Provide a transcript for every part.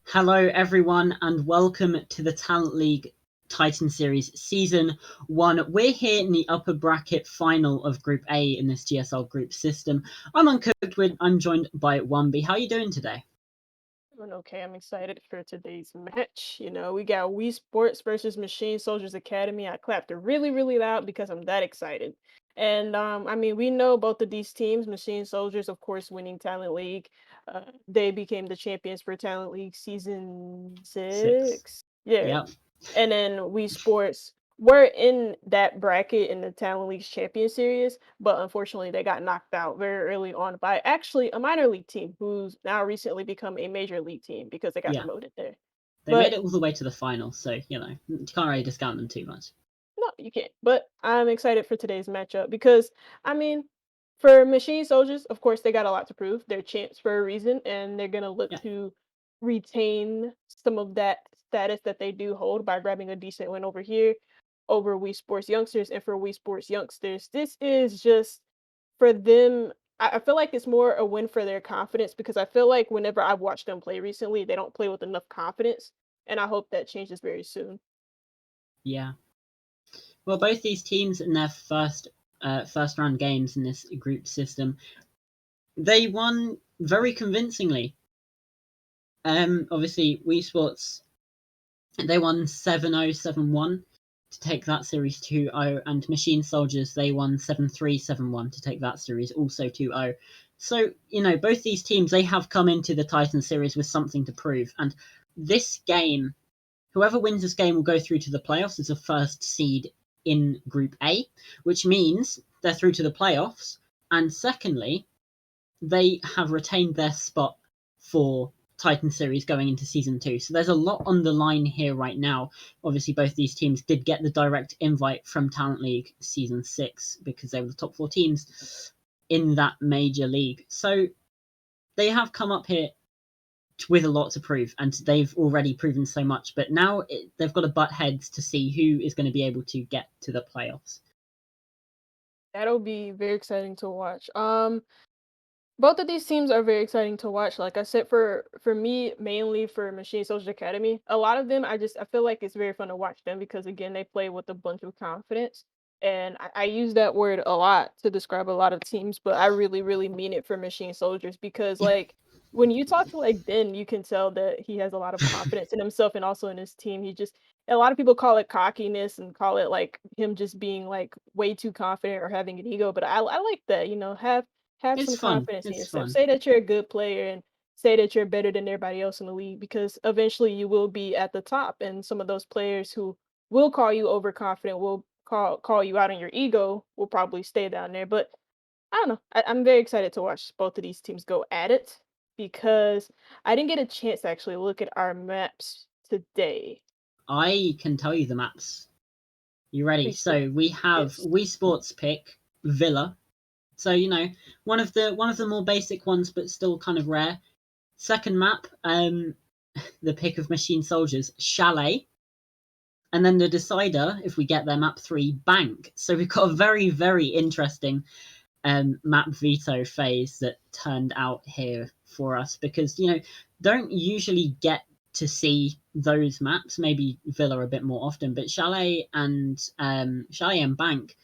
Hello, everyone, and welcome to the Talent League Titan Series Season 1. We're here in the upper bracket final of Group A in this GSL group system. I'm Uncooked, I'm joined by Wumby. How are you doing today? Doing okay. I'm excited for today's match. We got WeSports versus Machine Soldiers Academy. I clapped really, really loud because I'm that excited. And we know both of these teams, Machine Soldiers, of course, winning Talent League. They became the champions for Talent League season 6. 6. Yeah. Yep. And then Wii Sports were in that bracket in the Talent League's Champion Series, but unfortunately they got knocked out very early on by actually a minor league team who's now recently become a major league team because they got Yeah. promoted there. They made But it all the way to the final, so, you can't really yeah, discount them too much. no, you can't. But I'm excited for today's matchup because I mean, for Machine Soldiers, of course, they got a lot to prove. They're champs for a reason, and they're gonna look Yeah. to retain some of that status that they do hold by grabbing a decent win over here, over Wii Sports Youngsters. And for Wii Sports Youngsters, this is just for them. I feel like it's more a win for their confidence because I feel like whenever I've watched them play recently, they don't play with enough confidence, and I hope that changes very soon. Yeah. Well, both these teams in their first round games in this group system, they won very convincingly. Obviously, Wii Sports, they won 7-0, 7-1 to take that series 2-0, and Machine Soldiers, they won 7-3, 7-1 to take that series also 2-0. So, both these teams, they have come into the Titan series with something to prove, and this game, whoever wins this game will go through to the playoffs as a first seed in Group A, which means they're through to the playoffs, and secondly, they have retained their spot for Titan series going into season 2. So there's a lot on the line here right now. Obviously, both these teams did get the direct invite from Talent League season 6 because they were the top 4 teams in that major league. So they have come up here with a lot to prove, and they've already proven so much. But now they've got to butt heads to see who is going to be able to get to the playoffs. That'll be very exciting to watch. Both of these teams are very exciting to watch. Like I said, for me, mainly for Machine Social Academy, a lot of them I feel like it's very fun to watch them because again they play with a bunch of confidence. And I use that word a lot to describe a lot of teams, but I really, really mean it for Machine Soldiers because like when you talk to like Ben, you can tell that he has a lot of confidence in himself and also in his team. A lot of people call it cockiness and call it like him just being like way too confident or having an ego, but I like that, have It's some fun. confidence in It's yourself. fun. Say that you're a good player and say that you're better than everybody else in the league because eventually you will be at the top. And some of those players who will call you overconfident, will call you out on your ego, will probably stay down there. But I don't know. I'm very excited to watch both of these teams go at it because I didn't get a chance to actually look at our maps today. I can tell you the maps. You ready? Please do. So we have Yes. Wii Sports pick Villa. So one of the more basic ones, but still kind of rare. Second map, the pick of Machine Soldiers, Chalet, and then the decider, if we get there, map 3, Bank. So we've got a very, very interesting map veto phase that turned out here for us because don't usually get to see those maps. Maybe Villa a bit more often, but Chalet and Bank,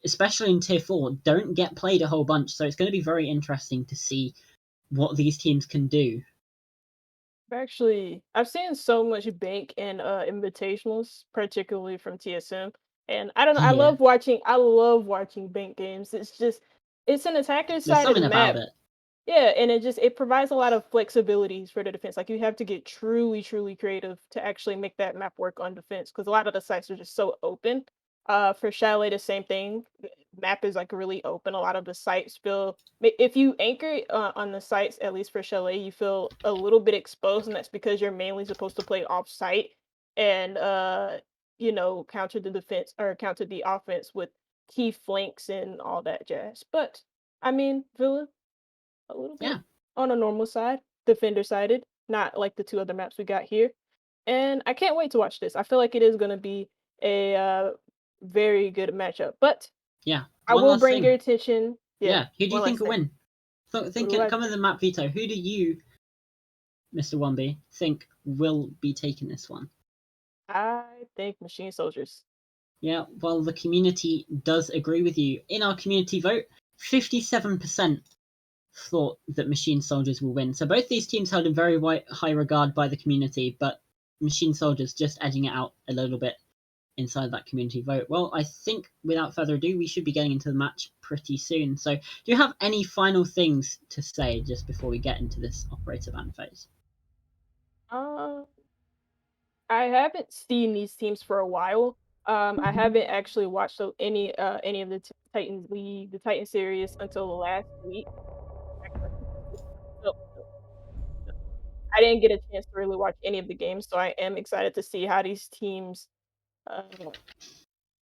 especially in tier 4, don't get played a whole bunch. So it's going to be very interesting to see what these teams can do. I've seen so much bank and invitationals, particularly from TSM. And I don't know, Yeah, I love watching bank games. It's an attacker there's sided something about map. it. Yeah, and it provides a lot of flexibilities for the defense. Like you have to get truly, truly creative to actually make that map work on defense because a lot of the sites are just so open. For Chalet, the same thing. Map is like really open. A lot of the sites feel if you anchor on the sites, at least for Chalet, you feel a little bit exposed, and that's because you're mainly supposed to play off site and counter the defense or counter the offense with key flanks and all that jazz. But I mean, Villa a little bit Yeah, on a normal side, defender sided, not like the two other maps we got here. And I can't wait to watch this. I feel like it is going to be a very good matchup. But yeah. I One will last bring your thing. attention. Yeah, Yeah, who do you one think last will thing. win? Who Think, do I come with think? the map veto. Who do you Mr. Womby, think will be taking this one? I think Machine Soldiers. Yeah, well, the community does agree with you. In our community vote, 57% thought that Machine Soldiers will win. So both these teams held in very high regard by the community, but Machine Soldiers just edging it out a little bit inside that community vote. Well, I think without further ado, we should be getting into the match pretty soon. So do you have any final things to say just before we get into this operator ban phase? Uh, I haven't seen these teams for a while. I haven't actually watched any of the Titans League, the Titan series until the last week. So, I didn't get a chance to really watch any of the games, so I am excited to see uh,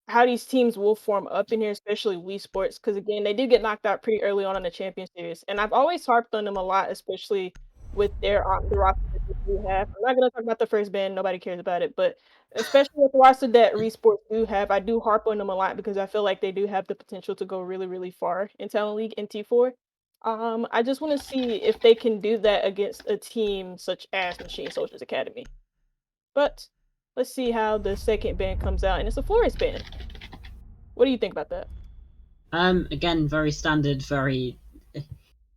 how these teams will form up in here, especially WeSports, because again, they did get knocked out pretty early on in the Champion Series, and I've always harped on them a lot, especially with the roster that they do have. I'm not gonna talk about the first band, nobody cares about it, but especially with the roster that WeSports do have, I do harp on them a lot because I feel like they do have the potential to go really, really far in Talent League and T4. I just want to see if they can do that against a team such as Machine Soldiers Academy. But let's see how the second band comes out, and it's a Flores band. What do you think about that? Again, very standard, very.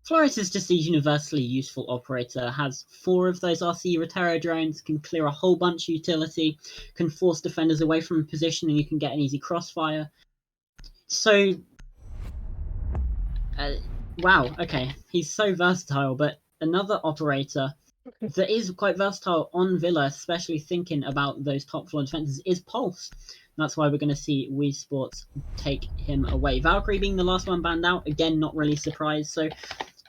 Flores is just a universally useful operator, has 4 of those RC Rotero drones, can clear a whole bunch of utility, can force defenders away from a position and you can get an easy crossfire. So, wow, okay, he's so versatile, but another operator that is quite versatile on Villa, especially thinking about those top floor defenses, is Pulse. That's why we're going to see WeSports take him away. Valkyrie being the last one banned out, again, not really surprised. So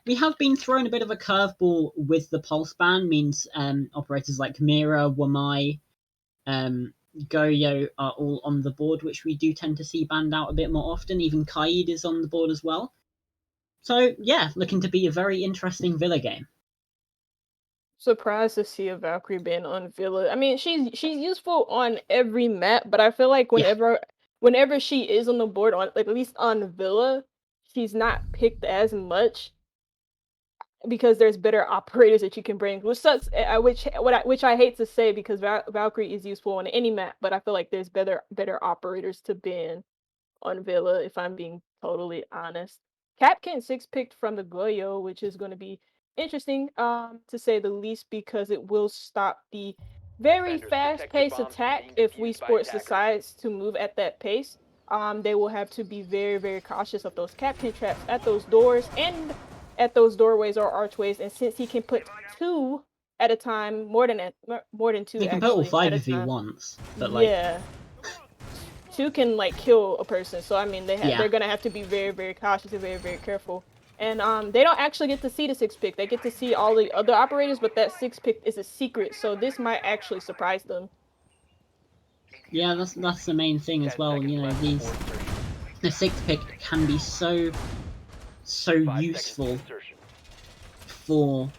we have been thrown a bit of a curveball with the Pulse ban, means operators like Mira, Wamai, Goyo are all on the board, which we do tend to see banned out a bit more often. Even Kaid is on the board as well. So yeah, looking to be a very interesting Villa game. Surprised to see a Valkyrie band on Villa. I mean, she's useful on every map, but I feel like Yeah, whenever she is on the board on like at least on Villa, she's not picked as much because there's better operators that you can bring. Which sucks, which I hate to say because Valkyrie is useful on any map, but I feel like there's better operators to ban on Villa, if I'm being totally honest. Capkin 6 picked from the Goyo, which is going to be interesting, to say the least, because it will stop the very fast-paced attack if Wii Sports decides to move at that pace. They will have to be very, very cautious of those Capkin traps at those doors and at those doorways or archways. And since he can put 2 at a time, more than 2 he can put all actually 5 at a if he time. wants, but like, Yeah, 2 can like kill a person. So I mean, yeah. they're gonna have to be very, very cautious and very, very careful. And they don't actually get to see the 6 pick. They get to see all the other operators, but that 6 pick is a secret. So this might actually surprise them. Yeah, that's the main thing as well. You know, the 6th pick can be so useful for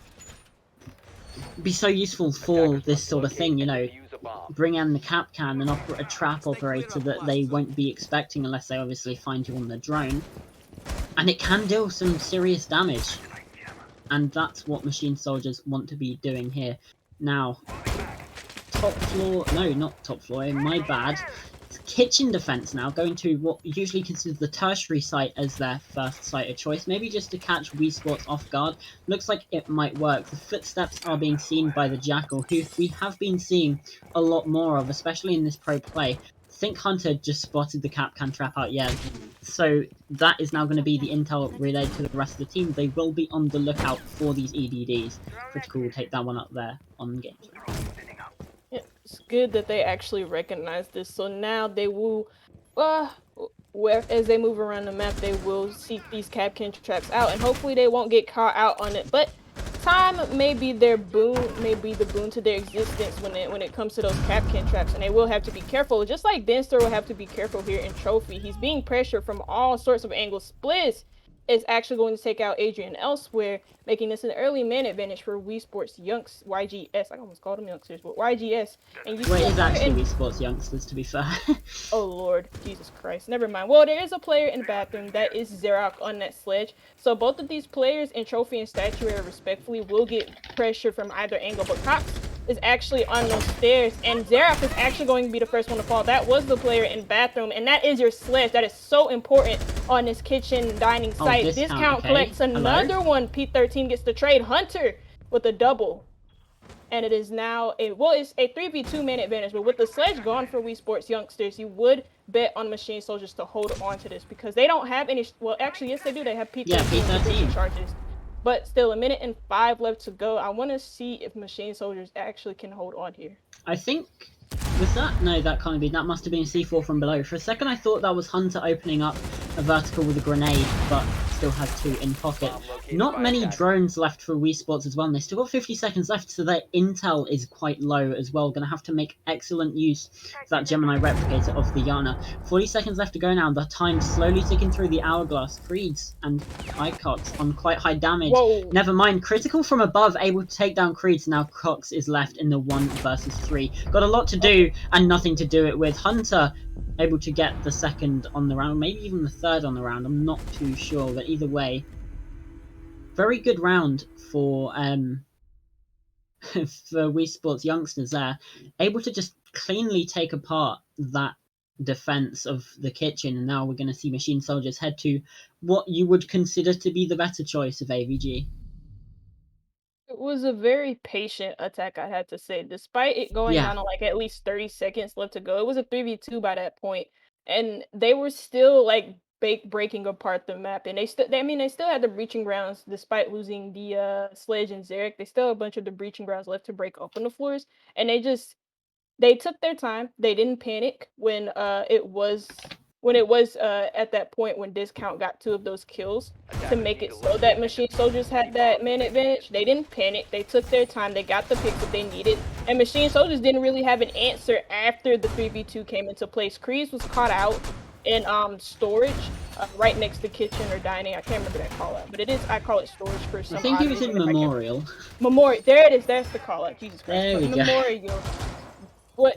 this sort of thing. You know, bring in the cap can and a trap operator that they won't be expecting unless they obviously find you on the drone, and it can deal some serious damage. And that's what Machine Soldiers want to be doing here. Now, top floor, no, not top floor, my bad. Kitchen defense now, going to what usually considered the tertiary site as their first site of choice, maybe just to catch WeSports off guard. Looks like it might work. The footsteps are being seen by the Jackal, who we have been seeing a lot more of, especially in this pro play. Think Hunter just spotted the Capcan trap out, yeah. So that is now going to be the intel relayed to the rest of the team. They will be on the lookout for these EDDs. Critical will take that one up there on the game. It's good that they actually recognize this. So now they will, as they move around the map, they will seek these Capcan traps out, and hopefully they won't get caught out on it. But time may be their boon, may be the boon to their existence when it comes to those Capcan traps, and they will have to be careful. Just like Denster will have to be careful here in Trophy. He's being pressured from all sorts of angles. Spliss is actually going to take out Adrian elsewhere, making this an early man advantage for WeSports YGS. I almost called them youngsters, but YGS. And you Well, see it a is player actually in WeSports youngsters, to be fair. Oh Lord, Jesus Christ. Never mind. Well, there is a player in the bathroom that is Xerox on that sledge. So both of these players in Trophy and Statuary respectfully will get pressure from either angle. But Cox is actually on those stairs, and Xerox is actually going to be the first one to fall. That was the player in bathroom, and that is your sledge. That is so important on this kitchen dining Oh, site. discount, Discount okay. collects another Hello? one. P13 gets the trade. Hunter with a double. And it is now it's a 3v2 man advantage, but with the sledge gone for WeSports youngsters, you would bet on Machine Soldiers to hold on to this because they don't have any. Well, actually, yes, they do. They have P13 Yeah, with breaching P13. charges, but still a minute and 5 left to go. I want to see if Machine Soldiers actually can hold on here. I think... Was that? No, that can't be. That must have been C4 from below. For a second, I thought that was Hunter opening up a vertical with a grenade, but still has 2 in pocket. Not many drones left for WeSports as well, and they still got 50 seconds left, so their intel is quite low as well. Going to have to make excellent use of that Gemini replicator of the Yana. 40 seconds left to go now. The time slowly ticking through the hourglass. Creeds and Icox on quite high damage. Whoa. Never mind, critical from above, able to take down Creeds. Now Cox is left in the 1 versus 3. Got a lot to do and nothing to do it with. Hunter able to get the 2nd on the round, maybe even the 3rd on the round. I'm not too sure, but either way, very good round for for WeSports youngsters there, able to just cleanly take apart that defense of the kitchen. And now we're going to see Machine Soldiers head to what you would consider to be the better choice of AVG. It was a very patient attack, I had to say. Despite it going Yeah. down to like at least 30 seconds left to go, it was a 3v2 by that point, and they were still like breaking apart the map. And they still had the breaching grounds despite losing the Sledge and Zarek. They still had a bunch of the breaching grounds left to break open the floors, and they took their time. They didn't panic when it was at that point when Discount got 2 of those kills to make it so that Machine Soldiers had that man advantage. They didn't panic. They took their time. They got the picks that they needed. And Machine Soldiers didn't really have an answer after the 3v2 came into place. Kreese was caught out in storage right next to kitchen or dining. I can't remember that call out, but I call it storage for some I think he was reason. in Memorial. Memorial. There it is. That's the call out. Jesus Christ. There we go. Memorial.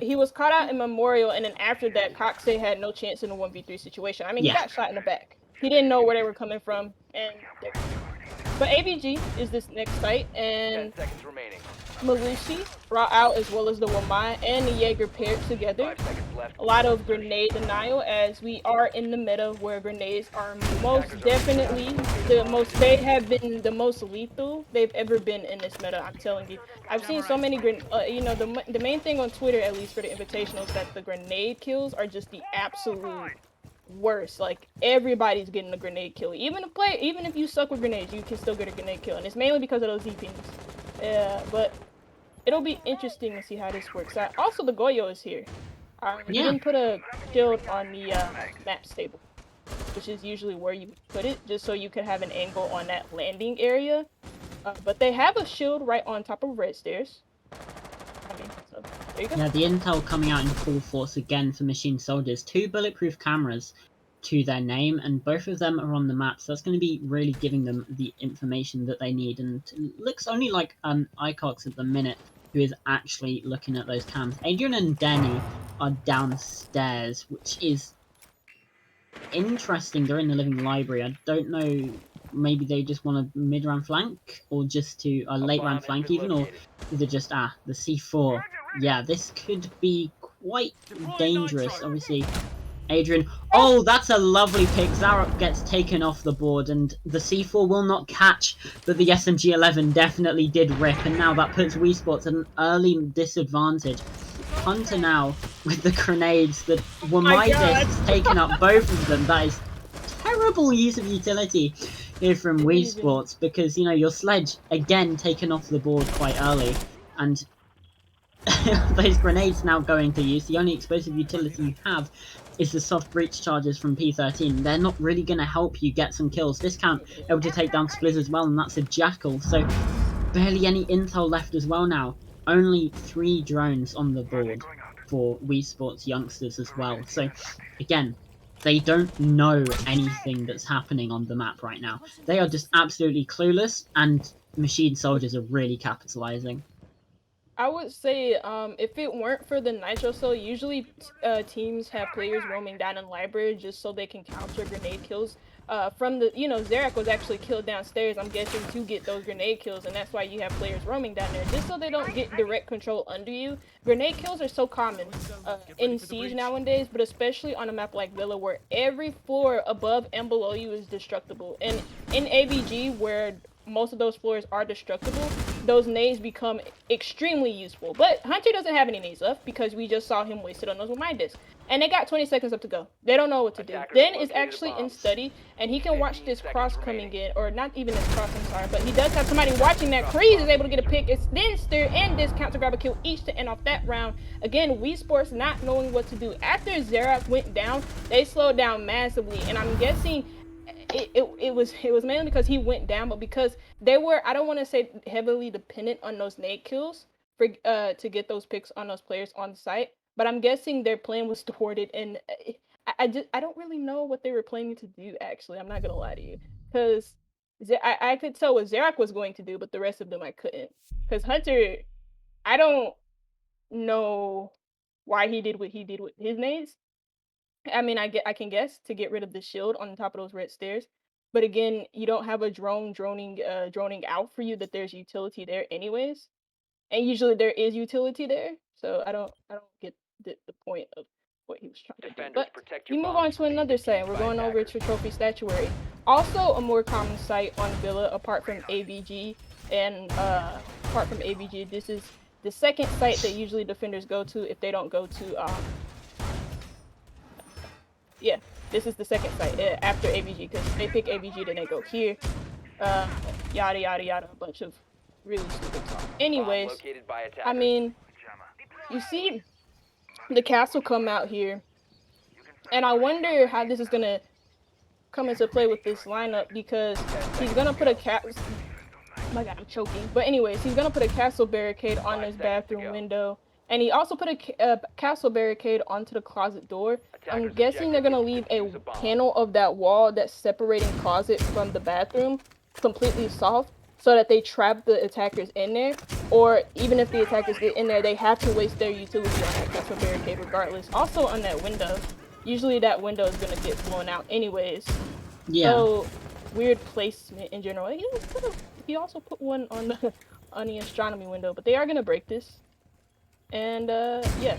He was caught out in Memorial, and then after that, Coxey had no chance in a 1v3 situation. I mean, he got shot in the back. He didn't know where they were coming from, and but AVG is this next fight, and Malusi brought out as well as the Wamai and the Jaeger paired together. A lot of grenade denial as we are in the meta where grenades are most definitely they have been the most lethal they've ever been in this meta. I'm telling you, I've seen so many the main thing on Twitter, at least for the invitational, is that the grenade kills are just the absolute worst. Like everybody's getting a grenade kill. Even if you suck with grenades, you can still get a grenade kill, and it's mainly because of those DPs. But it'll be interesting to see how this works out. Also, the Goyo is here. He didn't put a shield on the map stable, which is usually where you put it, just so you could have an angle on that landing area. But they have a shield right on top of red stairs. So, there you go. Yeah, the intel coming out in full force again for Machine Soldiers. 2 bulletproof cameras to their name, and both of them are on the map, so that's going to be really giving them the information that they need. And it looks only like Icox at the minute who is actually looking at those cams. Adrian and Denny are downstairs, which is interesting. They're in the living library. I don't know, maybe they just want a mid-round flank, or just to a late-round flank even, or is it just, the C4. Yeah, this could be quite dangerous, obviously. Adrian, oh, that's a lovely pick. Zarok gets taken off the board, and the C4 will not catch, but the SMG-11 definitely did rip, and now that puts WeSports at an early disadvantage. Hunter now with the grenades that were Midas taking up both of them. That is terrible use of utility here from WeSports, because, you know, your sledge, again, taken off the board quite early, and those grenades now going to use. The only explosive utility you have is the soft breach charges from P13. They're not really going to help you get some kills. Discount able to take down Spliz as well, and that's a Jackal. So barely any intel left as well now. Only 3 drones on the board for WeSports youngsters as well. So again, they don't know anything that's happening on the map right now. They are just absolutely clueless, and Machine Soldiers are really capitalizing. I would say, if it weren't for the Nitro Cell, usually teams have players roaming down in library just so they can counter grenade kills. From the, Xerac was actually killed downstairs, I'm guessing, to get those grenade kills, and that's why you have players roaming down there, just so they don't get direct control under you. Grenade kills are so common in Siege nowadays, but especially on a map like Villa, where every floor above and below you is destructible. And in AVG, where most of those floors are destructible, those nades become extremely useful. But Hunter doesn't have any nades left because we just saw him wasted on those remind discs. And they got 20 seconds up to go. They don't know what to do. Den is actually in study, and he can watch this cross coming in, or not even this cross, I'm sorry, but he does have somebody watching that. Kreese is able to get a pick. It's Denster and this count to grab a kill each to end off that round. Again, WeSports not knowing what to do. After Xerac went down, they slowed down massively, and I'm guessing it was mainly because he went down, but because they were, I don't want to say heavily dependent on those nade kills for to get those picks on those players on the site. But I'm guessing their plan was thwarted, and I don't really know what they were planning to do. Actually, I'm not gonna lie to you, because I could tell what Xerac was going to do, but the rest of them I couldn't. Because Hunter, I don't know why he did what he did with his nades. I mean, I can guess to get rid of the shield on the top of those red stairs. But again, you don't have a droning out for you that there's utility there anyways. And usually there is utility there. So I don't get the point of what he was trying to do. But we move on to another site. We're going over to Trophy Statuary. Also a more common site on Villa apart from AVG. And apart from AVG, this is the second site that usually defenders go to if they don't go to yeah, this is the second site after AVG, because they pick AVG, then they go here. Yada yada yada, a bunch of really stupid talk. Anyways, I mean, you see the castle come out here, and I wonder how this is gonna come into play with this lineup, because he's gonna put a oh my god, I'm choking. But anyways, he's gonna put a castle barricade on this bathroom window, and he also put a castle barricade onto the closet door. I'm guessing they're gonna leave a panel of that wall that's separating closet from the bathroom completely soft, so that they trap the attackers in there. Or even if the attackers get in there, they have to waste their utility on that castle barricade regardless. Also on that window, usually that window is gonna get blown out anyways. Yeah. So weird placement in general. He also put one on the astronomy window, but they are gonna break this. And yeah.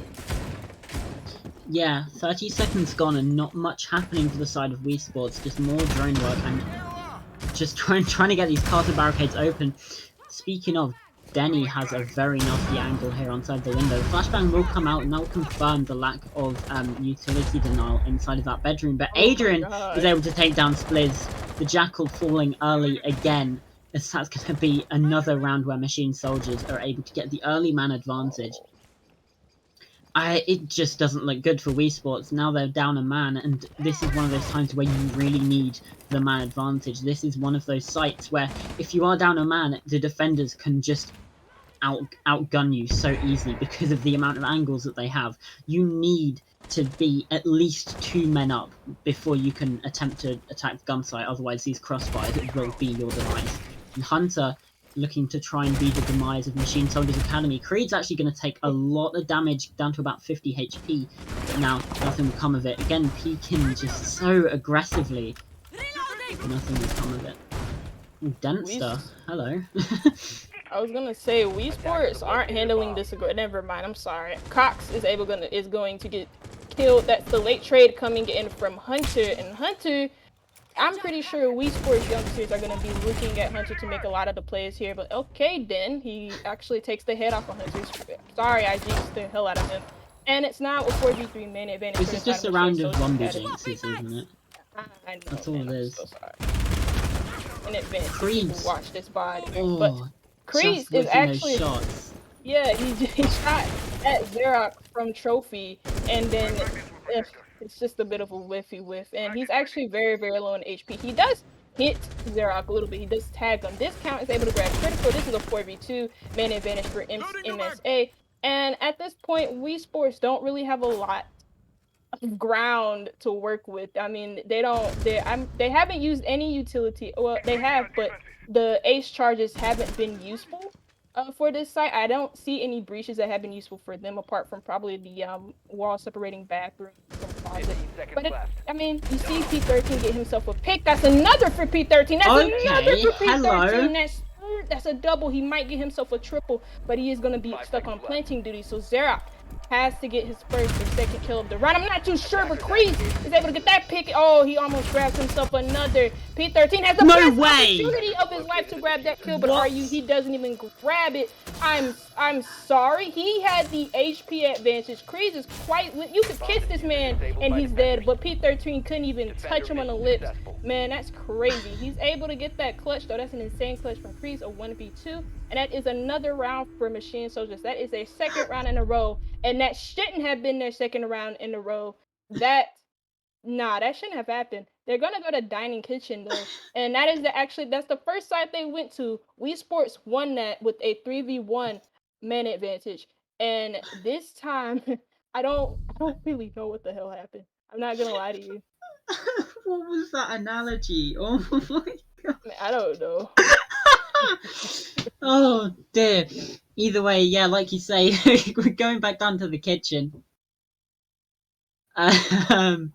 Yeah, 30 seconds gone and not much happening for the side of WeSports, just more drone work and just trying to get these castle barricades open. Speaking of, Denny has a very nasty angle here inside the window. Flashbang will come out and that will confirm the lack of utility denial inside of that bedroom. But Adrian is able to take down Splizz. The Jackal falling early again, as that's going to be another round where Machine Soldiers are able to get the early man advantage. It just doesn't look good for WeSports. Now they're down a man, and this is one of those times where you really need the man advantage. This is one of those sites where if you are down a man, the defenders can just outgun you so easily because of the amount of angles that they have. You need to be at least 2 men up before you can attempt to attack the gun site, otherwise these crossfires will be your demise. And Hunter looking to try and be the demise of Machine Soldiers Academy. Creed's actually going to take a lot of damage, down to about 50 HP, but now nothing will come of it. Again, peeking just so aggressively, nothing will come of it. Ooh, Denster, hello. I was gonna say WeSports aren't handling this. Never mind. I'm sorry. Cox is going to get killed. That's the late trade coming in from Hunter, and Hunter, I'm pretty sure WeSports youngsters are going to be looking at Hunter to make a lot of the plays here, but okay, then he actually takes the head off of Hunter. Sorry, I jinxed the hell out of him. And it's now a 4v3 man advantage. This is just a round of zombie jinxes, isn't it? I know, that's all it is. I'm so sorry. In advance, Creed. Watch this body. Oh, but Creed is actually, yeah, he shot at Xerac from Trophy, and then it's just a bit of a whiffy whiff, and he's actually very, very low in HP. He does hit Xerac a little bit. He does tag him. This count is able to grab critical. This is a 4v2 man advantage for MSA, and at this point, WeSports don't really have a lot ground to work with. I mean, they haven't used any utility. Well, they have, but the ace charges haven't been useful for this site. I don't see any breaches that have been useful for them apart from probably the wall separating bathroom from closet. But I mean, you see P13 get himself a pick. That's another for P13. That's another for P13. That's a double. He might get himself a triple, but he is going to be stuck on planting duty. So Xerac has to get his first or second kill of the round. I'm not too sure, but Kreese is able to get that pick. Oh, he almost grabs himself another. P13 has the best opportunity of his life to grab that kill, but he doesn't even grab it. I'm sorry. He had the HP advantage. Kreese is quite... You could kiss this man and he's dead, but P13 couldn't even touch him on the lips. Man, that's crazy. He's able to get that clutch, though. That's an insane clutch from Kreese, a 1v2. And that is another round for Machine Soldiers. That is a second round in a row. And that shouldn't have been their second round in a row. That shouldn't have happened. They're gonna go to Dining Kitchen though, and that's the first site they went to. WeSports won that with a 3v1 man advantage, and this time I don't really know what the hell happened. I'm not gonna lie to you. What was that analogy? Oh my god! I don't know. Oh dear. Either way, yeah, like you say, we're going back down to the kitchen. I'm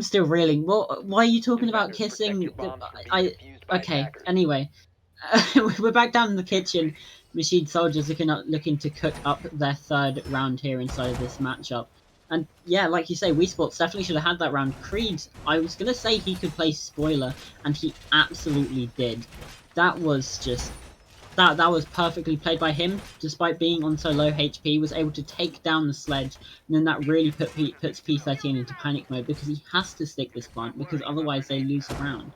still reeling. Why are you talking about kissing? Okay. Anyway, we're back down in the kitchen. Machine Soldiers looking to cook up their third round here inside of this matchup. And yeah, like you say, WeSports definitely should have had that round. Creed, I was gonna say he could play spoiler, and he absolutely did. That was just that was perfectly played by him, despite being on so low HP, was able to take down the sledge, and then that really puts P13 into panic mode, because he has to stick this plant, because otherwise they lose the round.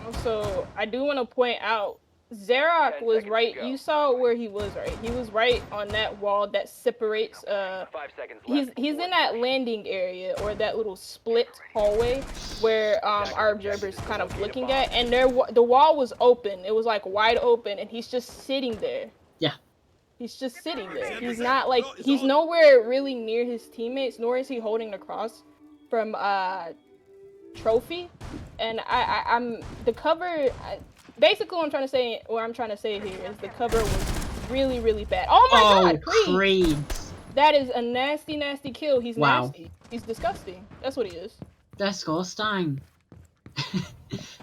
Also, I do want to point out, Xerac was right. You saw where he was, right? He was right on that wall that separates. He's in that landing area, or that little split hallway where our observer's kind of looking at, and the wall was open. It was like wide open, and he's just sitting there. Yeah. He's just sitting there. He's not like, he's nowhere really near his teammates, nor is he holding the cross from trophy. And I'm the cover. Basically, what I'm trying to say here is the cover was really, really bad. Oh my god, Creed! That is a nasty, nasty kill. He's nasty. He's disgusting. That's what he is. Disgusting.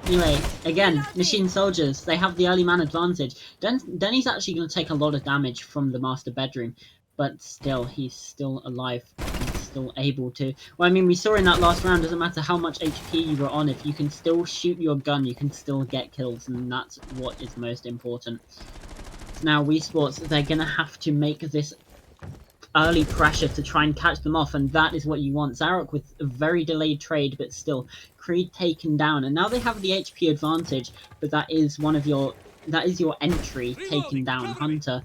Anyway, again, Machine Soldiers, they have the early man advantage. Denny's actually going to take a lot of damage from the master bedroom, but still, he's still alive. He's still able to... Well, I mean, we saw in that last round, doesn't matter how much HP you were on, if you can still shoot your gun, you can still get kills, and that's what is most important. Now, WeSports, they're going to have to make this early pressure to try and catch them off, and that is what you want. Xerac with a very delayed trade, but still, Creed taken down, and now they have the HP advantage, but that is your entry taken down. Hunter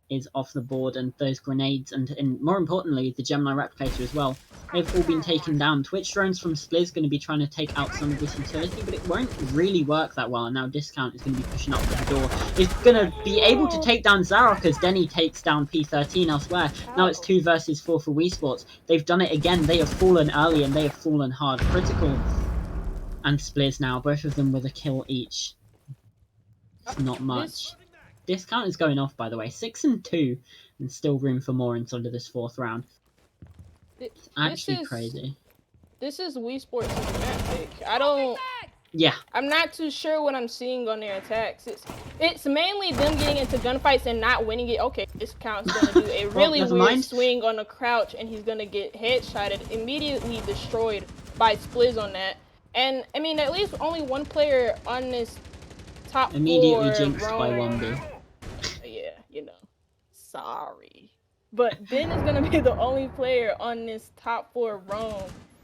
is off the board, and those grenades, and more importantly, the Gemini replicator as well, they've all been taken down. Twitch drones from Spliz going to be trying to take out some of this utility, but it won't really work that well, and now Discount is going to be pushing up to the door. He's going to be able to take down Xerac as Denny takes down P13 elsewhere. Now it's 2 versus 4 for WeSports. They've done it again. They have fallen early, and they have fallen hard. Critical and Spliz now, both of them with a kill each. It's not much. Discount is going off, by the way. 6-2, and still room for more inside of this 4th round. It's actually crazy. This is WeSports' map pick. I'm not too sure what I'm seeing on their attacks. It's mainly them getting into gunfights and not winning it. Okay, Discount's gonna do a really weird swing on the crouch, and he's gonna get headshotted, immediately destroyed by Spliz on that. And I mean, at least only one player on this top 4 immediately jinxed by 1B. Yeah, you know, sorry. But Ben is going to be the only player on this top 4 roam.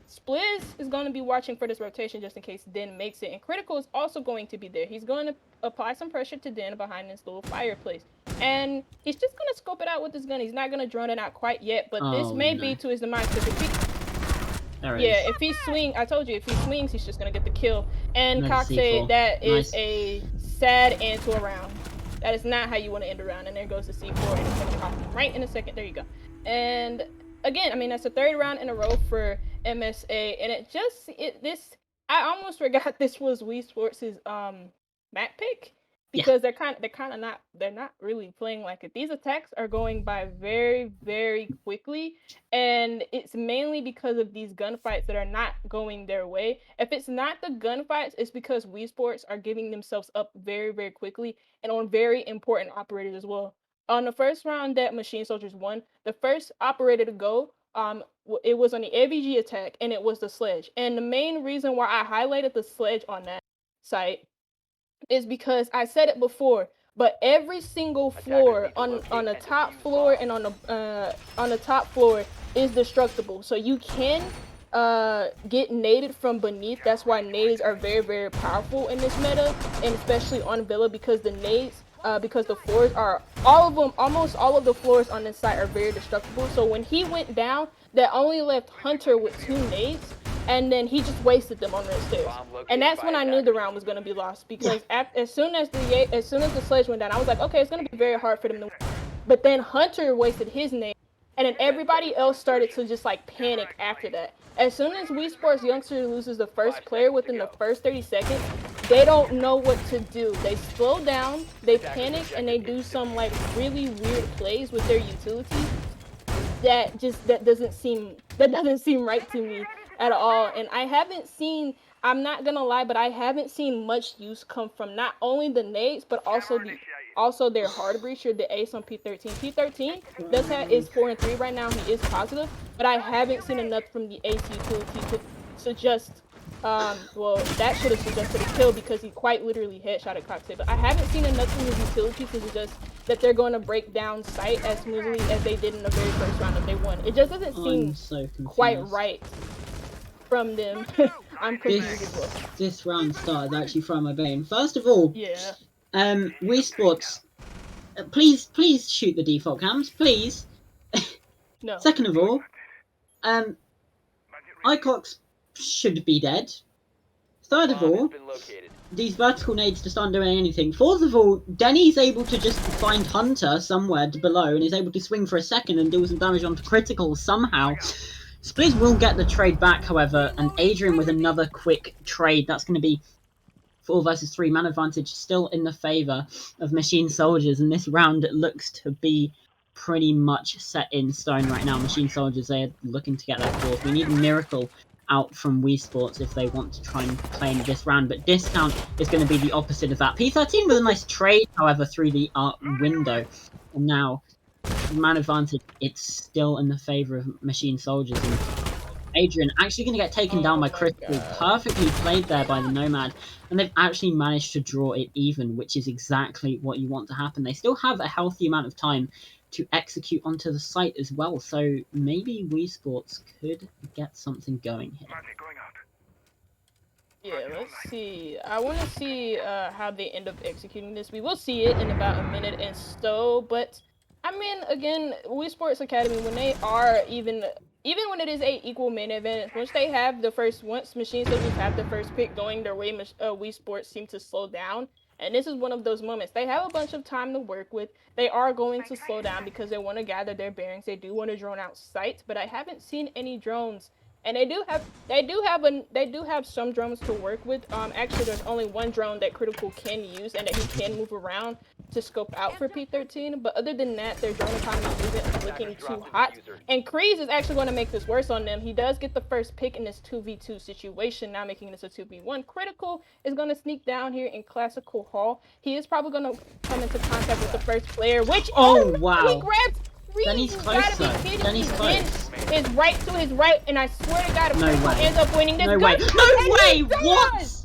Spliz is going to be watching for this rotation just in case Den makes it. And Critical is also going to be there. He's going to apply some pressure to Den behind this little fireplace. And he's just going to scope it out with his gun. He's not going to drone it out quite yet, but this may be to his demise. If he swings, I told you, if he swings, he's just going to get the kill. And Cox said that is a sad end to a round. That is not how you want to end a round. And there goes the C4, and it's going to pop right in a second. There you go. And again, I mean, that's the third round in a row for MSA, and it just it this I almost forgot this was Wii Sports' map pick Yeah, because they're not really playing like it. These attacks are going by very very quickly, and it's mainly because of these gunfights that are not going their way. If it's not the gunfights, it's because Wii Sports are giving themselves up very very quickly and on very important operators as well. On the first round that Machine Soldiers won, the first operator to go, it was on the AVG attack, and it was the sledge. And the main reason why I highlighted the sledge on that site is because I said it before, but every single floor on the top floor and on the top floor is destructible. So you can get naded from beneath. That's why nades are very very powerful in this meta, and especially on Villa because the nades because the floors are all of them, almost all of the floors on this site are very destructible. So when he went down, that only left Hunter with 2 nades, and then he just wasted them on the stairs. And that's when I knew the round was going to be lost yeah. because as soon as the sledge went down, I was like, okay, it's going to be very hard for them to win. But then Hunter wasted his nade, and then everybody else started to just like panic after that. As soon as Wii Sports Youngster loses the first player within the first 30 seconds, they don't know what to do. They slow down, they panic, and they do some like really weird plays with their utility that doesn't seem right to me at all. And I haven't seen, I'm not gonna lie, but I haven't seen much use come from not only the nades but also their hard breacher, the ace on P13. P13 is 4-3 right now. He is positive, but I haven't seen enough from the ace utility to suggest well, that should have suggested a kill because he quite literally headshotted Coxey. But I haven't seen enough from his utility to suggest that they're going to break down sight as smoothly as they did in the very first round that they won. It just doesn't I'm seem so quite confused. right from them. I'm confused as well. This round started actually from my brain. First of all, Yeah. Wii Sports, please shoot the default cams, please. No. Second of all, Icox should be dead. Third of all, these vertical nades just aren't doing anything. Fourth of all, Denny's able to just find Hunter somewhere below and is able to swing for a second and deal some damage onto critical somehow. Spliz will get the trade back, however, and Adrian with another quick trade. That's going to be 4 versus 3 man advantage still in the favour of Machine Soldiers, and this round looks to be pretty much set in stone right now. Machine Soldiers, they're looking to get their fourth. We need a miracle out from Wii Sports if they want to try and claim this round, but Discount is going to be the opposite of that. P13 with a nice trade, however, through the window, and now man advantage, it's still in the favour of Machine Soldiers, and Adrian actually going to get taken down by Critical. Perfectly played there by the Nomad. And they've actually managed to draw it even, which is exactly what you want to happen. They still have a healthy amount of time to execute onto the site as well. So maybe Wii Sports could get something going here. Yeah, let's see. I want to see how they end up executing this. We will see it in about a minute and so, but I mean, again, Wii Sports Academy, when they are even when it is a equal main advantage, once Machine Soldiers have the first pick going their way, Wii Sports seem to slow down. And this is one of those moments. They have a bunch of time to work with. They are going to slow down because they want to gather their bearings. They do want to drone out sights, but I haven't seen any drones, and they do have some drones to work with. Actually, there's only one drone that Critical can use and that he can move around to scope out for P13. But other than that, their drone economy isn't looking too hot. And Kreese is actually going to make this worse on them. He does get the first pick in this 2v2 situation, now making this a 2v1. Critical is going to sneak down here in Classical Hall. He is probably going to come into contact with the first player, which Wow. he grabs Kreese. You gotta be kidding me. Close. Is right to his right, and I swear to God, if Critical ends up winning this, No way! What?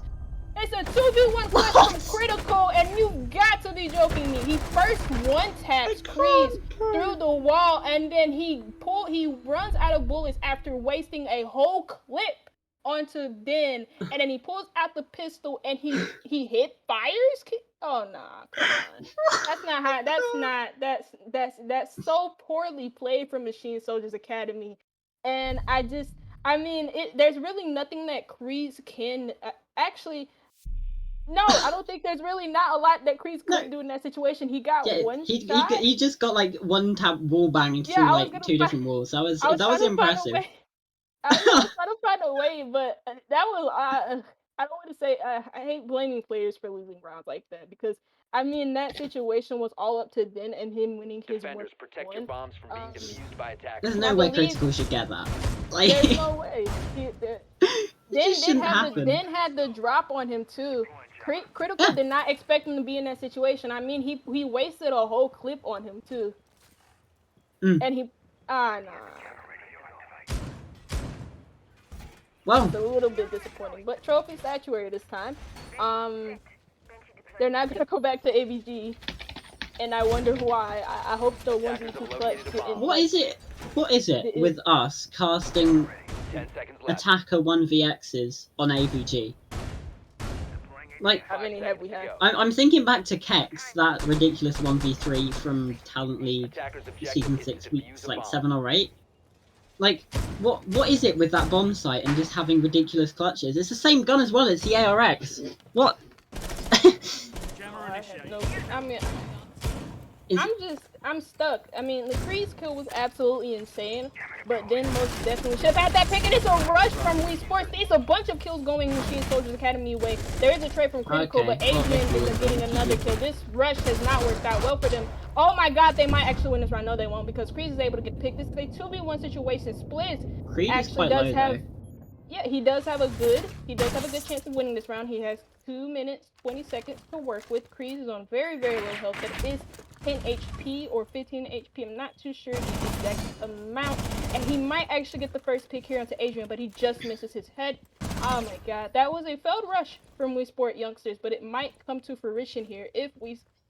It's a 2v1 clutch from Critical, and you got to be joking me. He first one taps Kreese through the wall, and then he runs out of bullets after wasting a whole clip onto Den, and then he pulls out the pistol and he hit fires. Oh nah, come on. That's not how. That's not. That's so poorly played from Machine Soldiers Academy, and I mean, there's really nothing that Kreese can actually. No, I don't think there's really not a lot that Kreese No. couldn't do in that situation. He got Yeah, one he shot. he just got like one tap wall banged Yeah, through I was like gonna two find. different walls. That was I was trying to find a impressive. way. I was trying to find a way, but that was. I don't want to say. I hate blaming players for losing rounds like that because I mean that situation was all up to Den and him winning his Defenders, protect your 1-1. bombs from being defused by attackers. There's And no I way believe Critical should get that. Like, there's no way. it just shouldn't happen. Den had the drop on him too. Critical Yeah. did not expect him to be in that situation. I mean, he wasted a whole clip on him too, and he nah. Well, It's a little bit disappointing, but trophy statuary this time. They're not gonna go back to AVG, and I wonder why. I hope the 1v2 clutch didn't. what is it? What is it with us casting 10 seconds left. attacker 1vx's on AVG? Like, How many have we had? I'm thinking back to Kex, that ridiculous 1v3 from Talent League season 6 weeks, like 7 or 8. Like, what is it with that bomb site and just having ridiculous clutches? It's the same gun as well. It's the ARX. What? I mean, I'm stuck. I mean, the Kreese kill was absolutely insane, but then most definitely should have had that pick, and it's a rush from WeSports. There's a bunch of kills going Machine Soldiers Academy way. There is a trade from Critical, but Adrian is getting another kill. This rush has not worked out well for them. Oh my god, they might actually win this round. No, they won't, because Kreese is able to get picked. This is a 2v1 situation. Spliz actually does have... Yeah, he does have a good chance of winning this round. He has 2 minutes, 20 seconds to work with. Kreese is on very, very low health. That is 10 HP or 15 HP. I'm not too sure the exact amount. And he might actually get the first pick here onto Adrian, but he just misses his head. Oh my god. That was a failed rush from WeSport youngsters, but it might come to fruition here if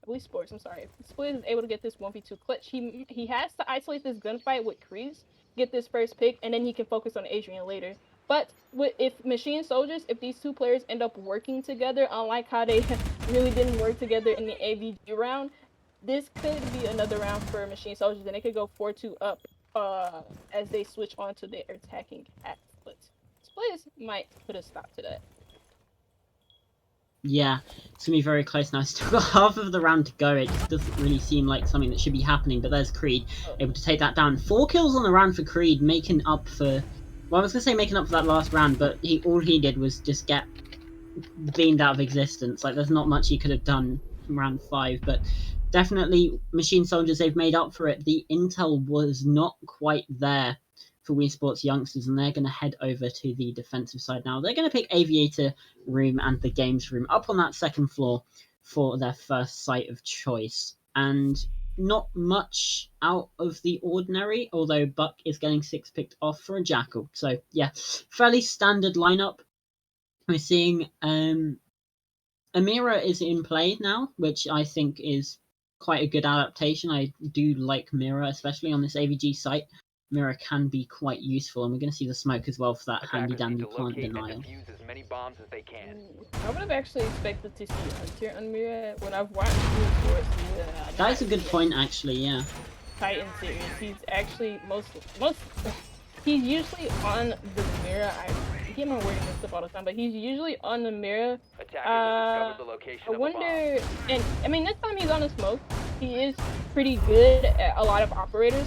WeSports, I'm sorry. If Split is able to get this 1v2 clutch, he has to isolate this gunfight with Kreese, get this first pick, and then he can focus on Adrian later. But if Machine Soldiers, if these two players end up working together, unlike how they really didn't work together in the AVG round, this could be another round for Machine Soldiers, and they could go 4-2 up as they switch on to their attacking act. But Spliz might put a stop to that. Yeah, it's going to be very close now. Still got half of the round to go. It just doesn't really seem like something that should be happening, but there's Creed, able to take that down. 4 kills on the round for Creed, making up for... Well, I was going to say making up for that last round, but all he did was just get beamed out of existence. Like, there's not much he could have done from round 5, but definitely Machine Soldiers, they've made up for it. The intel was not quite there for WeSports youngsters, and they're going to head over to the defensive side now. They're going to pick Aviator Room and the Games Room up on that second floor for their first site of choice. And not much out of the ordinary, although Buck is getting 6 picked off for a Jackal. So, yeah, fairly standard lineup. We're seeing Amira is in play now, which I think is quite a good adaptation. I do like Mira, especially on this AVG site. Mira can be quite useful, and we're going to see the smoke as well for that handy dandy plant denial. As many bombs as they can. I would have actually expected to see Hunter on Mira when I've watched WeSports. That is a good point, actually. Yeah. Titan series, he's actually he's usually on the Mira. I get my wording mixed up all the time, but he's usually on the Mira. I wonder, and I mean this time he's on the smoke. He is pretty good at a lot of operators.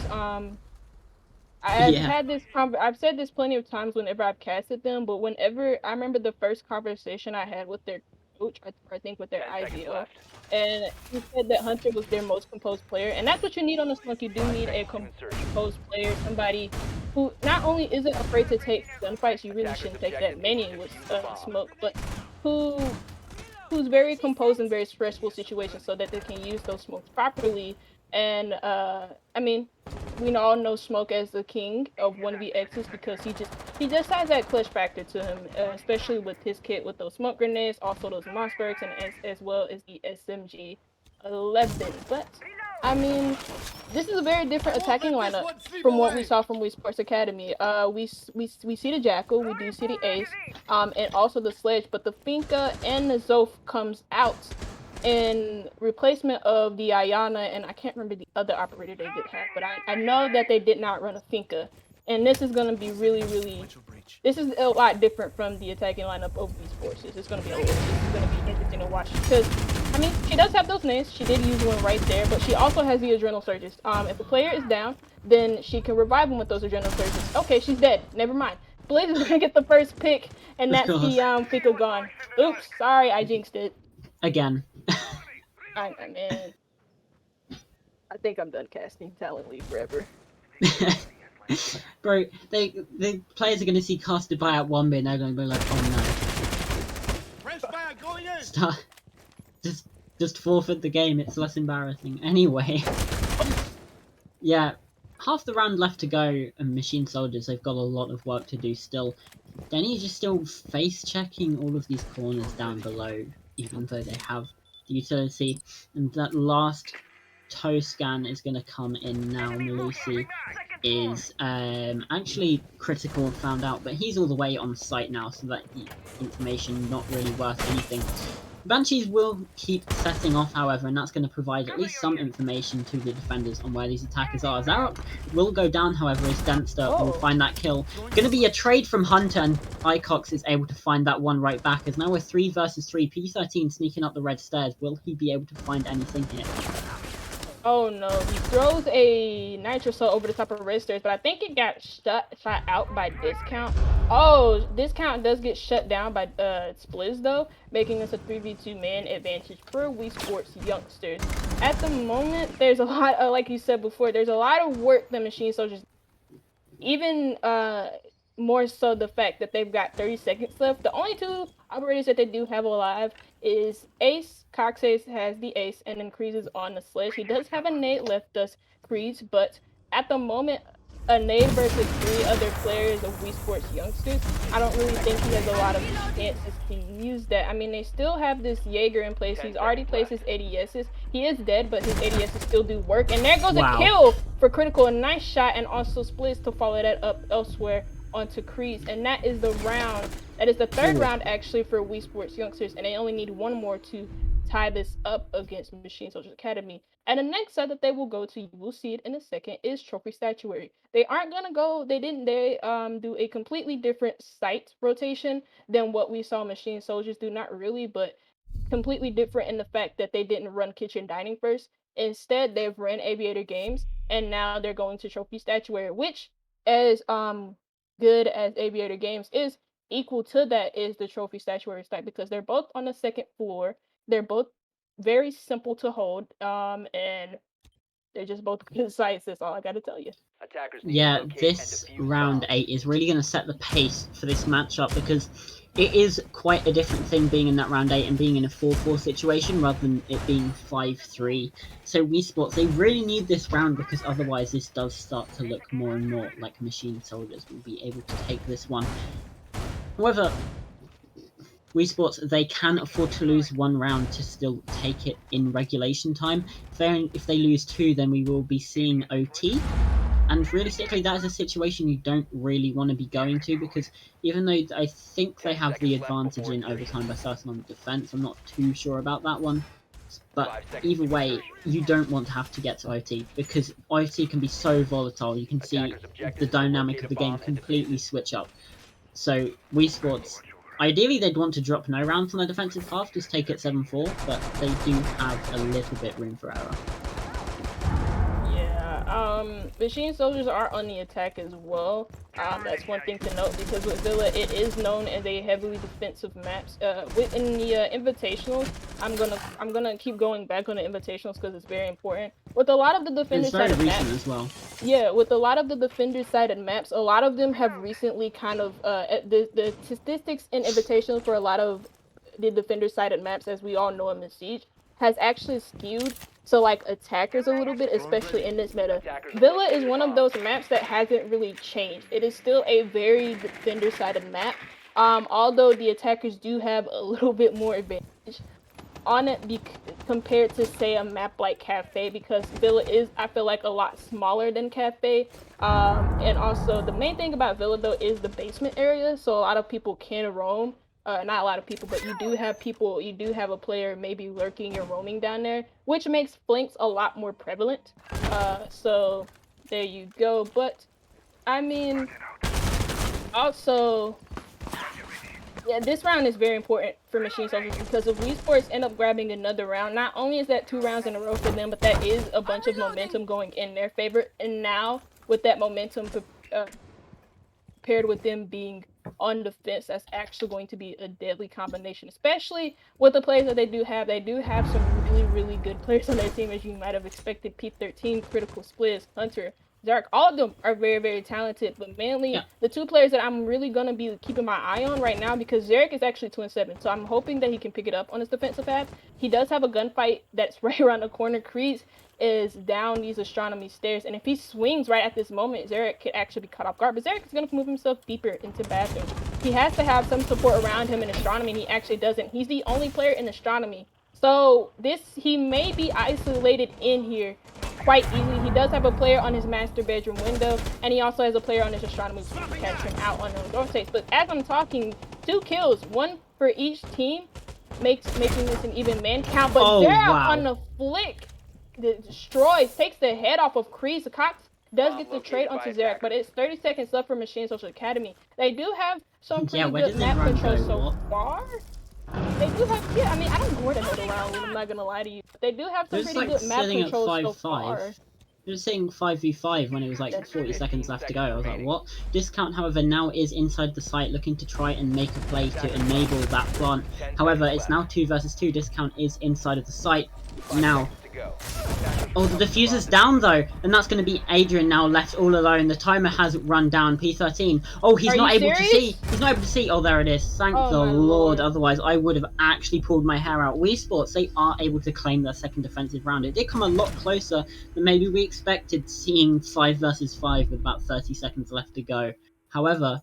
I've said this plenty of times whenever I've casted them, but whenever I remember the first conversation I had with their coach, I think with their IVO, and he said that Hunter was their most composed player, and that's what you need on the smoke. You do need a composed player, somebody who not only isn't afraid to take gunfights, you really shouldn't take that many with smoke, but who's very composed in very stressful situations so that they can use those smokes properly. And I mean, we all know Smoke as the king of 1vx's because he just has that clutch factor to him, especially with his kit with those smoke grenades, also those Mossbergs, and as well as the SMG 11. But I mean, this is a very different attacking lineup from what we saw from WeSports Academy. We see the Jackal, we do see the Ace, and also the Sledge, but the Finka and the Zof comes out in replacement of the Ayana, and I can't remember the other operator they did have, but I know that they did not run a Finka And this is going to be really, this is a lot different from the attacking lineup of WeSports. This is going to be interesting to watch because, I mean, she does have those names. She did use one right there, but she also has the adrenal surges. If the player is down, then she can revive him with those adrenal surges. Okay, she's dead. Never mind. Blaze is going to get the first pick, and that's the Pico gone. Oops, sorry, I jinxed it. Again. Man, I think I'm done casting Talent League forever. Bro, the players are going to see casted by at 1 bit and they're going to be like, oh no. Start, just forfeit the game, it's less embarrassing. Anyway. Yeah, half the round left to go, and Machine Soldiers, they've got a lot of work to do still. Denny is just still face-checking all of these corners down below, even though they have the utility. And that last toe scan is going to come in now. Malusi is actually critical and found out, but he's all the way on site now, so that information not really worth anything. Banshees will keep setting off, however, and that's going to provide at least some information to the defenders on where these attackers are. Zarok will go down, however, as Dempster will find that kill. Going to be a trade from Hunter, and Icox is able to find that one right back, as now we're 3 versus 3. P13 sneaking up the red stairs. Will he be able to find anything here? Oh no, he throws a Nitro Cell over the top of red stairs, but I think it got shot out by Discount. Oh, Discount does get shut down by Splizz though, making this a 3v2 man advantage for WeSports youngsters. At the moment, there's a lot, like you said before, there's a lot of work that Machine Soldiers, even more so the fact that they've got 30 seconds left. The only 2 operators that they do have alive is Ace. Coxace has the Ace, and then Kreese is on the sledge. He does have a nade left, does Kreese, but at the moment, a nade versus 3 other players of WeSports youngsters, I don't really think he has a lot of chances to use that. I mean, they still have this Jaeger in place. He's already placed his ADSs. He is dead, but his ADSs still do work. And there goes a kill for Critical. A nice shot, and also Splits to follow that up elsewhere onto Kreese. And that is the round. That is the 3rd round, actually, for WeSports youngsters. And they only need 1 more to tie this up against Machine Soldiers Academy. And the next site that they will go to, you will see it in a second, is Trophy Statuary. They aren't gonna go, they do a completely different site rotation than what we saw Machine Soldiers do. Not really, but completely different in the fact that they didn't run Kitchen Dining first. Instead, they've ran Aviator Games, and now they're going to Trophy Statuary, which, as good as Aviator Games is, equal to that is the Trophy Statuary site, because they're both on the 2nd floor. They're both very simple to hold, and they're just both good sites. That's all I got to tell you. Yeah, this round 8 is really going to set the pace for this matchup, because it is quite a different thing being in that round 8 and being in a 4-4 situation rather than it being 5-3. So WeSports, they really need this round, because otherwise this does start to look more and more like Machine Soldiers will be able to take this one. However, WeSports, they can afford to lose 1 round to still take it in regulation time. If they lose 2, then we will be seeing OT. And realistically, that is a situation you don't really want to be going to, because even though I think they have the advantage in overtime by starting on the defense, I'm not too sure about that one. But either way, you don't want to have to get to OT, because OT can be so volatile. You can see the dynamic of the game completely switch up. So WeSports, ideally they'd want to drop no rounds on their defensive half, just take it 7-4, but they do have a little bit room for error. Machine Soldiers are on the attack as well. That's one thing to note, because with Villa, it is known as a heavily defensive map. Within the invitationals, I'm gonna keep going back on the invitationals because it's very important. With a lot of the defender-sided maps, as well. Yeah, with a lot of the defender-sided maps, a lot of them have recently kind of the statistics in invitationals for a lot of the defender-sided maps, as we all know in Siege, has actually skewed to like attackers a little bit, especially in this meta. Villa is one of those maps that hasn't really changed. It is still a very defender-sided map, although the attackers do have a little bit more advantage on it compared to, say, a map like Cafe, because Villa is, I feel like, a lot smaller than Cafe. And also, the main thing about Villa, though, is the basement area, so a lot of people can roam. Not a lot of people, but you do have a player maybe lurking or roaming down there, which makes flanks a lot more prevalent. So there you go. But I mean, also, yeah, this round is very important for Machine Soldiers because if WeSports end up grabbing another round, not only is that 2 rounds in a row for them, but that is a bunch of momentum going in their favor. And now, with that momentum paired with them being on the fence, that's actually going to be a deadly combination, especially with the players that they do have. They do have some really, really good players on their team, as you might have expected. P13, Critical Splits, Hunter, Zark, all of them are very, very talented, but mainly Yeah. the 2 players that I'm really going to be keeping my eye on right now, because Zarek is actually 2-7, so I'm hoping that he can pick it up on his defensive half. He does have a gunfight that's right around the corner. Creed is down these astronomy stairs, and if he swings right at this moment, Zarek could actually be caught off guard, but Zarek is going to move himself deeper into bathroom. He has to have some support around him in astronomy, and he actually doesn't. He's the only player in astronomy, so he may be isolated in here quite easily. He does have a player on his master bedroom window, and he also has a player on his astronomy to catch him out on those door states. But as I'm talking, 2 kills, 1 for each team, making this an even man count. But Zarek on the flick destroys, takes the head off of Kreese. Cox does get the trade onto Zarek, but it's 30 seconds left for Machine Social Academy. They do have some pretty good map control so far. They do have, I mean, I don't know where the hell the round went, I'm not gonna lie to you. But they do have some pretty good map controls so far. It was saying 5v5 when it was like 40 seconds left to go. I was like, what? Discount, however, now is inside the site looking to try and make a play to enable that plant. However, it's now 2 versus 2. Discount is inside of the site now. Oh, the diffuser's down though, and that's going to be Adrian now left all alone. The timer has run down. P13. Oh, he's not able to see. He's not able to see. Oh, there it is. Thank the Lord. Otherwise, I would have actually pulled my hair out. WeSports, they are able to claim their second defensive round. It did come a lot closer than maybe we expected, seeing 5 versus 5 with about 30 seconds left to go. However,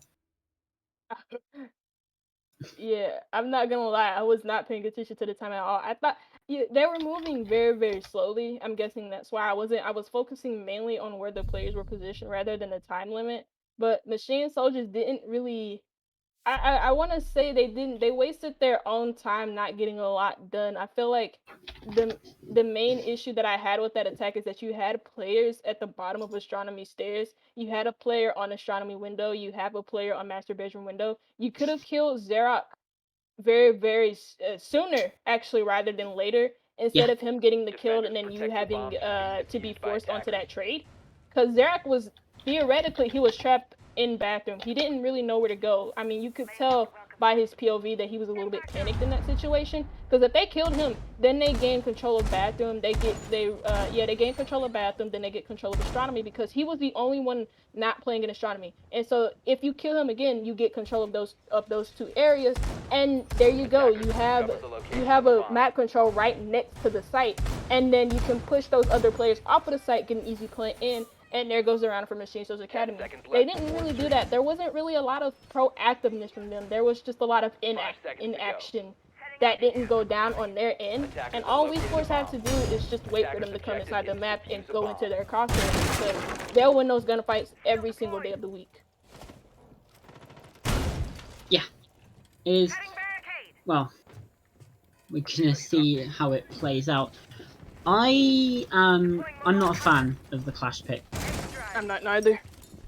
yeah, I'm not gonna lie, I was not paying attention to the time at all. I thought they were moving very, very slowly. I'm guessing that's why I was focusing mainly on where the players were positioned rather than the time limit. But Machine Soldiers didn't really, I want to say they wasted their own time not getting a lot done. I feel like the main issue that I had with that attack is that you had players at the bottom of astronomy stairs. You had a player on astronomy window. You have a player on master bedroom window. You could have killed Zarok very, very sooner, actually, rather than later, instead of him getting the kill and then you having to be forced onto that trade. Because Zarek was, theoretically, he was trapped in bathroom. He didn't really know where to go. I mean, you could tell by his POV that he was a little bit panicked in that situation. Because if they killed him, then they gain control of bathroom. They gain control of bathroom. Then they get control of astronomy because he was the only one not playing in astronomy. And so if you kill him again, you get control of those 2 areas. And there you go. You have a map control right next to the site, and then you can push those other players off of the site, get an easy play in. And there goes the round for Machine Soldiers Academy. They didn't really do that. There wasn't really a lot of proactiveness from them. There was just a lot of inaction that didn't go down on their end. And all WeSports have to do is just wait for them to come inside the map and go into their crosshairs, because they'll win those gunfights every single day of the week. Yeah, it is. Well, we're gonna see how it plays out. I'm not a fan of the Clash pick. I'm not neither.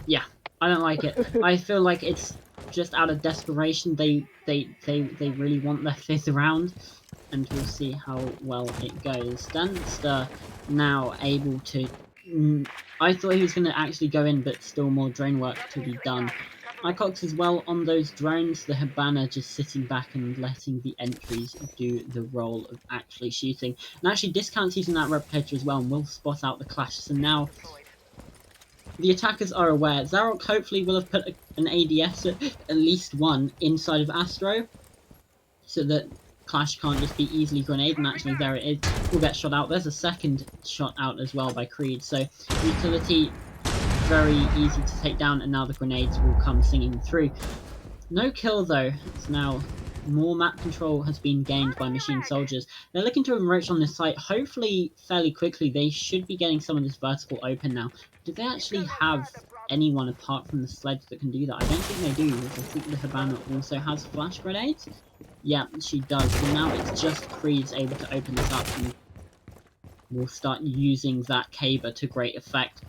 Yeah, I don't like it. I feel like it's just out of desperation. They really want their 5th round, and we'll see how well it goes. Danster now able to. I thought he was going to actually go in, but still more drone work to be done. Icox as well on those drones, the Habana just sitting back and letting the entries do the role of actually shooting. And actually Discount's using that replicator as well and will spot out the clash. So now the attackers are aware. Zarok hopefully will have put an ADS, at least one, inside of Astro, so that Clash can't just be easily grenade, and actually there it is. Will get shot out. There's a second shot out as well by Creed. So utility very easy to take down, and now the grenades will come singing through. No kill though. It's now more map control has been gained by Machine Soldiers. They're looking to encroach on this site, hopefully fairly quickly. They should be getting some of this vertical open now. Do they actually have anyone apart from the sledge that can do that? I don't think they do, because I think the Havana also has flash grenades. Yeah, she does. So now it's just Creed's able to open this up, and we'll start using that caber to great effect.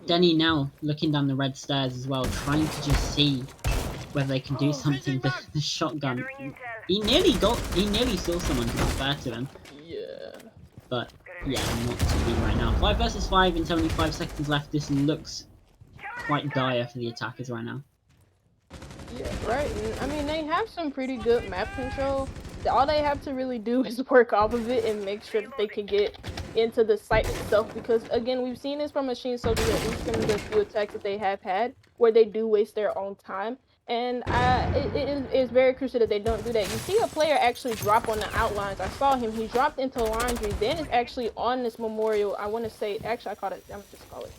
Denny now looking down the red stairs as well, trying to just see whether they can do something. The shotgun. He nearly saw someone, to be fair to him. Yeah. But yeah, not to be right now. 5 versus 5 and 75 seconds left. This looks quite dire for the attackers right now. Yeah, right. And, I mean, they have some pretty good map control. All they have to really do is work off of it and make sure that they can get into the site itself. Because again, we've seen this from Machine Soldiers, at least from the few attacks that they have had, where they do waste their own time. And it's very crucial that they don't do that. You see a player actually drop on the outlines. I saw him. He dropped into laundry. Then is actually on this memorial. I want to say, actually, I call it. I'm just call it.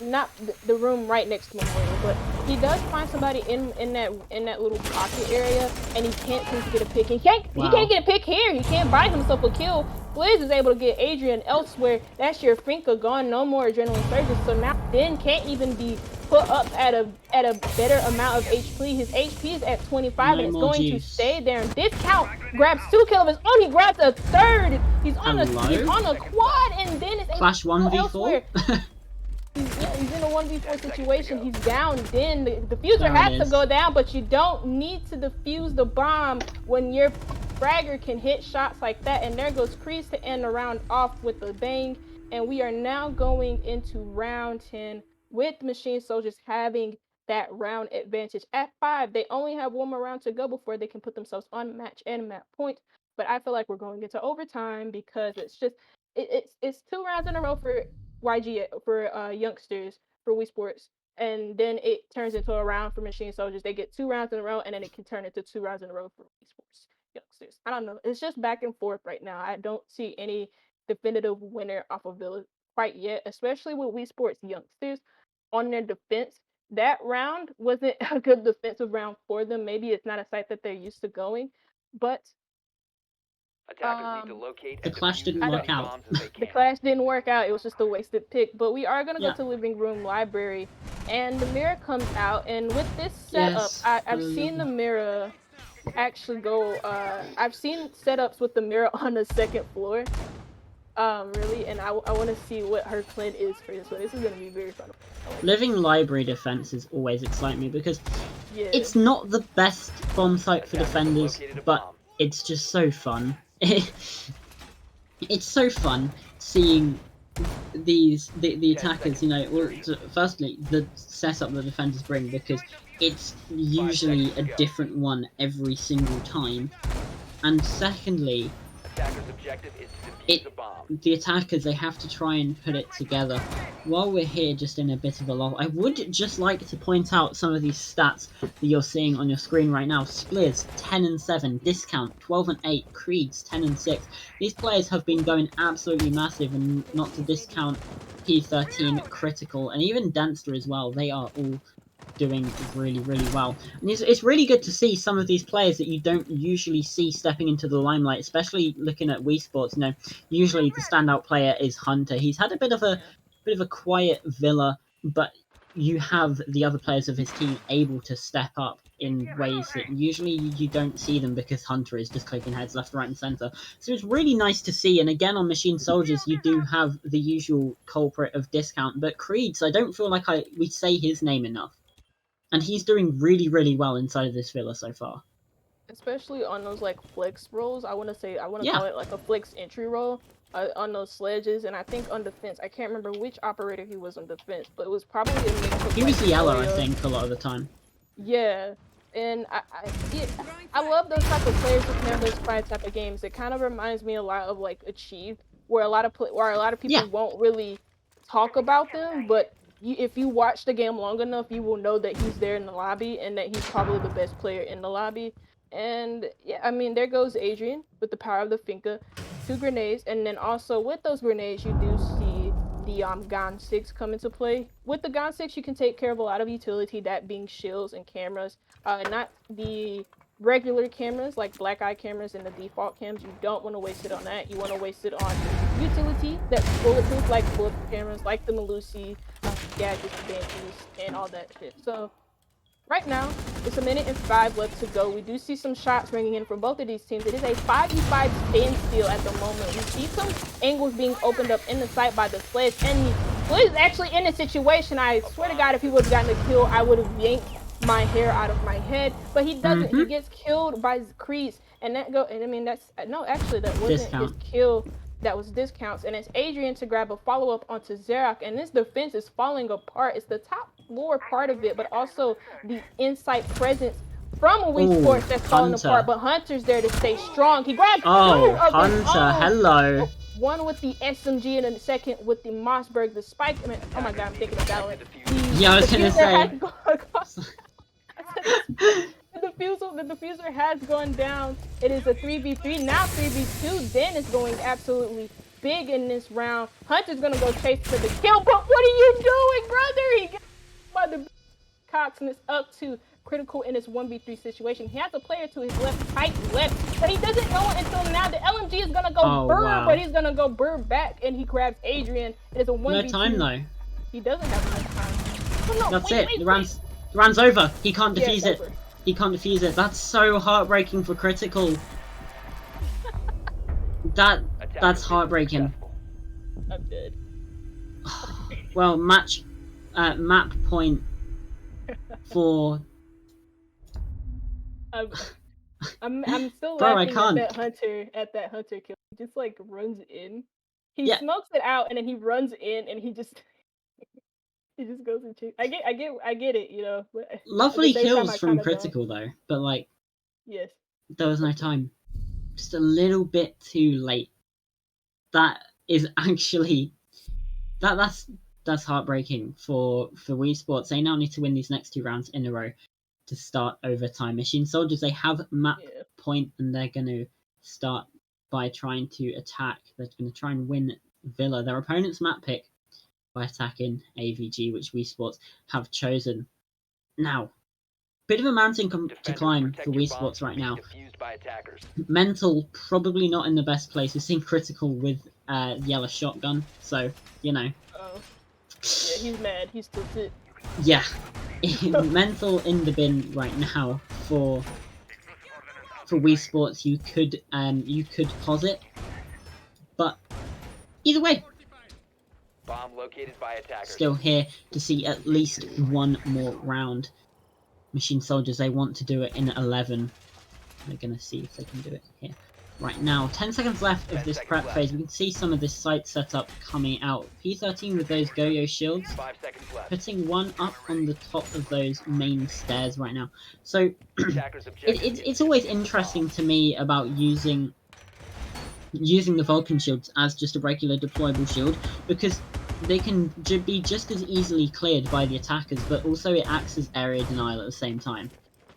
Not the room right next to Memorial, but he does find somebody in that little pocket area, and he can't seem to get a pick. He can't get a pick here. He can't buy himself a kill. Blizz is able to get Adrian elsewhere. That's your Finka gone. No more adrenaline surges. So now Den can't even be put up at a better amount of HP. His HP is at 25, and it's going to stay there. And Discount grabs 2 kills of his own. He grabs a third. He's on a quad, and then it's Flash 1v4. He's in a 1v4 situation. He's down. Then the diffuser has to go down, but you don't need to defuse the bomb when your fragger can hit shots like that. And there goes Kreese to end the round off with a bang. And we are now going into round 10 with Machine Soldiers having that round advantage at 5. They only have one more round to go before they can put themselves on match and map point. But I feel like we're going into overtime because it's just it's 2 rounds in a row for YGS for youngsters for WeSports, and then it turns into a round for Machine Soldiers. They get 2 rounds in a row, and then it can turn into 2 rounds in a row for WeSports youngsters. I don't know. It's just back and forth right now. I don't see any definitive winner off of Villa quite yet, especially with WeSports youngsters on their defense. That round wasn't a good defensive round for them. Maybe it's not a site that they're used to going, but Attackers need to locate the clash didn't work out. The clash didn't work out. It was just a wasted pick. But we are gonna go to living room library, and the mirror comes out. And with this setup, I've seen the mirror actually go. I've seen setups with the mirror on the 2nd floor. Really, and I want to see what her plan is for this one. This is gonna be very fun. Living library defenses always excite me because it's not the best bomb site for defenders, but it's just so fun. It's so fun seeing the attackers, you know, well, firstly, the setup the defenders bring, because it's usually a different one every single time, and secondly, the attackers, they have to try and put it together. While we're here just in a bit of a lull, I would just like to point out some of these stats that you're seeing on your screen right now. Spliz 10 and 7, Discount 12 and 8, Creeds 10 and 6. These players have been going absolutely massive, and not to discount P13, Critical, and even Danster as well. They are all doing really well, and it's really good to see some of these players that you don't usually see stepping into the limelight, especially looking at WeSports. You know, usually the standout player is Hunter. He's had a bit of a quiet Villa, but you have the other players of his team able to step up in ways that usually you don't see them, because Hunter is just clicking heads left, right, and center. So it's really nice to see. And again, on Machine Soldiers, you do have the usual culprit of Discount, but Creeds, I don't feel like we say his name enough. And he's doing really well inside of this Villa so far. Especially on those like flex rolls. I want to call it like a flex entry roll on those sledges. And I think on defense, I can't remember which operator he was on defense, but it was probably a mix of, he was yellow, I think, a lot of the time. Yeah. And I love those type of players who can have those fire type of games. It kind of reminds me a lot of like Achieve, where a lot of people won't really talk about them, but if you watch the game long enough, you will know that he's there in the lobby and that he's probably the best player in the lobby. And yeah, I mean, there goes Adrian with the power of the Finka, 2 grenades, and then also with those grenades, you do see the Gon 6 come into play. With the Gon 6, you can take care of a lot of utility, that being shields and cameras, not the regular cameras like black eye cameras and the default cams. You don't want to waste it on that. You want to waste it on utility that's bulletproof, like bulletproof cameras, like the Malusi, gadgets, banshees, and all that shit. So right now, it's 1 minute and 5 left to go. We do see some shots ringing in from both of these teams. It is a 5v5 standstill at the moment. We see some angles being opened up in the site by the Sledge, and Well, he's actually in a situation. I swear to God, if he would have gotten a kill, I would have yanked my hair out of my head. But he doesn't. He gets killed by Kreese, and I mean, that's no. Actually, that wasn't his kill. That was discounts, and it's Adrian to grab a follow-up onto Xerac, and this defense is falling apart. It's the top lower part of it, but also the inside presence from WeSports that's falling apart. But Hunter's there to stay strong. He grabs two of his own. Hello. One with the SMG and then the second with the Mossberg, the spike. I mean, oh my God, I'm thinking of Valorant. Yeah, I was gonna say. The diffuser has gone down. It is a 3v3, now 3v2. Den is going absolutely big in this round. Hunter's gonna go chase for the kill, but what are you doing, brother? He got by the Cox, and it's up to Critical in this 1v3 situation. He has a player to his left, tight left, but he doesn't know it until now. The LMG is gonna go but he's gonna go back, and he grabs Adrian. It is a 1v2. No time though. He doesn't have enough time. Oh, no, that's it. The round's over. He can't defuse it. Over. He can't defuse it. That's so heartbreaking for Critical. That's heartbreaking. I'm dead. Well, map point for. I'm still laughing at that hunter kill. He just like runs in. He smokes it out, and then he runs in, and he just goes and chase. I get it, you know. Lovely kills from Critical though, but like, yes, there was no time. Just a little bit too late. That is actually that's heartbreaking for WeSports. They now need to win these next 2 rounds in a row to start overtime. Machine Soldiers, they have map point, and they're going to start by trying to attack. They're going to try and win Villa, their opponent's map pick, by attacking AVG, which WeSports have chosen. Now, bit of a mountain to climb for WeSports right now. Mental, probably not in the best place. We're seeing Critical with yellow shotgun, so, you know. Oh. Yeah, he's mad. He's tilted. Yeah. Mental in the bin right now for WeSports. You could pause it, but either way, bomb located by attackers. Still here to see at least one more round. Machine Soldiers, they want to do it in 11. They're gonna see if they can do it here. Right now, 10 seconds left of this prep phase. We can see some of this site setup coming out. P13 with those Go-Yo shields, 5 seconds left. putting one up on the top of those main stairs right now. So it's always interesting to me about using the Vulcan shields as just a regular deployable shield, because they can be just as easily cleared by the attackers, but also it acts as area denial at the same time.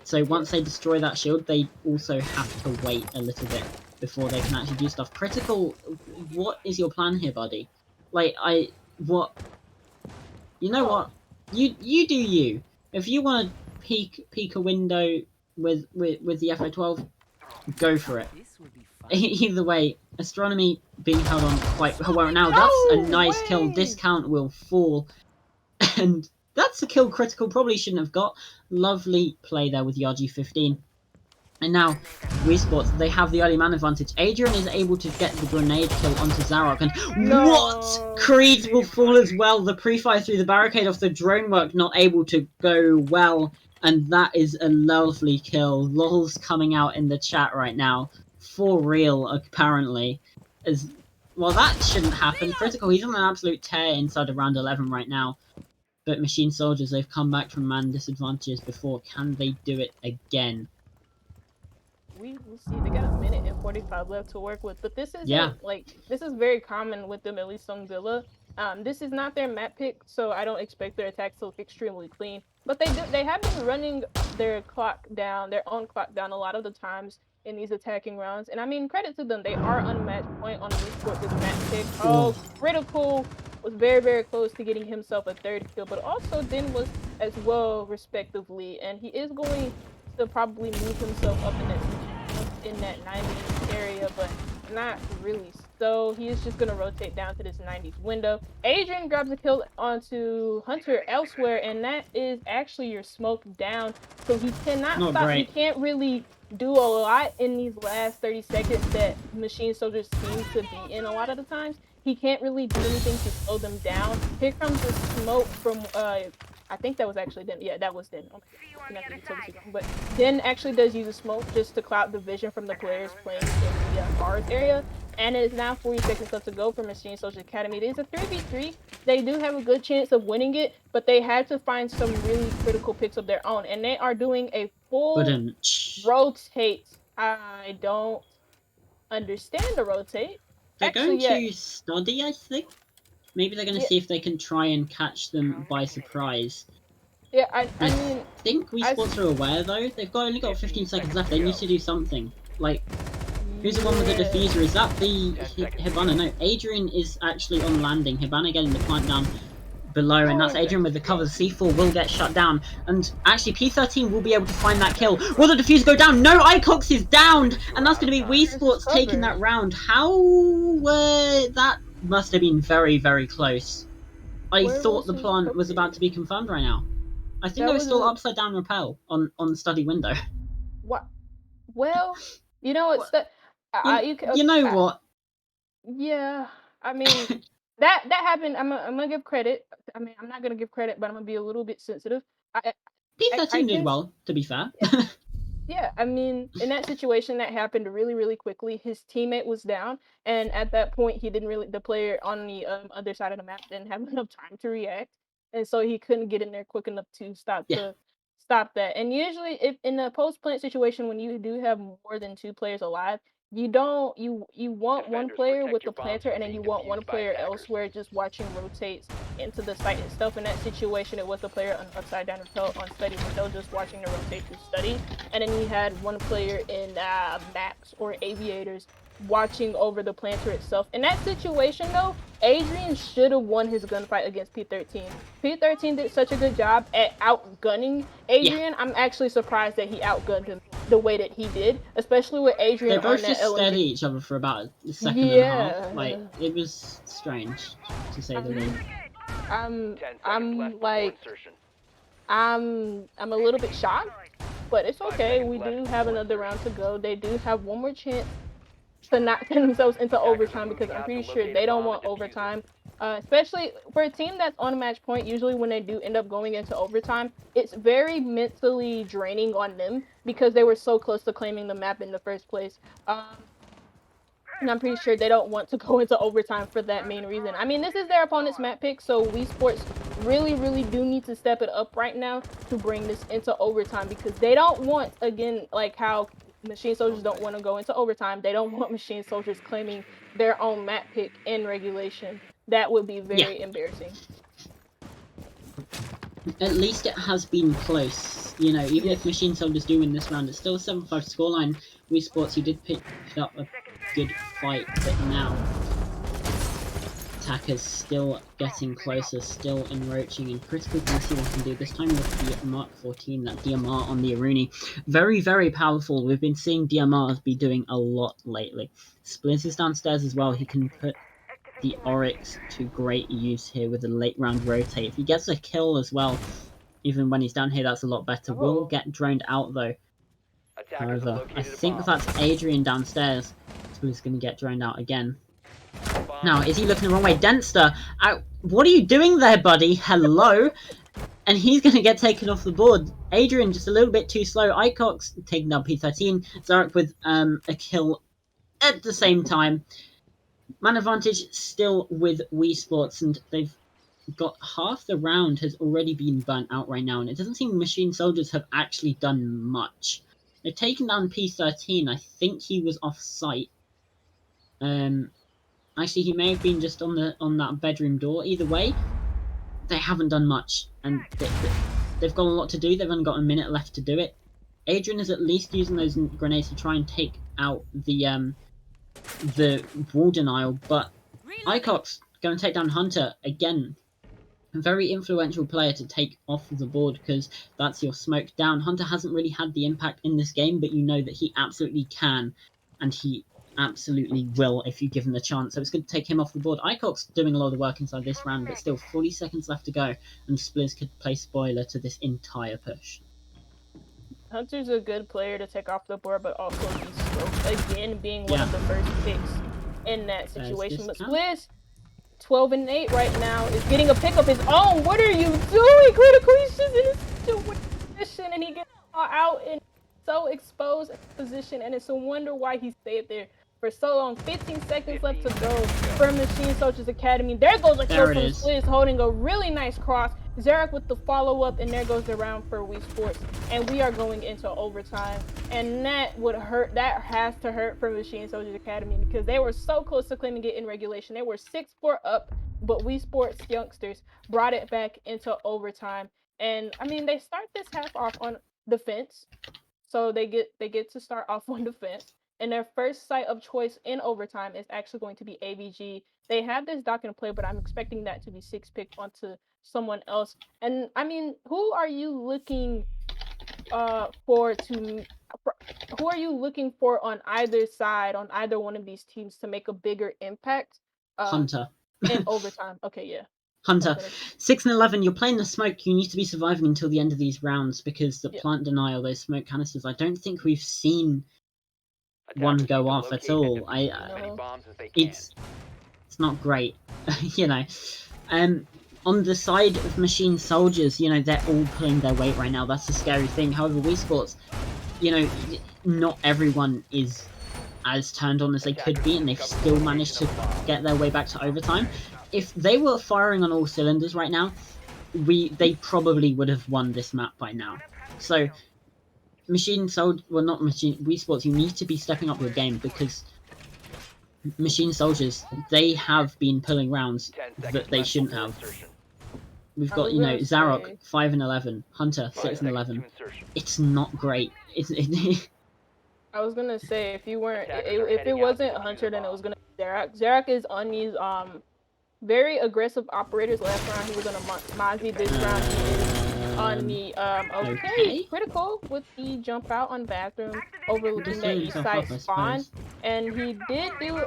So once they destroy that shield, they also have to wait a little bit before they can actually do stuff. Critical, what is your plan here, buddy? Like, you know what? You do you. If you want to peek a window with the FO12, go for it. Either way, Astronomy being held on quite well now. That's a nice kill. Discount will fall, and that's a kill Critical probably shouldn't have got. Lovely play there with YG15. And now, WeSports, they have the early man advantage. Adrian is able to get the grenade kill onto Zarok, and what? Creed will fall as well. The pre-fire through the barricade off the drone work not able to go well, and that is a lovely kill. LOL's coming out in the chat right now. For real, apparently. As well, that shouldn't happen. Critical, he's on an absolute tear inside of round 11 right now. But Machine Soldiers, they've come back from man disadvantages before. Can they do it again? We will see. They got a minute and 45 left to work with, but this is this is very common with them, at least on Villa. This is not their map pick, so I don't expect their attacks to look extremely clean. But they have been running their own clock down a lot of the times in these attacking rounds. And I mean, credit to them, they are unmatched point on WeSports' map pick. Oh, Critical was very, very close to getting himself a 3rd kill, but also Den was as well, respectively. And he is going to probably move himself up in that 90s area, but not really. So he is just going to rotate down to this 90s window. Adrian grabs a kill onto Hunter elsewhere, and that is actually your smoke down. So he cannot stop. He can't really do a lot in these last 30 seconds that Machine Soldiers seem to be in a lot of the times. he can't really do anything to slow them down. Here comes the smoke from I think that was actually Den. Yeah, that was Den. Oh my god, but Den actually does use a smoke just to cloud the vision from the players playing in the bars area. And it is now 40 seconds left to go for Machine Social Academy. It is a 3v3. They do have a good chance of winning it, but they had to find some really critical picks of their own, and they are doing a full rotate. I don't understand the rotate. They're Actually, going to study, I think. Maybe they're going to see if they can try and catch them by surprise. Yeah, I mean, I think WeSports are aware though. They've only got 15 seconds left. They need to do something. Like, who's the one with the diffuser? Is that the Hibana? No, Adrian is actually on landing. Hibana getting the plant down below, and that's Adrian with the cover. C4 will get shut down, and actually P13 will be able to find that kill. Will the diffuser go down? No, Icox is downed, and that's going to be WeSports taking that round. How that must have been very, very close. I thought the plant was about to be confirmed right now. I think there was still upside down rappel on the study window. What? Well, you know it's that. You know what? Yeah, I mean that happened. I'm gonna give credit. I mean, I'm not gonna give credit, but I'm gonna be a little bit sensitive. P13 did well, to be fair. Yeah, I mean, in that situation, that happened really, really quickly. His teammate was down, and at that point, he didn't really. The player on the other side of the map didn't have enough time to react, and so he couldn't get in there quick enough to stop that. And usually, if in a post plant situation, when you do have more than 2 players alive, you want one player with the planter, and then you want one player elsewhere just watching rotates into the site itself. In that situation, it was the player on upside down repel on study window just watching the rotate to study, and then you had one player in maps or aviators watching over the planter itself. In that situation though, Adrian should have won his gunfight against P13. P13 did such a good job at outgunning Adrian. Yeah. I'm actually surprised that he outgunned him the way that he did, especially with Adrian. They both just steadied each other for about a second and a half. Like, it was strange, to say the least. I'm a little bit shocked, but it's okay. We do have another round to go. They do have one more chance to not send themselves into overtime, because I'm pretty sure they don't want overtime. Especially for a team that's on a match point, usually when they do end up going into overtime, it's very mentally draining on them because they were so close to claiming the map in the first place. And I'm pretty sure they don't want to go into overtime for that main reason. I mean, this is their opponent's map pick, so WeSports really, really do need to step it up right now to bring this into overtime, because they don't want, again, like how Machine Soldiers don't want to go into overtime, they don't want Machine Soldiers claiming their own map pick in regulation. That would be very embarrassing. At least it has been close. You know, even if Machine Soldiers do win this round, it's still a 7-5 scoreline. WeSports, you did pick up a good fight, but now attackers still getting closer, still enroaching, and critical to see what we can do. This time with the Mark 14, that DMR on the Aruni. Very, very powerful. We've been seeing DMRs be doing a lot lately. Splint is downstairs as well. He can put the Oryx to great use here with a late round rotate. If he gets a kill as well, even when he's down here, that's a lot better. Will get droned out though. However, I think that's Adrian downstairs who's going to get droned out again. Now, is he looking the wrong way? Denster, what are you doing there, buddy? Hello? And he's going to get taken off the board. Adrian just a little bit too slow. Icox taking down P13. Zarek with a kill at the same time. Man advantage still with WeSports, and they've got half the round has already been burnt out right now, and it doesn't seem Machine Soldiers have actually done much. They've taken down P13. I think he was off site. Actually, he may have been just on that bedroom door. Either way, they haven't done much, and they've got a lot to do. They've only got a minute left to do it. Adrian is at least using those grenades to try and take out the wall denial, but Icox going to take down Hunter again. A very influential player to take off the board, because that's your smoke down. Hunter hasn't really had the impact in this game, but you know that he absolutely can, and he absolutely will if you give him the chance. So it's going to take him off the board. Icox doing a lot of work inside this round, but still 40 seconds left to go, and Spliz could play spoiler to this entire push. Hunter's a good player to take off the board, but also he's slow. Again, being one of the first picks in that situation. But Spliz, 12-8 right now, is getting a pick of his own. What are you doing, Critical? He's just in such a weird position, and he gets out and so exposed in position, and it's a wonder why he stayed there for so long. 15 seconds left to go for Machine Soldiers Academy. There goes a kill from Spliz, holding a really nice cross. Zarek with the follow-up, and there goes the round for WeSports. And we are going into overtime. And that would hurt. That has to hurt for Machine Soldiers Academy because they were so close to claiming it in regulation. They were 6-4 up, but WeSports youngsters brought it back into overtime. And I mean, they start this half off on defense. So they get to start off on defense. And their first site of choice in overtime is actually going to be AVG. They have this dock in play, but I'm expecting that to be 6-picked onto someone else. And I mean, who are you looking for on either side, on either one of these teams to make a bigger impact? Hunter. In overtime. Okay, yeah. Hunter, 6-11, you're playing the smoke. You need to be surviving until the end of these rounds because the plant denial, those smoke canisters, I don't think we've seen one go off at all. It's not great, you know. On the side of Machine Soldiers, you know, they're all pulling their weight right now. That's the scary thing. However, WeSports, you know, not everyone is as turned on as they could be, and they've still managed to get their way back to overtime. If they were firing on all cylinders right now, they probably would have won this map by now. So, WeSports, you need to be stepping up your game because Machine Soldiers, they have been pulling rounds that they shouldn't have. We've got, you know, Zarok 5-11, Hunter 6-11. It's not great. I was gonna say if it wasn't Hunter, then it was gonna be Zarok. Zarok is on these very aggressive operators. Last round he was on a Mozzie. This round he is on the okay, Critical with the jump out on bathroom, overlooking that east side spawn, and he did do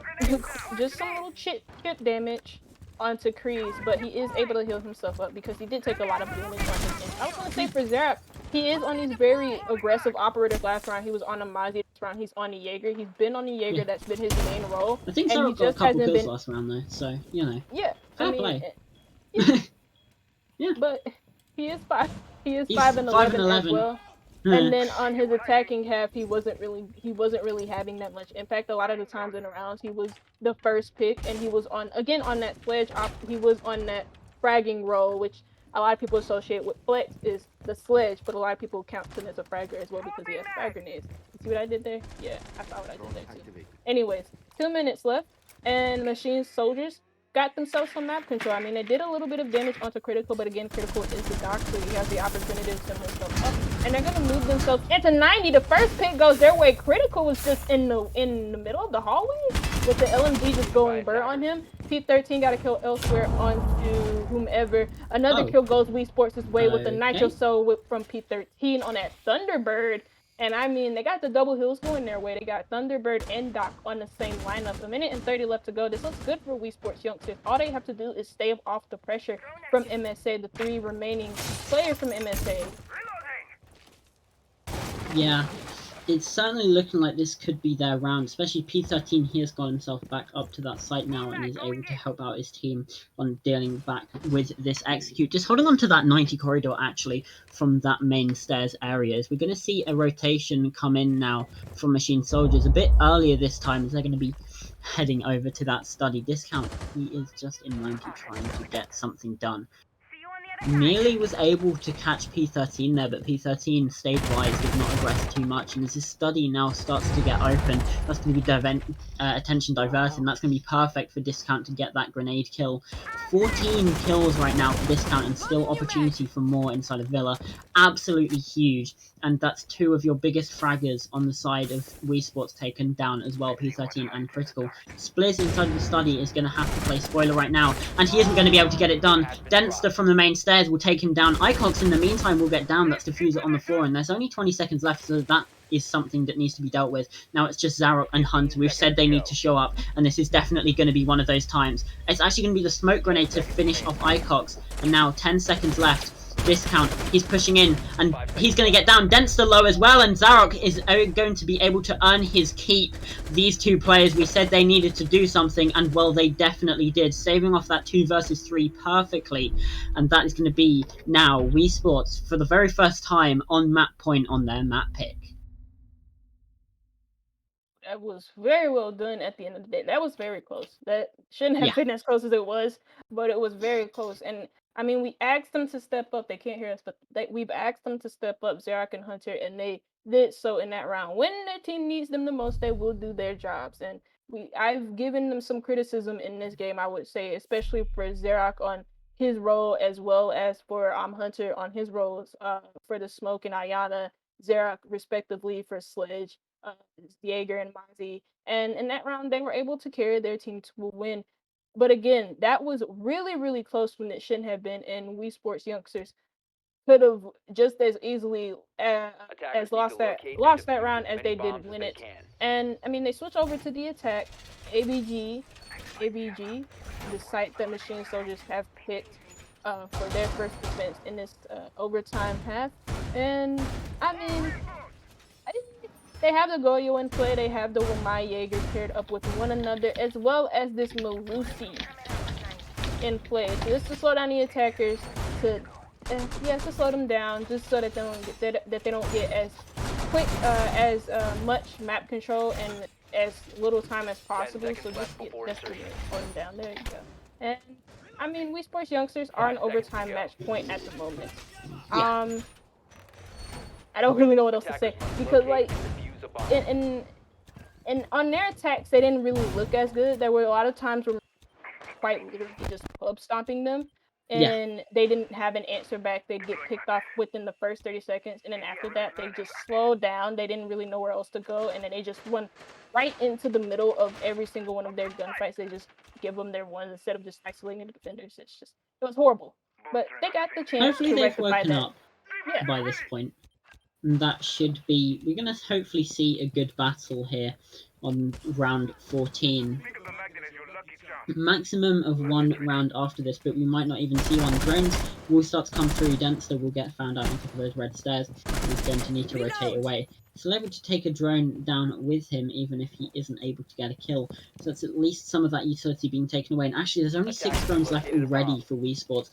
just some little chip damage onto Kreese, but he is able to heal himself up because he did take a lot of damage on his end. I was gonna say for Zarok, he is on these very aggressive operators. Last round he was on a Mozzie. This round he's on the Jaeger. He's been on the Jaeger. That's been his main role. I think Zarok got a couple kills last round though, so you know. Yeah, fair play. Yeah, but he is 5-11 as well. And then on his attacking half, he wasn't really having that much impact. A lot of the times in the rounds, he was the first pick, and he was on that sledge he was on that fragging role, which a lot of people associate with Flex is the sledge, but a lot of people count him as a fragger as well because he has frag grenades. You see what I did there? Yeah, I saw what I did there too. Anyways, 2 minutes left, and Machine Soldiers got themselves some map control. I mean, they did a little bit of damage onto Critical, but again, Critical is the dock, so he has the opportunity to send himself up. And they're gonna move themselves into 90. The first pick goes their way. Critical was just in the middle of the hallway with the LMG just going burr on him. P13 got a kill elsewhere onto whomever. Another kill goes WeSports' way with the Nitro Cell whip from P13 on that Thunderbird. And I mean, they got the double hills going their way. They got Thunderbird and Doc on the same lineup. 1 minute and 30 left to go. This looks good for WeSports youngsters. All they have to do is stave off the pressure from MSA, the 3 remaining players from MSA. Yeah, it's certainly looking like this could be their round, especially P13. He has got himself back up to that site now and is able to help out his team on dealing back with this execute. Just holding on to that 90 corridor actually from that main stairs areas. We're going to see a rotation come in now from Machine Soldiers a bit earlier this time as they're going to be heading over to that study discount. He is just in 90 trying to get something done. Nearly was able to catch P13 there, but P13 stayed wise, did not aggress too much, and as his study now starts to get open, that's going to be attention diverted, and that's going to be perfect for Discount to get that grenade kill. 14 kills right now for Discount, and still opportunity for more inside of Villa. Absolutely huge, and that's 2 of your biggest fraggers on the side of WeSports taken down as well, P13 and Critical. Spliz inside of the study is going to have to play spoiler right now, and he isn't going to be able to get it done. Denster from the main stairs will take him down. Icox in the meantime will get down. That's Diffuser on the floor, and there's only 20 seconds left, so that is something that needs to be dealt with. Now it's just Zarok and Hunt. We've said they need to show up, and this is definitely going to be one of those times. It's actually going to be the smoke grenade to finish off Icox, and now 10 seconds left. Discount. He's pushing in, and he's going to get down. Dempster low as well, and Zarok is going to be able to earn his keep. These two players, we said they needed to do something, and well, they definitely did, saving off that 2 versus 3 perfectly. And that is going to be now WeSports for the very first time on map point on their map pick. That was very well done at the end of the day. That was very close. That shouldn't have been as close as it was, but it was very close. And I mean, we asked them to step up. They can't hear us, but we've asked them to step up, Zarok and Hunter, and they did so in that round. When their team needs them the most, they will do their jobs. And I've given them some criticism in this game, I would say, especially for Zarok on his role, as well as for Hunter on his roles for the Smoke and Ayana, Zarok respectively for Sledge, Jaeger and Mozzie. And in that round, they were able to carry their team to a win. But again, that was really, really close when it shouldn't have been. And WeSports youngsters could have just as easily as lost that round as they did win it. And I mean, they switch over to the attack. ABG, the site that Machine Soldiers have picked for their first defense in this overtime half. And I mean, they have the Goyo in play, they have the Wamai Jaeger paired up with one another, as well as this Malusi in play. So this to slow down the attackers, to slow them down, just so that they don't get as quick as much map control and as little time as possible. So just get desperate and slow them down. There you go. And I mean, WeSports youngsters are an overtime match point at the moment. I don't really know what else to say, because like in on their attacks, they didn't really look as good. There were a lot of times where quite literally just pub stomping them, and they didn't have an answer back. They'd get picked off within the first 30 seconds, and then after that, they just slowed down. They didn't really know where else to go, and then they just went right into the middle of every single one of their gunfights. They just give them their ones instead of just isolating the defenders. It was horrible. But they got the chance Hopefully to they've rectify woken that. up by this point. And that should be... We're going to hopefully see a good battle here on round 14. Maximum of 1 round after this, but we might not even see one. Drones will start to come through. Dempster will get found out on top of those red stairs. He's going to need to rotate away. Still able to take a drone down with him, even if he isn't able to get a kill. So that's at least some of that utility being taken away. And actually, there's only 6 drones left already for WeSports.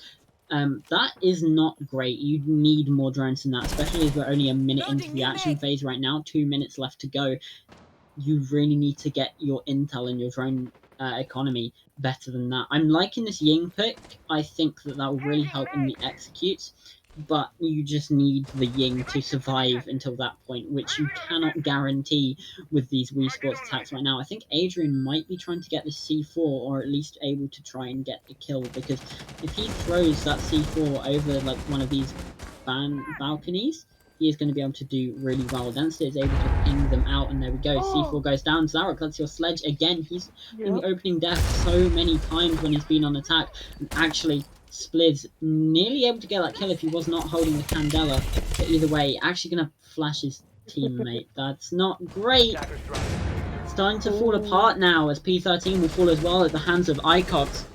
That is not great. You need more drones than that, especially as we're only a minute into the action phase right now. 2 minutes left to go. You really need to get your intel and your drone economy better than that. I'm liking this Ying pick. I think that will really help in the executes, but you just need the Ying to survive until that point, which you cannot guarantee with these WeSports attacks right now. I think Adrian might be trying to get the C4, or at least able to try and get a kill, because if he throws that C4 over like one of these balconies, he is going to be able to do really well. Dempster is able to ping them out, and there we go. C4 goes down. Zarok, that's your Sledge again. He's in the opening death so many times when he's been on attack, and actually Splid's nearly able to get that kill if he was not holding the Candela. But either way, actually going to flash his teammate. That's not great. It's starting to fall apart now, as P13 will fall as well at the hands of Icox.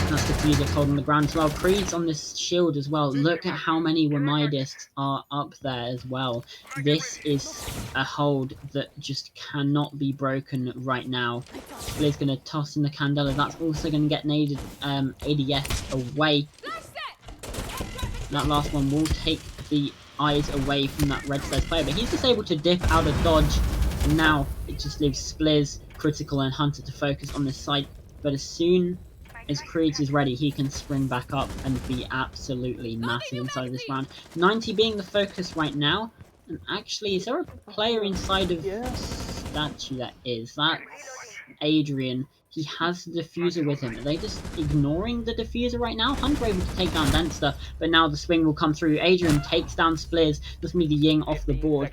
That's the Fuser holding the ground as well. Creed's on this shield as well. Look at how many Wamai discs are up there as well. This is a hold that just cannot be broken right now. Split's going to toss in the Candela. That's also going to get naded ADS away. That last one will take the eyes away from that red stairs player, but he's just able to dip out of dodge. And now it just leaves Spliz, Critical, and Hunter to focus on this side. But as soon as Creeds is ready, he can spring back up and be absolutely massive inside of this round. 90 being the focus right now. And actually, is there a player inside of the statue? That is. That's Adrian. He has the diffuser with him. Are they just ignoring the diffuser right now? Hunter able to take down Dempster, but now the swing will come through. Adrian takes down Spliz. This will be the Ying off the board.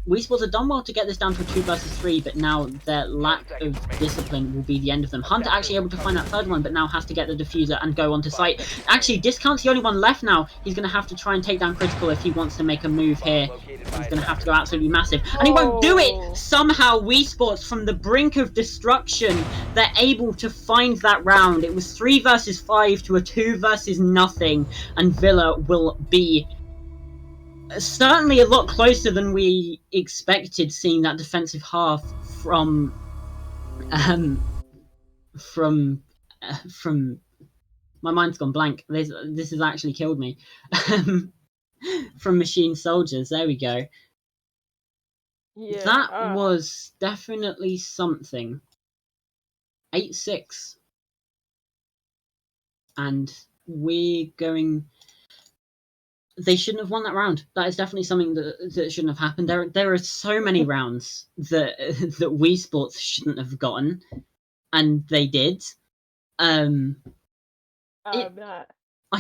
WeSports have done well to get this down to a 2 versus 3, but now their lack of discipline will be the end of them. Hunter actually able to find that third one, but now has to get the diffuser and go onto site. Actually, Discount's the only one left now. He's going to have to try and take down Critical if he wants to make a move here. He's going to have to go absolutely massive. And he won't do Oh. it! Somehow, WeSports, from the brink of destruction, they're able to find that round. It was 3 versus 5 to a 2 versus nothing. And Villa will be certainly a lot closer than we expected, seeing that defensive half from my mind's gone blank. This has actually killed me. From Machine Soldiers. There we go. Yeah. That was definitely something. 8-6. And we're going... They shouldn't have won that round. That is definitely something that shouldn't have happened. There are so many rounds that WeSports shouldn't have gotten, and they did. I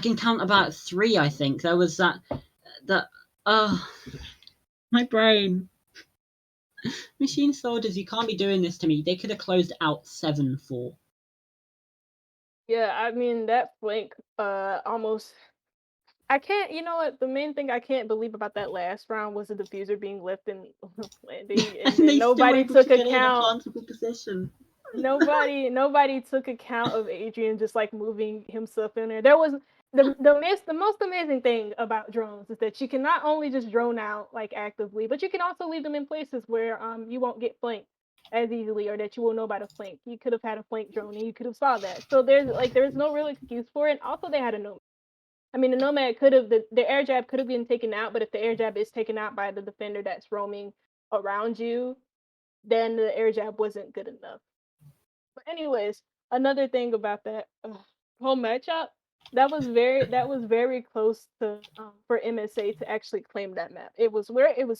can count about 3. I think there was that. My brain. Machine Soldiers, you can't be doing this to me. They could have closed out 7-4. Yeah, I mean that flank almost. I can't. You know what? The main thing I can't believe about that last round was the diffuser being left in landing, and then nobody took account. Position. Nobody took account of Adrian just like moving himself in there. There was the most amazing thing about drones is that you can not only just drone out like actively, but you can also leave them in places where you won't get flanked as easily, or that you will know about a flank. You could have had a flank drone and you could have saw that. So there's no real excuse for it. Also, they had a nomad. I mean, the nomad could have the air jab could have been taken out, but if the air jab is taken out by the defender that's roaming around you, then the air jab wasn't good enough. But anyways, another thing about that whole matchup, that was very close to for MSA to actually claim that map. It was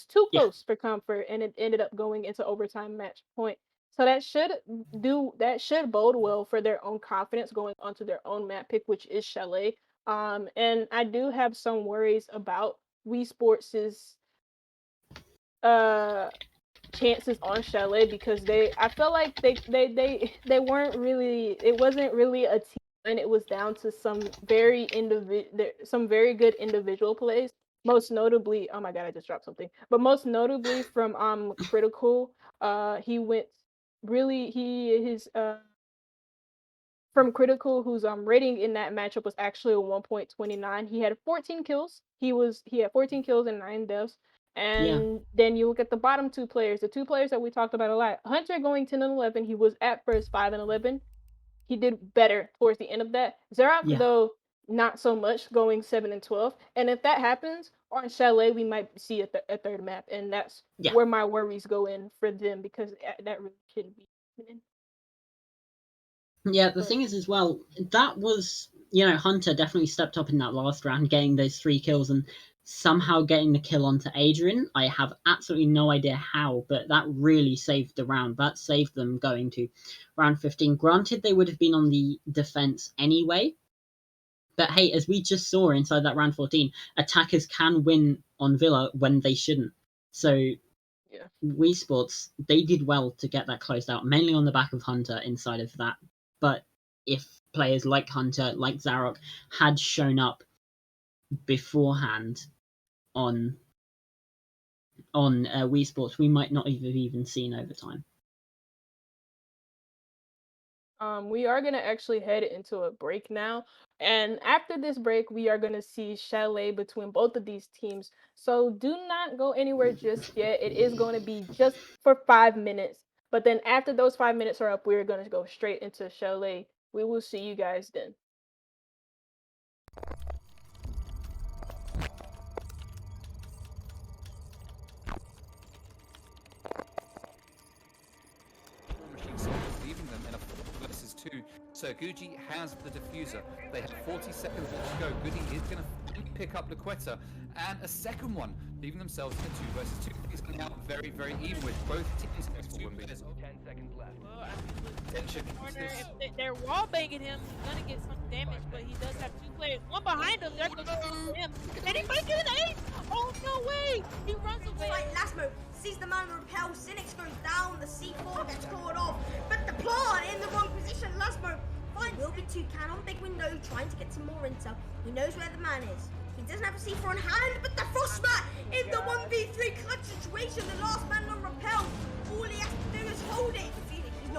too close for comfort, and it ended up going into overtime match point. So that should bode well for their own confidence going onto their own map pick, which is Chalet. And I do have some worries about WeSports' chances on Chalet, because I feel like they weren't really, it wasn't really a team, and it was down to some very good individual plays. Most notably, oh my god, I just dropped something. But most notably from Critical, he went really his from Critical, whose rating in that matchup was actually a 1.29. He had 14 kills. He had 14 kills and 9 deaths. And then you look at the bottom 2 players, the 2 players that we talked about a lot. Hunter going 10 and 11. He was at first 5 and 11. He did better towards the end of that. Xerac, though, not so much, going 7 and 12. And if that happens on Chalet, we might see a third map, and that's where my worries go in for them, because that really shouldn't be happening. Yeah, the thing is as well, that was, Hunter definitely stepped up in that last round, getting those 3 kills and somehow getting the kill onto Adrian. I have absolutely no idea how, but that really saved the round. That saved them going to round 15. Granted, they would have been on the defense anyway, but hey, as we just saw inside that round 14, attackers can win on Villa when they shouldn't. So WeSports, they did well to get that closed out, mainly on the back of Hunter inside of that. But if players like Hunter, like Xerac, had shown up beforehand on WeSports, we might not have even seen overtime. We are going to actually head into a break now. And after this break, we are going to see Chalet between both of these teams. So do not go anywhere just yet. It is going to be just for 5 minutes. But then after those 5 minutes are up, we're going to go straight into Chalet. We will see you guys then. So Gucci has the diffuser. They have 40 seconds left to go. Goody is going to pick up Laquetta, and a second one, leaving themselves in a 2 versus 2. It's going out very, very even with both teams. 10 seconds left. Well, I mean, if they're wall banging him, he's gonna get some damage, but he does have 2 players. One behind him, they're gonna go him. And he might get an ace! Oh no way! He runs away. Right, Lasmo sees the man repel, Cynics goes down, the C4 gets caught off, but the plant in the wrong position. Lasmo finds will be 2 cannon, big window, trying to get some more intel. He knows where the man is. He doesn't have a C4 on hand, but the Frostmat in the 1v3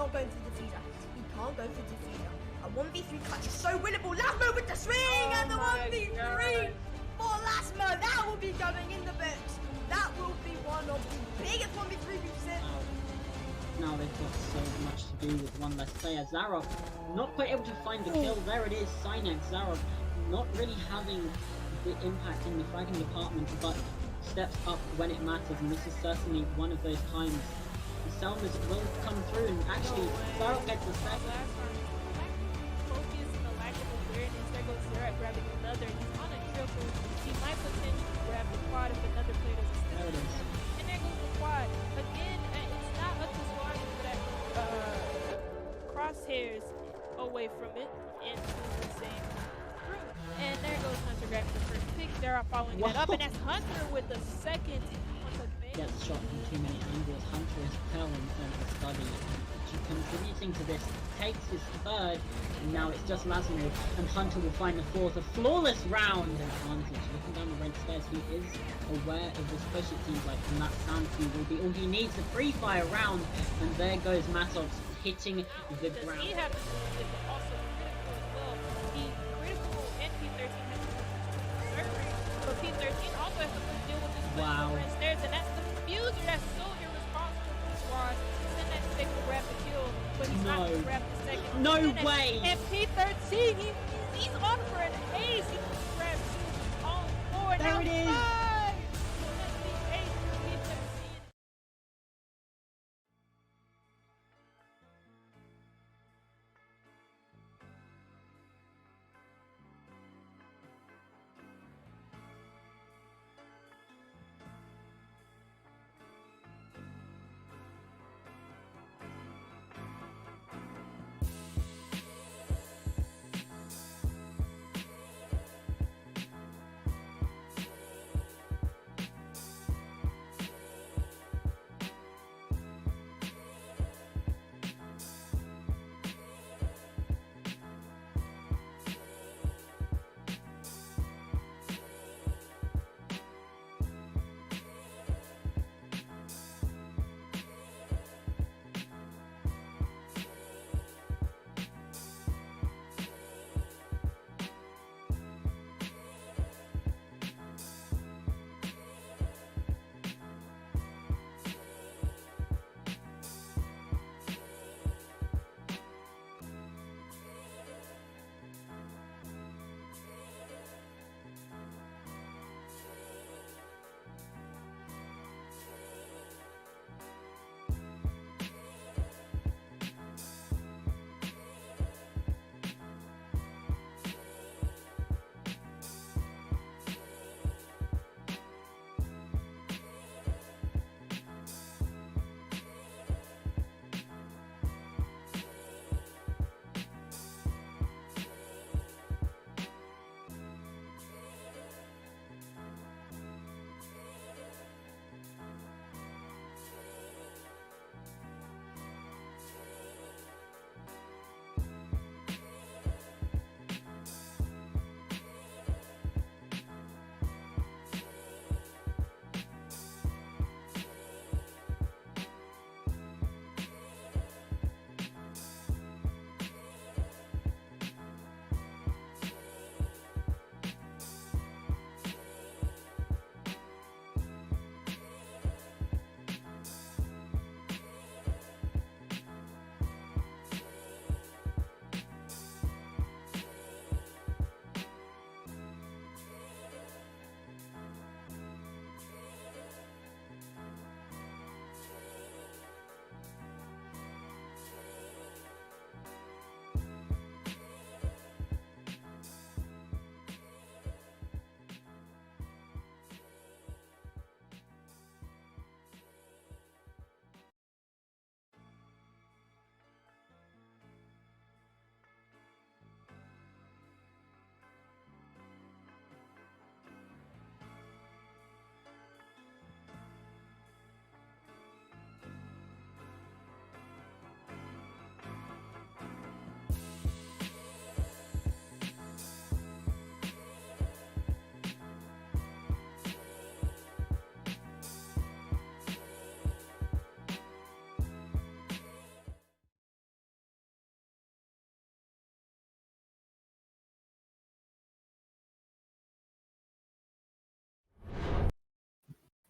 not going for diffuser. He can't go for diffuser. A 1v3 clutch is so winnable. Lasmo with the swing and the 1v3 for Lasmo. That will be going in the books. That will be one of the biggest 1v3 we've seen. Now they've got so much to do with one less player. Zarok not quite able to find the kill. There it is, Cynex. Zarok not really having the impact in the fragging department, but steps up when it matters, and this is certainly one of those times. The Selmas will come through, and actually, Zarok gets the second. Focus and the lack of awareness. There goes Zerat grabbing another. He's on a triple. He might potentially grab the quad if another player does a There it is. And there goes the quad. Again, it's not up to Swan for that crosshairs away from it into the same group. And there goes Hunter grabbing the first pick. They're following that up, and that's Hunter with the second on the main. Gets shot from too many angles. Hunter is fell in the study. Contributing to this, takes his third, and now it's just Lasmo, and Hunter will find the fourth. A flawless round advantage. Looking down the red stairs, he is aware of this push, it seems like, and that sound cue will be all he needs. A free fire round, and there goes Matovs hitting the ground. He have to do it, but also critical as well. He critical and P13 has to do surgery, but P13 also has to deal with this Wow. red stairs, and that's the fuser that's so irresponsible for the squad. Send that stick to grab the kill, but he's not going to grab the second. No And way! And P13, he's on for an ace. He can grab two on four. There Now it is. five. So that's the ace for P13.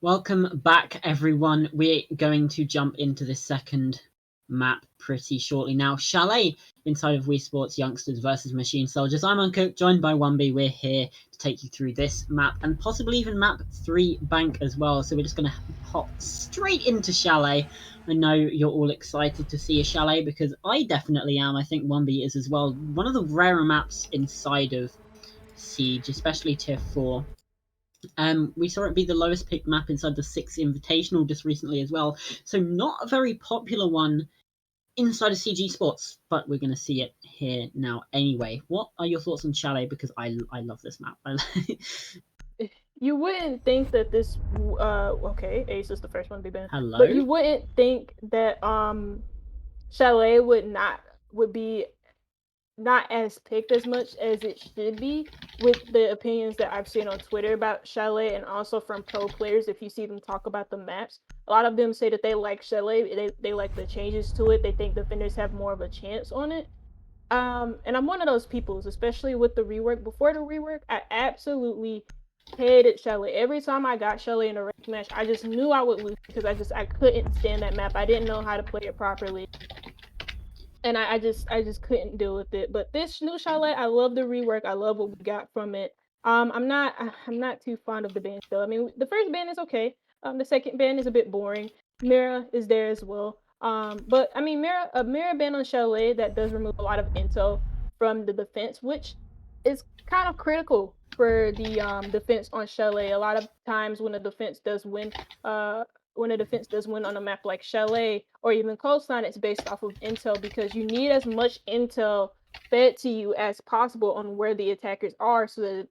Welcome back, everyone. We're going to jump into the second map pretty shortly now. Chalet inside of WeSports Youngsters versus Machine Soldiers. I'm Uncooked, joined by 1B. We're here to take you through this map and possibly even map 3 Bank as well. So we're just going to hop straight into Chalet. I know you're all excited to see a Chalet because I definitely am. I think 1B is as well. One of the rarer maps inside of Siege, especially Tier 4. We saw it be the lowest picked map inside the 6 Invitational just recently as well. So not a very popular one inside of CG Sports, but we're going to see it here now anyway. What are your thoughts on Chalet? Because I love this map. You wouldn't think that this okay, Ace is the first one to be banned. Hello? But you wouldn't think that Chalet would be not as picked as much as it should be, with the opinions that I've seen on Twitter about Chalet and also from pro players. If you see them talk about the maps, a lot of them say that they like Chalet. They like the changes to it. They think defenders have more of a chance on it. And I'm one of those people, especially with the rework. Before the rework, I absolutely hated Chalet. Every time I got Chalet in a ranked match, I just knew I would lose because I couldn't stand that map. I didn't know how to play it properly. And I just couldn't deal with it. But this new Chalet, I love the rework. I love what we got from it. I'm not too fond of the band though. I mean, the first band is okay. The second band is a bit boring. Mira is there as well. But I mean, Mira band on Chalet that does remove a lot of intel from the defense, which is kind of critical for the defense on Chalet. A lot of times when a defense does win, on a map like Chalet or even Coastline, it's based off of intel because you need as much intel fed to you as possible on where the attackers are, so that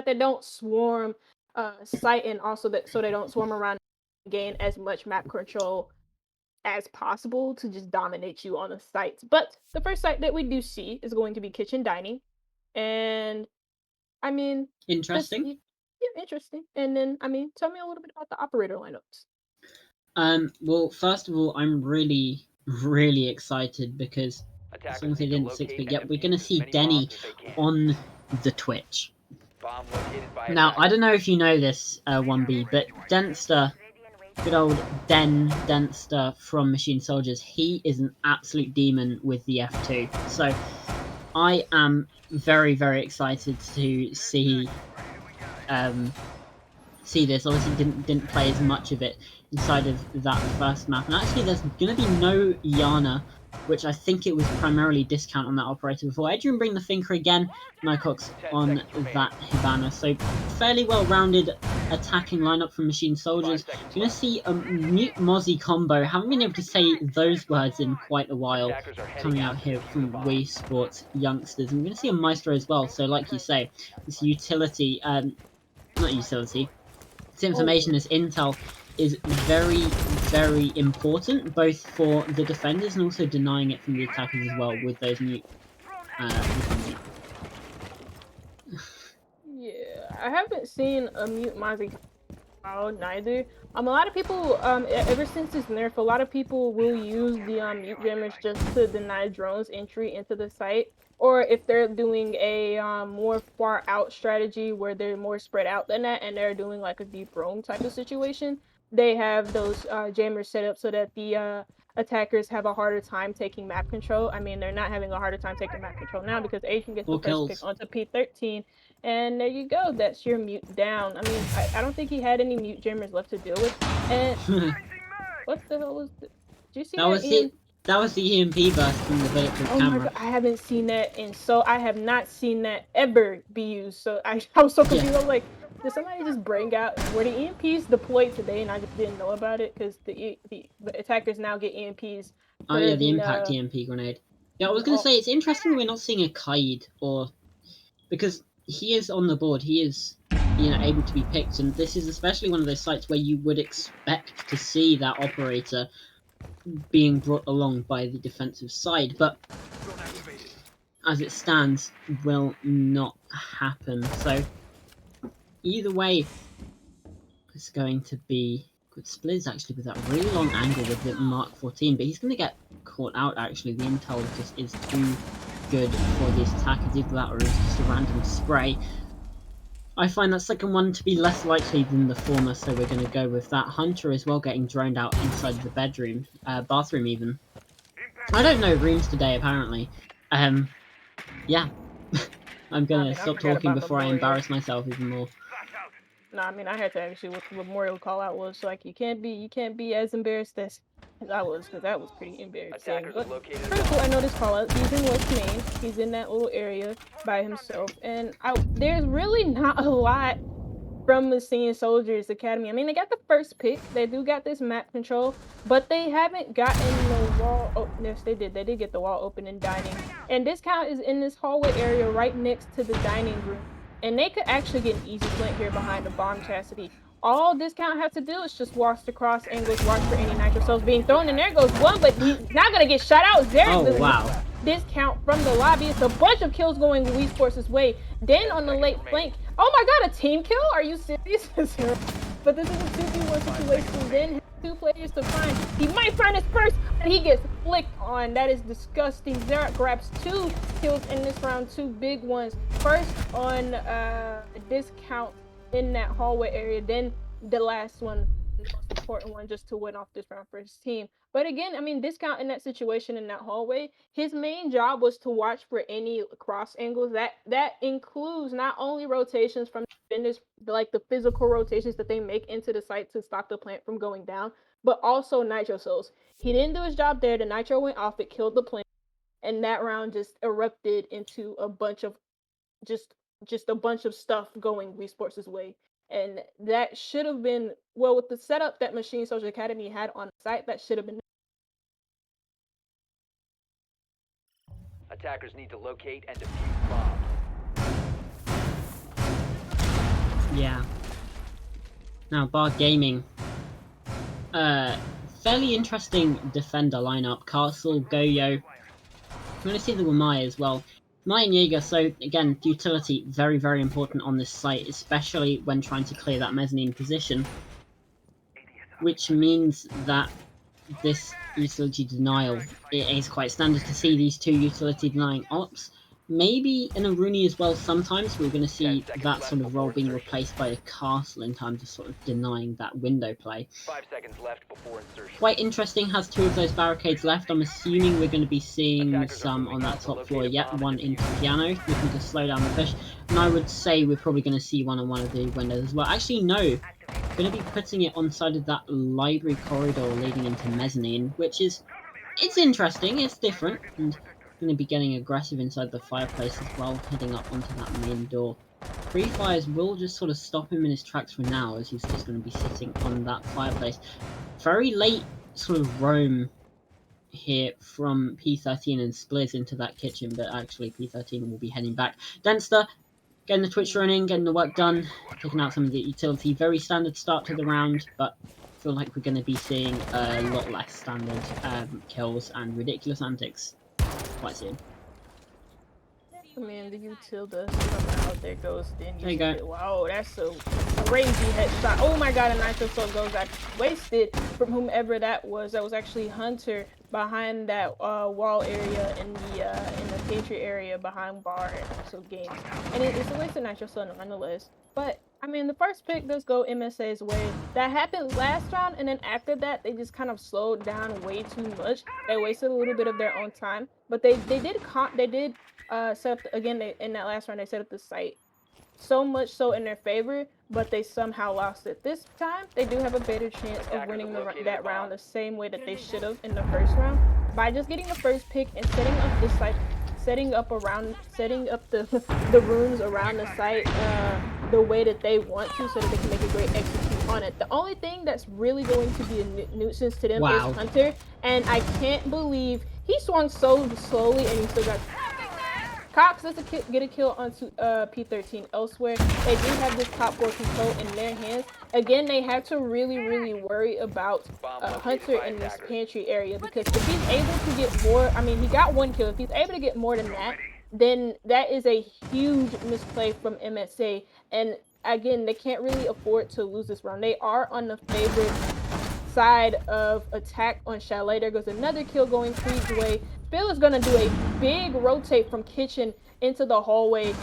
they don't swarm site, and also so they don't swarm around and gain as much map control as possible to just dominate you on the sites. But the first site that we do see is going to be kitchen dining, and I mean, Interesting. yeah, interesting. And then, I mean, tell me a little bit about the operator lineups. Well, first of all, I'm really, really excited because as long as they didn't 6-pick yet, we're going to see Denny on the Twitch. Now, I don't know if you know this, 1B, but Denster, good old Denster from Machine Soldiers, he is an absolute demon with the F2. So I am very, very excited to see this. Obviously didn't play as much of it inside of that first map. And actually there's going to be no Yana, which I think it was primarily discount on that operator before. Adrian bring the Finker again, Nycox on that Hibana. So fairly well-rounded attacking lineup from Machine Soldiers. You're going to see a Mute Mozzie combo. Haven't been able to say those words in quite a while coming out here from WeSports Youngsters. And we're going to see a Maestro as well. So like you say, this utility, not utility, this information, this intel is very, very important, both for the defenders and also denying it from the attackers as well with those mute. Yeah, I haven't seen a mute Mozzie neither. A lot of people, ever since it's nerf, a lot of people will use the mute jammers just to deny drones entry into the site. Or if they're doing a more far out strategy where they're more spread out than that, and they're doing like a deep roam type of situation, they have those jammers set up so that the attackers have a harder time taking map control. I mean, they're not having a harder time taking map control now because Asian gets the first pick onto P13. And there you go. That's your mute down. I mean, I don't think he had any mute jammers left to deal with. And what the hell was that? Did you see that? That was the EMP burst from the bulletproof camera. Oh my god, I haven't seen that, and so I have not seen that ever be used. So I was so confused. I was like, did somebody just bring out, were the EMPs deployed today and I just didn't know about it? Because the attackers now get EMPs. Oh yeah, the impact EMP grenade. Yeah, I was going to say, it's interesting we're not seeing a Kaid, because he is on the board, he is able to be picked, and this is especially one of those sites where you would expect to see that operator being brought along by the defensive side, but as it stands, will not happen. So either way, it's going to be good. Split's actually with that really long angle with the Mark 14, but he's going to get caught out. Actually, the intel just is too good for these attackers. Either that or it's just a random spray. I find that second one to be less likely than the former, so we're going to go with that. Hunter as well getting droned out inside the bedroom, bathroom even. I don't know rooms today, apparently. Yeah. I'm going to stop talking before I embarrass myself even more. No, I mean I had to actually what the memorial call out was, so like you can't be as embarrassed as I was, because that was pretty embarrassing. Attackers But have located pretty cool. I know this call out. He's in West Main. He's in that little area by himself, and there's really not a lot from the Senior Soldiers Academy. I mean, they got the first pick. They do got this map control, but they haven't gotten the wall. Oh, yes, they did. They did get the wall open in dining. And Discount is in this hallway area right next to the dining room. And they could actually get an easy flank here behind the bomb chastity. All Discount has to do is just watch the cross angles, watch for any nitro cells being thrown, and there goes one, but he's not gonna get shot out. Oh, wow. Discount from the lobby. It's a bunch of kills going WeSports' way. Den on the late flank. Oh my god, a team kill? Are you serious? But this is a 2v1 situation. Den has 2 players to find. He might find his first, but he gets flicked on. That is disgusting. Zerat grabs 2 kills in this round, 2 big ones. First on Discount in that hallway area, then the last one, the most important one, just to win off this round for his team. But again, I mean, Discount in that situation in that hallway, his main job was to watch for any cross angles. That includes not only rotations from defenders, like the physical rotations that they make into the site to stop the plant from going down, but also nitro cells. He didn't do his job there. The nitro went off, it killed the plant, and that round just erupted into a bunch of just a bunch of stuff going WeSports' way. And that should have been, well, with the setup that Machine Social Academy had on the site, that should have been. Attackers need to locate and defuse bombs. Yeah. Now, Bar Gaming. Fairly interesting defender lineup. Castle, Goyo. I'm going to see the Wamai as well. Mai and Jaeger, so again, utility very, very important on this site, especially when trying to clear that mezzanine position. Which means that this utility denial, it is quite standard to see these 2 utility denying ops. Maybe in a Rooney as well sometimes we're going to see that sort of role being replaced by a Castle in terms of sort of denying that window play. 5 seconds left before insertion. Quite interesting, has 2 of those barricades left. I'm assuming we're going to be seeing some on that top floor yet, one into piano, looking to slow down the push. And I would say we're probably going to see one on one of the windows as well. Actually, no. Going to be putting it on side of that library corridor leading into mezzanine, which is, it's interesting, it's different, and going to be getting aggressive inside the fireplace as well, heading up onto that main door. Free fires will just sort of stop him in his tracks for now, as he's just going to be sitting on that fireplace. Very late sort of roam here from P13 and Spliz into that kitchen, but actually P13 will be heading back. Denster getting the Twitch running, getting the work done, taking out some of the utility. Very standard start to the round, but I feel like we're going to be seeing a lot less standard kills and ridiculous antics quite soon. I mean, the util does come out. There goes then. There you go. Wow, that's a crazy headshot. Oh my god, a nitro cell goes back wasted from whomever that was. That was actually Hunter behind that wall area in the pantry area behind bar and also games. And it's a wasted nitro cell nonetheless. But I mean, the first pick does go MSA's way. That happened last round, and then after that, they just kind of slowed down way too much. They wasted a little bit of their own time, but they did set up again. In that last round, they set up the site so much so in their favor, but they somehow lost it. This time, they do have a better chance of winning that round the same way that they should have in the first round by just getting the first pick and setting up this site, setting up the rooms around the site the way that they want to, so that they can make a great execute on it. The only thing that's really going to be a nuisance to them is Hunter, and I can't believe he swung so slowly and he still got. Cox doesn't get a kill onto P13 elsewhere. They do have this top 4 control in their hands. Again, they have to really worry about Hunter in this pantry area, because if he's able to get more, I mean, he got 1 kill. If he's able to get more than that, then that is a huge misplay from MSA. And again, they can't really afford to lose this round. They are on the favorite side of attack on Chalet. There goes another kill going Creed's way. Phil is going to do a big rotate from kitchen into the hallway.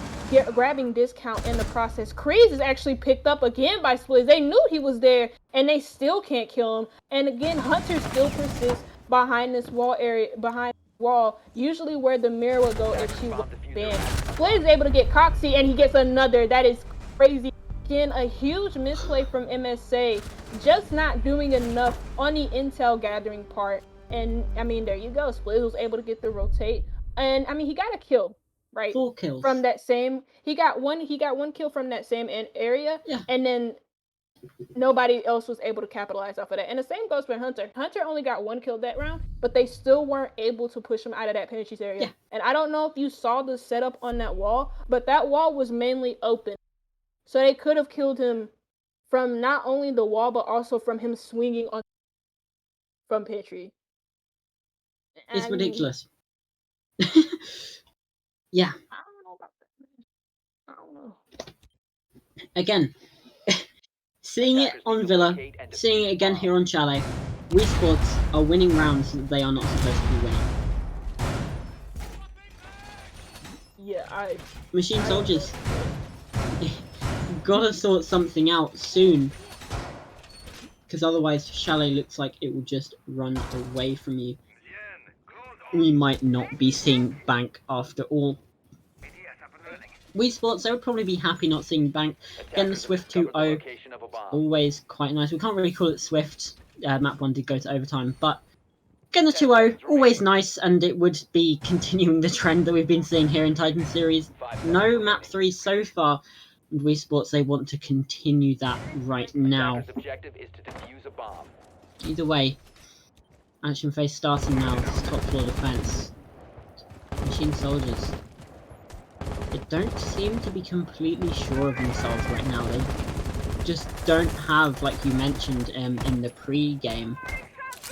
grabbing discount in the process. Kreese is actually picked up again by Spliz. They knew he was there, and they still can't kill him. And again, Hunter still persists behind this wall area, behind the wall, usually where the mirror would go if she was banned. Spliz is able to get Coxie, and he gets another. That is crazy. Again, a huge misplay from MSA, just not doing enough on the intel gathering part. And I mean, there you go. Spliz was able to get the rotate, and I mean, he got a kill, right? 4 kills. From that same, he got one kill from that same area, Yeah. and then nobody else was able to capitalize off of that. And the same goes for Hunter. Hunter only got 1 kill that round, but they still weren't able to push him out of that Penetrate area. Yeah. And I don't know if you saw the setup on that wall, but that wall was mainly open. So they could have killed him from not only the wall, but also from him swinging on from Petrie. It's ridiculous. Yeah. I don't know about that. I don't know. Again, seeing it on Villa, seeing it again here on Chalet, WeSports are winning rounds that they are not supposed to be winning. Yeah, Machine Soldiers, gotta sort something out soon, because otherwise Chalet looks like it will just run away from you. We might not be seeing Bank after all. WeSports, they would probably be happy not seeing Bank. Again, the Swift 2-0, always quite nice. We can't really call it Swift. Map 1 did go to overtime, but again, the 2-0, always nice, and it would be continuing the trend that we've been seeing here in Titan Series. No Map 3 so far, and WeSports, they want to continue that right now. Either way, Action phase starting now. This top floor defense. Machine Soldiers, they don't seem to be completely sure of themselves right now. They just don't have, like you mentioned in the pre-game,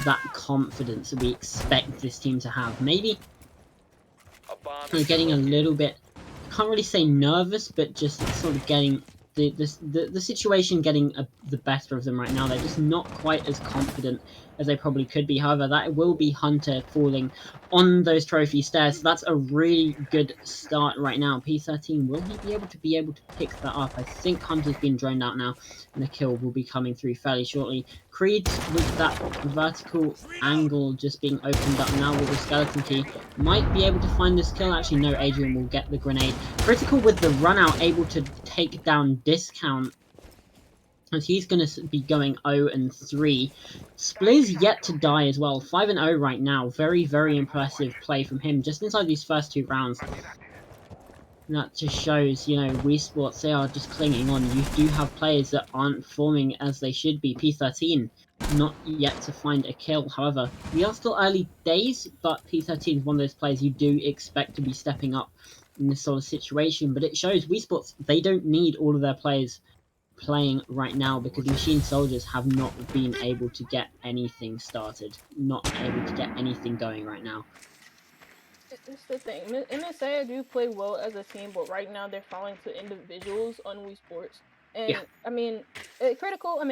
that confidence that we expect this team to have. Maybe they're getting a little bit, I can't really say nervous, but just sort of getting the situation getting the better of them right now. They're just not quite as confident as they probably could be. However, that will be Hunter falling on those trophy stairs. So that's a really good start right now. P13, will he be able to pick that up? I think Hunter's been droned out now, and the kill will be coming through fairly shortly. Creed, with that vertical angle just being opened up now with the skeleton key, might be able to find this kill. Actually, no, Adrian will get the grenade. Critical with the run out, able to take down Discount, as he's going to be going 0-3. Spliz yet to die as well. 5-0 right now. Very, very impressive play from him just inside these first 2 rounds. And that just shows, you know, WeSports, they are just clinging on. You do have players that aren't forming as they should be. P13, not yet to find a kill. However, we are still early days, but P13 is one of those players you do expect to be stepping up in this sort of situation. But it shows WeSports, they don't need all of their players playing right now, because Machine Soldiers have not been able to get anything started, not able to get anything going right now. It's the thing. MSA do play well as a team, but right now they're falling to individuals on WeSports. And yeah. I mean, not critical,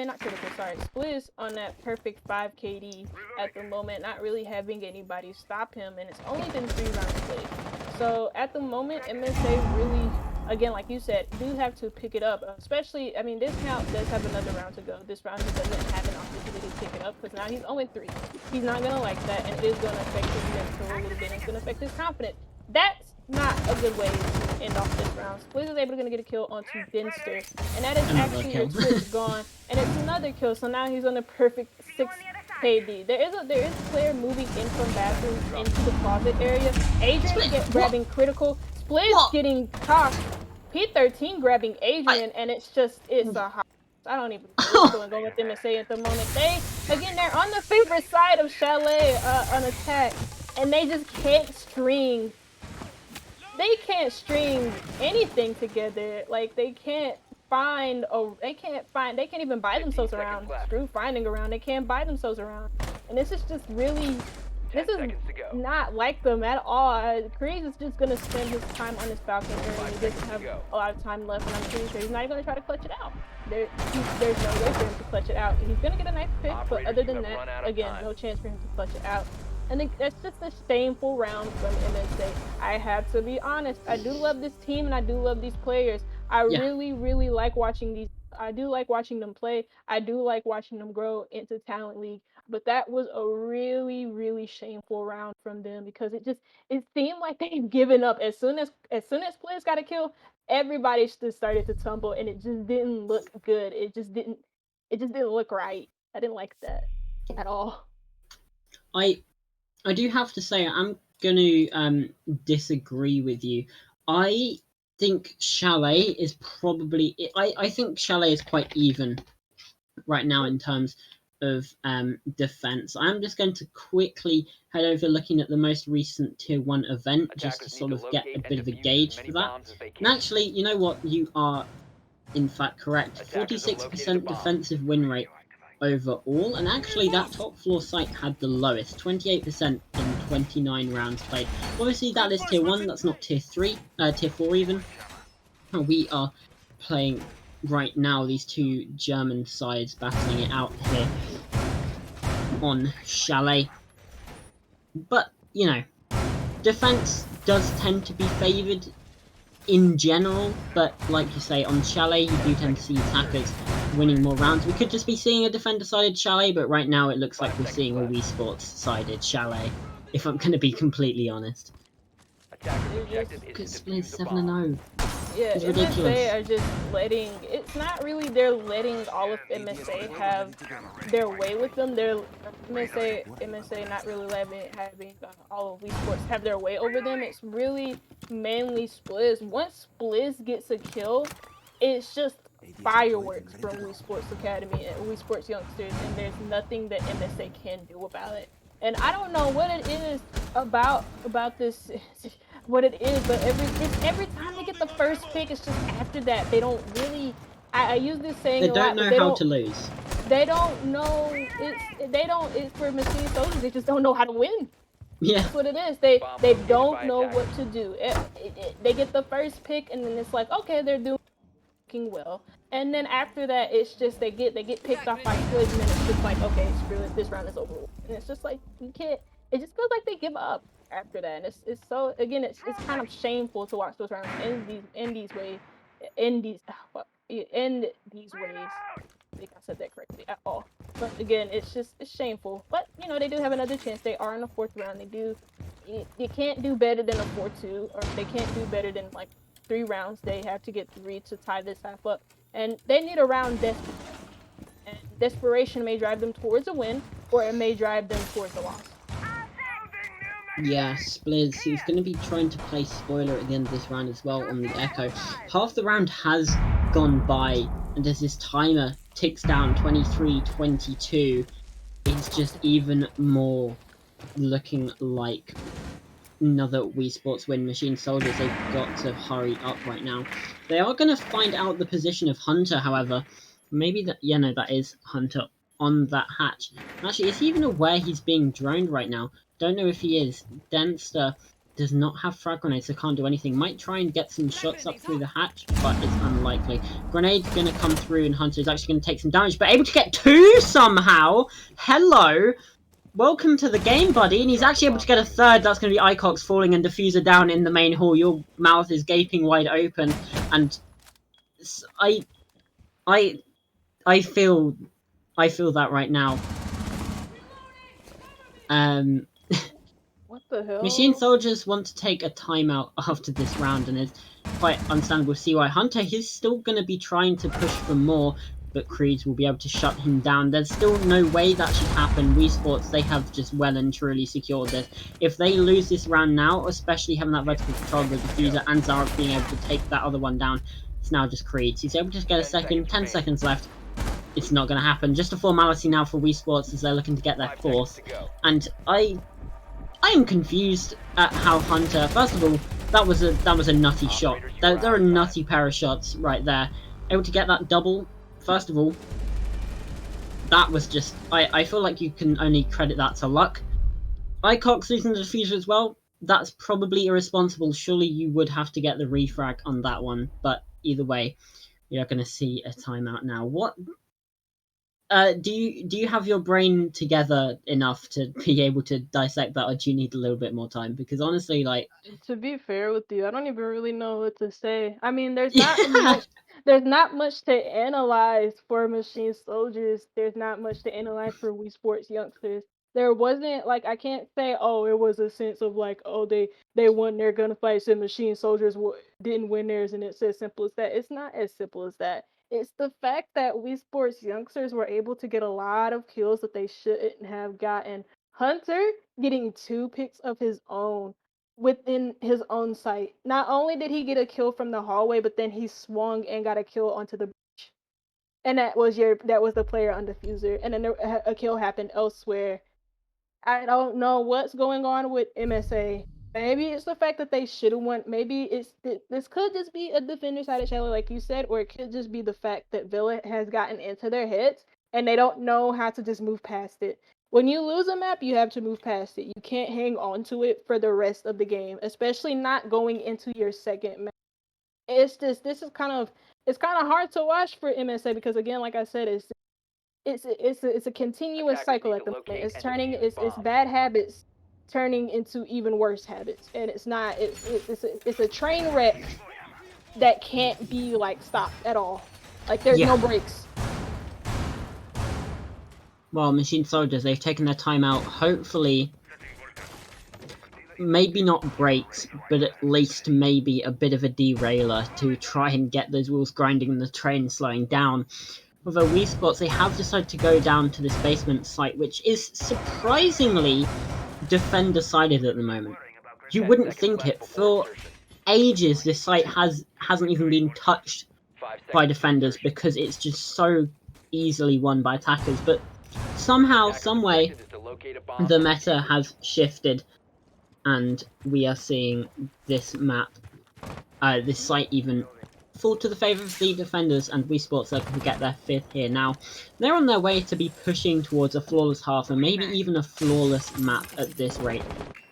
sorry. Spliz on that perfect 5 KD at the moment, not really having anybody stop him, and it's only been 3 rounds played. So at the moment, MSA really, again, like you said, do have to pick it up. Especially, I mean, Discount does have another round to go. This round he doesn't have an opportunity to pick it up, because now he's 0-3. He's not going to like that, and it is going to affect his mental a little bit. It's going to affect his confidence. That's not a good way to end off this round. Spliz is able to get a kill onto Dinster, and that is actually a switch gone, and it's another kill. So now he's on a perfect 6 KD. There is a player moving in from bathroom into the closet area. Adrian grabbing critical. Spliz getting tossed. P13 grabbing Adrian, and it's a hot. I don't even know what's going on with MSA at the moment. They're on the favorite side of Chalet on attack, and they just can't string. They can't string anything together. Like, they can't even buy themselves around. Screw finding around. They can't buy themselves around. And this is just really, this is not like them at all. Kreese is just going to spend his time on his balcony, and he doesn't have a lot of time left, and I'm pretty sure he's not going to try to clutch it out. There's no way for him to clutch it out. He's going to get a nice pick, but other than that, again, no chance for him to clutch it out. And that's just a shameful round from MSA. I have to be honest. I do love this team and I do love these players. I really, really like watching these. I do like watching them play. I do like watching them grow into Talent League. But that was a really, really shameful round from them because it seemed like they've given up as soon as players got a kill, everybody just started to tumble and it just didn't look good. It just didn't look right. I didn't like that at all. I do have to say I'm going to disagree with you. I think Chalet is probably. I think Chalet is quite even right now in terms of defense. I'm just going to quickly head over looking at the most recent Tier 1 event just to sort of get a bit of a gauge for that. And actually, you know what? You are in fact correct. 46% defensive win rate overall, and actually that top floor site had the lowest, 28% in 29 rounds played. Obviously that is tier 1, that's not tier 3, tier 4 even. We are playing right now these two German sides battling it out here on Chalet. But, you know, defense does tend to be favoured in general, but like you say, on Chalet you do tend to see attackers winning more rounds. We could just be seeing a defender-sided Chalet, but right now it looks like we're seeing a WeSports-sided Chalet, if I'm going to be completely honest. Because Split's 7-0. Yeah, It's ridiculous. MSA are just letting. It's not really they're letting all of MSA have their way with them. They're MSA not really having all of WeSports have their way over them. It's really mainly Splizz. Once Splizz gets a kill, it's just fireworks from WeSports Academy and WeSports youngsters, and there's nothing that MSA can do about it. And I don't know what it is about this. What it is, but every time they get the first pick, it's just after that they don't really. I use this saying They a don't lot, know but how to lose. They don't know. It's for machine soldiers. They just don't know how to win. Yeah. That's what it is. They don't know what to do. They get the first pick, and then it's like, okay, they're doing well. And then after that, it's just they get picked off by Squid, and then it's just like, okay, screw it, this round is over. And it's just like you can't. It just feels like they give up after that. And it's so again, it's kind of shameful to watch those rounds in these ways. I think I said that correctly at all. But again, it's shameful. But you know, they do have another chance. They are in the 4th round. They do. You can't do better than a 4-2, or they can't do better than like 3 rounds. They have to get 3 to tie this half up, and they need a round desperation. And desperation may drive them towards a win, or it may drive them towards a loss. Yeah, Splizz, he's going to be trying to play spoiler at the end of this round as well on the Echo. Half the round has gone by, and as this timer ticks down 23-22, it's just even more looking like another WeSports win. Machine Soldiers, they've got to hurry up right now. They are going to find out the position of Hunter, however. Maybe that, yeah, no, that is Hunter on that hatch. Actually, is he even aware he's being droned right now? Don't know if he is. Denster does not have frag grenades, so can't do anything. Might try and get some shots up through the hatch, but it's unlikely. Grenade's going to come through, and Hunter's actually going to take some damage, but able to get 2 somehow! Hello! Welcome to the game, buddy, and he's actually able to get a 3rd. That's going to be Icox falling and Diffuser down in the main hall. Your mouth is gaping wide open, and I feel that right now. What the hell? Machine Soldiers want to take a timeout after this round, and it's quite understandable to see why. Hunter, he's still going to be trying to push for more, but Creeds will be able to shut him down. There's still no way that should happen. WeSports, they have just well and truly secured this. If they lose this round now, especially having that vertical control with the Diffuser and Zarek being able to take that other one down, it's now just Creeds. He's able to get a second, 10 seconds left. It's not going to happen. Just a formality now for WeSports as they're looking to get their 4th. And I am confused at how Hunter. First of all, that was a nutty shot. There are a nutty pair of shots right there. Able to get that double. First of all, that was just. I feel like you can only credit that to luck. Icox losing the diffuser as well. That's probably irresponsible. Surely you would have to get the refrag on that one. But either way, you're going to see a timeout now. What? do you have your brain together enough to be able to dissect that, or do you need a little bit more time? Because honestly, like, To be fair with you, I don't even really know what to say. I mean, there's yeah, not much to analyze for Machine Soldiers. There's not much to analyze for WeSports youngsters. There wasn't like I can't say it was a sense of like they won their gunfights and Machine Soldiers didn't win theirs, and it's as simple as that. It's not as simple as that. It's the fact that WeSports youngsters were able to get a lot of kills that they shouldn't have gotten. Hunter getting 2 picks of his own within his own site. Not only did he get a kill from the hallway, but then he swung and got a kill onto the bridge. And that was the player on diffuser. And then a kill happened elsewhere. I don't know what's going on with MSA. Maybe it's the fact that they should have won. Maybe this could just be a defender-sided challenge, like you said, or it could just be the fact that Villa has gotten into their heads and they don't know how to just move past it. When you lose a map, you have to move past it. You can't hang on to it for the rest of the game, especially not going into your second map. It's kind of hard to watch for MSA because again, like I said, it's a continuous Attackers cycle need at to the moment. locate It's and turning defuse it's bombs. bad habits turning into even worse habits, and it's a train wreck that can't be like stopped at all. Like there's no brakes. Well, Machine Soldiers, they've taken their time out. Hopefully, maybe not breaks, but at least maybe a bit of a derailer to try and get those wheels grinding and the train slowing down. Although WeSports, they have decided to go down to this basement site, which is surprisingly defender-sided at the moment. You 10 wouldn't seconds think left it. before For insertion. ages, this site hasn't even been touched 5 by seconds to defenders insertion. because it's just so easily won by attackers. But somehow, Attackers' someway, objective is to locate a bomb the and meta defuse it. has shifted, and we are seeing this map, this site even fall to the favour of the defenders, and WeSports are going to get their 5th here. Now, they're on their way to be pushing towards a flawless half, and maybe even a flawless map at this rate,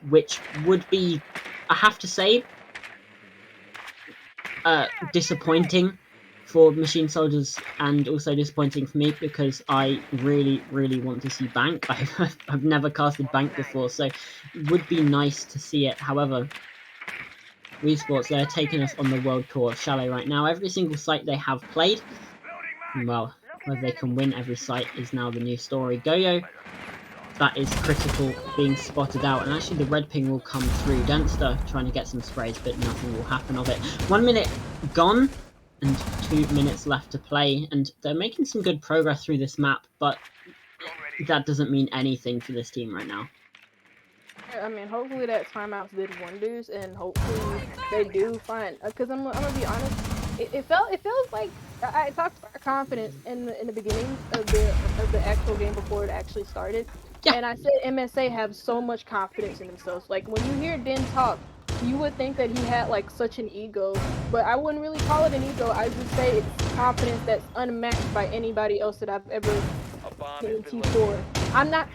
which would be, I have to say, disappointing for Machine Soldiers, and also disappointing for me because I really, really want to see Bank. I've never casted Bank before, so it would be nice to see it. However, WeSports, they're taking us on the world tour of Chalet right now. Every single site they have played, well, whether they can win every site is now the new story. Goyo, that is critical, being spotted out, and actually the red ping will come through. Dunster trying to get some sprays, but nothing will happen of it. 1 minute gone, and 2 minutes left to play, and they're making some good progress through this map, but that doesn't mean anything for this team right now. I mean, hopefully that timeouts did wonders, and hopefully they do find. Because I'm gonna be honest, it feels like I talked about confidence in the beginning of the actual game before it actually started, Yeah. and I said MSA have so much confidence in themselves. Like when you hear Den talk, you would think that he had like such an ego, but I wouldn't really call it an ego. I would say it's confidence that's unmatched by anybody else that I've ever A bomb seen has in been T4. located. I'm not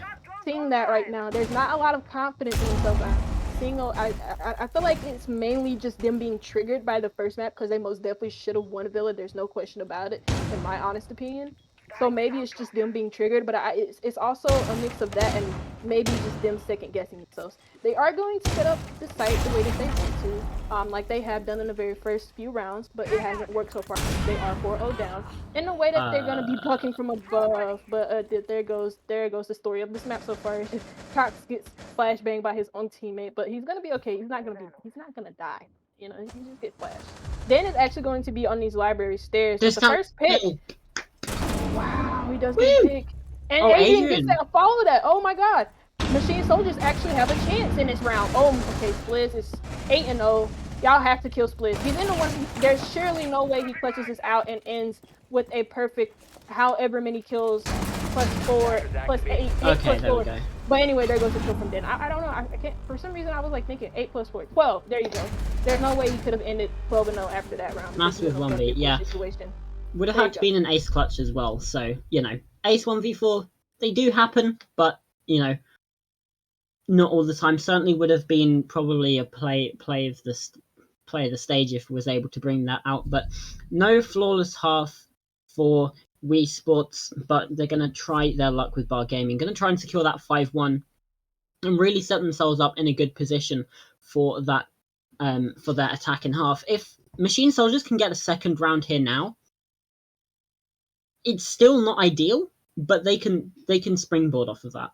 seeing that right now. There's not a lot of confidence in themselves. I feel like it's mainly just them being triggered by the first map because they most definitely should have won Villa. There's no question about it, in my honest opinion. So maybe it's just them being triggered, but it's also a mix of that and maybe just them second guessing themselves. They are going to set up the site the way that they want to, like they have done in the very first few rounds, but it hasn't worked so far. They are 4-0 down in a way that they're going to be plucking from above. But there goes the story of this map so far. Cox gets flashbanged by his own teammate, but he's going to be okay. He's not going to die. You know, he just gets flashed. Dan is actually going to be on these library stairs with the Discount. first pick. Wow, he does get a pick. And Oh, Adrian gets Adrian. that follow that. Oh my god. Machine Soldiers actually have a chance in this round. Oh, okay, Spliz is 8-0. Y'all have to kill Spliz. He's in the one. There's surely no way he clutches this out and ends with a perfect however many kills +4 +8 Okay, there we +4. go. But anyway, there goes the kill from Den. I don't know. I can't. For some reason, I was like thinking 8 +4, 12. There you go. There's no way he could have ended 12-0 after that round. Massive 1v, yeah. Situation. Would have There had you to go. be an ace clutch as well, so, you know, ace 1v4, they do happen, but, you know, not all the time. Certainly would have been probably a play of the stage if was able to bring that out, but no flawless half for WeSports, but they're going to try their luck with Bar Gaming. Going to try and secure that 5-1 and really set themselves up in a good position for that for their attack in half. If Machine Soldiers can get a second round here now, it's still not ideal, but they can springboard off of that.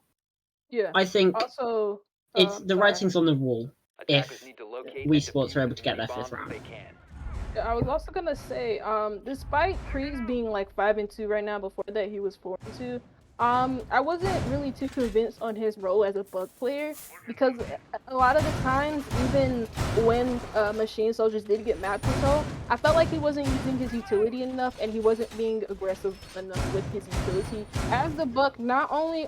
Yeah. I think Also, it's the sorry. writing's on the wall Attackers if need to locate WeSports and are able defuse to get any their 5th bombs if round. they can. I was also gonna say, despite Kreese being like 5-2 right now, before that he was 4-2. I wasn't really too convinced on his role as a bug player because a lot of the times, even when Machine Soldiers did get map control, I felt like he wasn't using his utility enough and he wasn't being aggressive enough with his utility. As the Buck, not only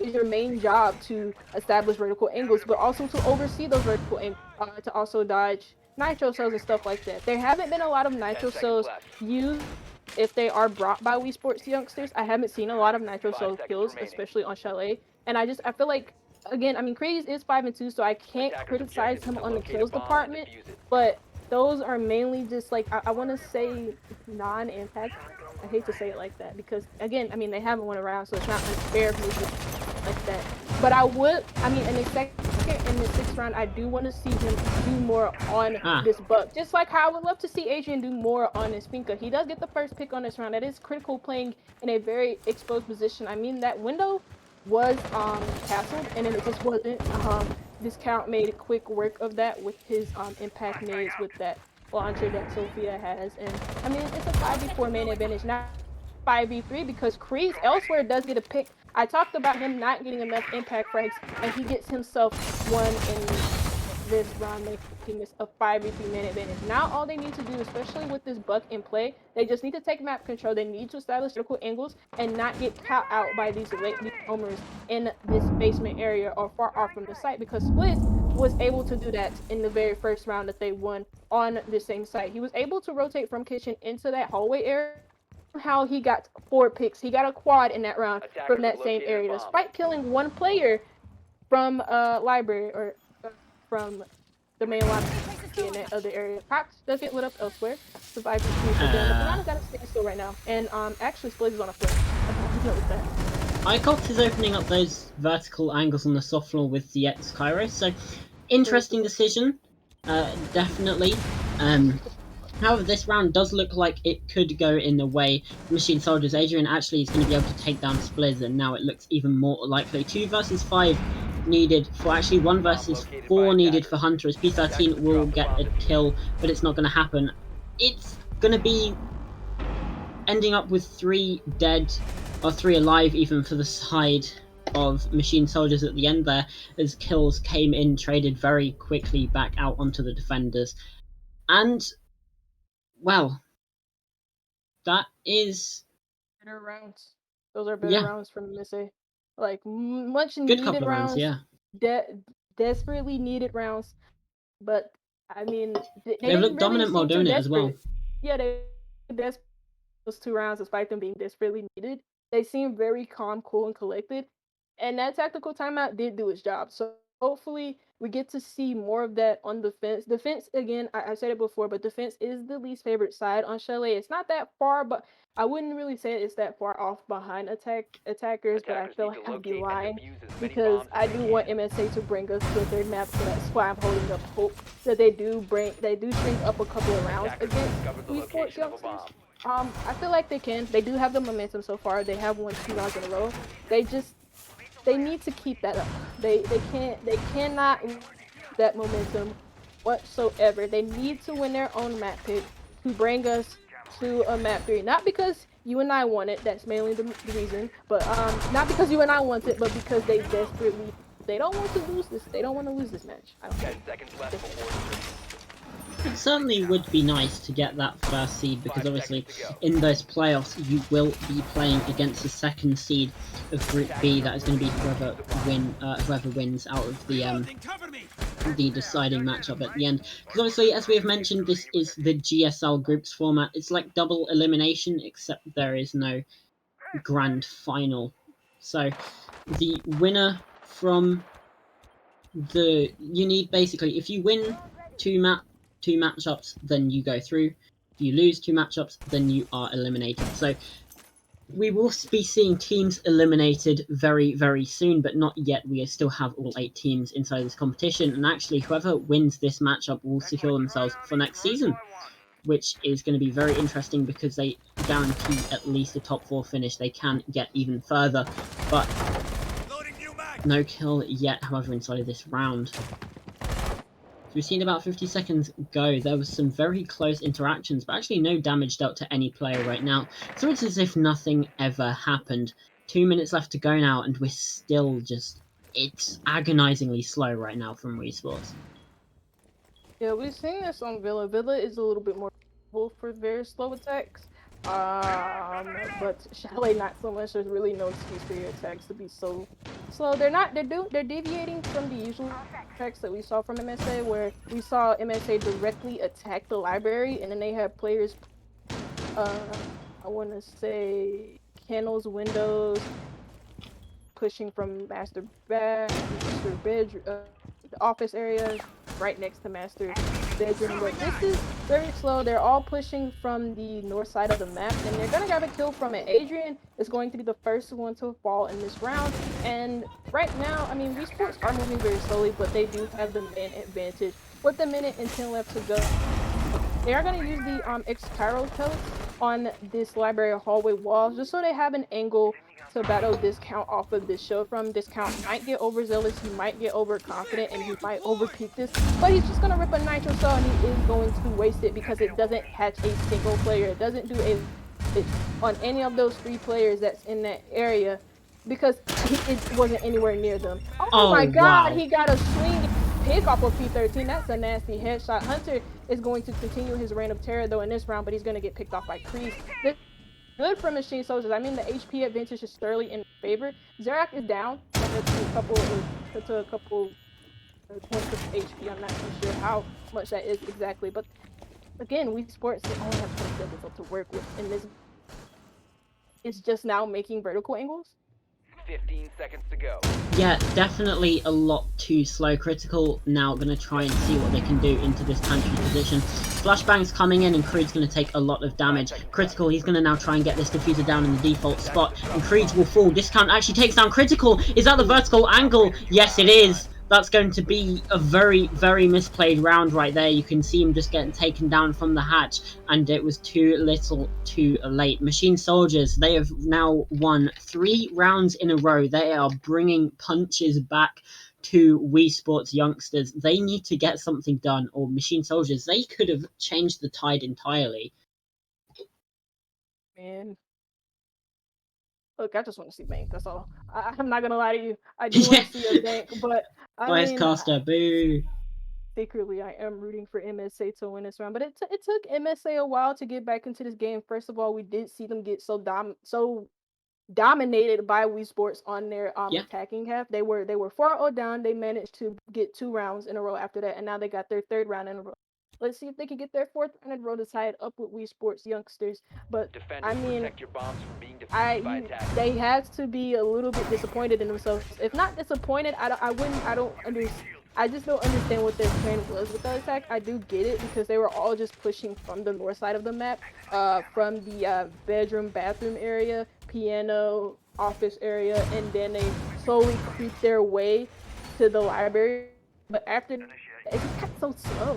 is your main job to establish vertical angles, but also to oversee those vertical angles, to also dodge nitro cells and stuff like that. There haven't been a lot of 10 nitro seconds cells left. used if they are brought by WeSports youngsters. I haven't seen a lot of nitro 5 cell seconds kills, remaining. especially on Chalet. And I feel like, again, I mean, Kreese is 5-2, so I can't Attackers' criticize objective him is to on the locate a kills bomb and department, defuse it. but those are mainly just like, I want to say non-impact. I hate to say it like that because, again, I mean, they haven't won a round, so it's not unfair for me to like that. But in the second and the 6th round, I do want to see him do more on this Buck. Just like how I would love to see Adrian do more on his Finka. He does get the first pick on this round. That is critical, playing in a very exposed position. I mean, that window was castled, and then it just wasn't. Discount made quick work of that with his impact nades with that launcher that Sophia has. And I mean, it's a 5v4 main advantage, not 5v3, because Kreese elsewhere does get a pick. I talked about him not getting enough impact frags, and he gets himself one in this round, making this a 5v3 man advantage. Now all they need to do, especially with this Buck in play, they just need to take map control. They need to establish vertical angles and not get caught out by these homers in this basement area or far off from the site, because Spliz was able to do that in the very first round that they won on the same site. He was able to rotate from kitchen into that hallway area. How he got 4 picks. He got a quad in that round Attackers from that have same located a area, bomb. despite killing one player from library or from the main lobby in that other area. Cox does get lit up elsewhere. Survived the Banana got a standstill right now. And actually Spliz is on a flip. I noticed that. Icox is opening up those vertical angles on the soft floor with the X Cairo, so interesting decision, definitely. However, this round does look like it could go in the way of Machine Soldiers. Adrian actually is going to be able to take down Spliz, and now it looks even more likely. 2 versus 5 needed for, actually 1 versus 4 needed for Hunter, as P13 will get a kill, but it's not going to happen. It's going to be ending up with 3 dead, or 3 alive even, for the side of Machine Soldiers at the end there, as kills came in, traded very quickly back out onto the defenders. And, well, that is better rounds. Those are better rounds from Missy. Like, much good needed couple of rounds, yeah. Desperately needed rounds. But, I mean, they They've looked didn't really dominant while seem too doing it as well. desperate. Yeah, they desperate those 2 rounds, despite them being desperately needed. They seemed very calm, cool, and collected. And that tactical timeout did do its job. So hopefully we get to see more of that on defense. Defense, again, I said it before, but defense is the least favorite side on Chalet. It's not that far, but I wouldn't really say it's that far off behind attackers, but I feel like I'd be lying because I do want MSA to bring us to a 3rd map, so that's why I'm holding up hope that they do shrink up a couple of rounds against WeSports youngsters. I feel like they can. They do have the momentum so far. They have won 2 rounds in a row. They need to keep that up. They cannot lose that momentum whatsoever. They need to win their own map pick to bring us to a map 3. Not because you and I want it, that's mainly the reason, but not because you and I want it, but because they don't want to lose this. They don't want to lose this match. I don't 10 seconds left before It certainly would be nice to get that first seed, because obviously in those playoffs you will be playing against the 2nd seed of Group B. That is going to be whoever wins out of the deciding matchup at the end. Because obviously, as we have mentioned, this is the GSL groups format. It's like double elimination, except there is no grand final. So the winner from you need basically, if you win two matchups, then you go through. If you lose 2 matchups, then you are eliminated. So we will be seeing teams eliminated very, very soon, but not yet. We still have all 8 teams inside this competition, and actually whoever wins this matchup will secure themselves for next season, which is going to be very interesting because they guarantee at least a top 4 finish. They can get even further, but no kill yet, however, inside of this round. So we've seen about 50 seconds go. There was some very close interactions, but actually no damage dealt to any player right now. So it's as if nothing ever happened. 2 minutes left to go now, and we're still just... It's agonizingly slow right now from WeSports. Yeah, we've seen this on Villa. Villa is a little bit more for very slow attacks. But Chalet not so much. There's really no excuse for your attacks to be so slow. They're deviating from the usual attacks that we saw from MSA, where we saw MSA directly attack the library, and then they have players I wanna say kennels, windows, pushing from master bedroom, the office area, right next to master bedroom. But this is very slow. They're all pushing from the north side of the map, and they're gonna grab a kill from it. Adrian is going to be the first one to fall in this round. And right now, I mean, WeSports are moving very slowly, but they do have the man advantage. With a minute and 10 left to go, they are going to use the X-Cairo pellets on this library hallway wall, just so they have an angle to battle Discount off of this show from. Discount might get overzealous, he might get overconfident, and he might overpeak this, but he's just going to rip a nitro cell, and he is going to waste it because it doesn't catch a single player. It doesn't do a on any of those 3 players that's in that area because it wasn't anywhere near them. Oh my god, wow. He got a swing pick off of P13. That's a nasty headshot. Hunter is going to continue his reign of terror though in this round, but he's going to get picked off by Kreese. Good for Machine Soldiers. I mean, the HP advantage is thoroughly in favor. Zerak is down to a couple points of HP. I'm not too sure how much that is exactly, but again, WeSports, they only have 20 seconds to work with, and this is just now making vertical angles. 15 seconds to go. Yeah, definitely a lot too slow. Critical now going to try and see what they can do into this pantry position. Flashbang's coming in and Creed's going to take a lot of damage. Critical, he's going to now try and get this diffuser down in the default spot, and Creed will fall. Discount actually takes down Critical. Is that the vertical angle? Yes, it is. That's going to be a very, very misplayed round right there. You can see him just getting taken down from the hatch, and it was too little too late. Machine Soldiers, they have now won 3 rounds in a row. They are bringing punches back to WeSports youngsters. They need to get something done, or Machine Soldiers, they could have changed the tide entirely. Man. Look, I just want to see Bank, that's all. I'm not gonna lie to you. I do want to see a Bank, but I mean, Caster, boo. secretly I am rooting for MSA to win this round, but it took MSA a while to get back into this game. First of all, we did see them get so dominated by WeSports on their attacking half. They were 4-0 down. They managed to get 2 rounds in a row after that, and now they got their 3rd round in a row. Let's see if they can get their 4th round in a row to tie it up with WeSports youngsters. But Defenders, I mean, protect your bombs from being defused by attackers. they had to be a little bit disappointed in themselves. If not disappointed, I just don't understand what their plan was with the attack. I do get it because they were all just pushing from the north side of the map, from the bedroom, bathroom area, piano, office area, and then they slowly creep their way to the library. But after it just got so slow.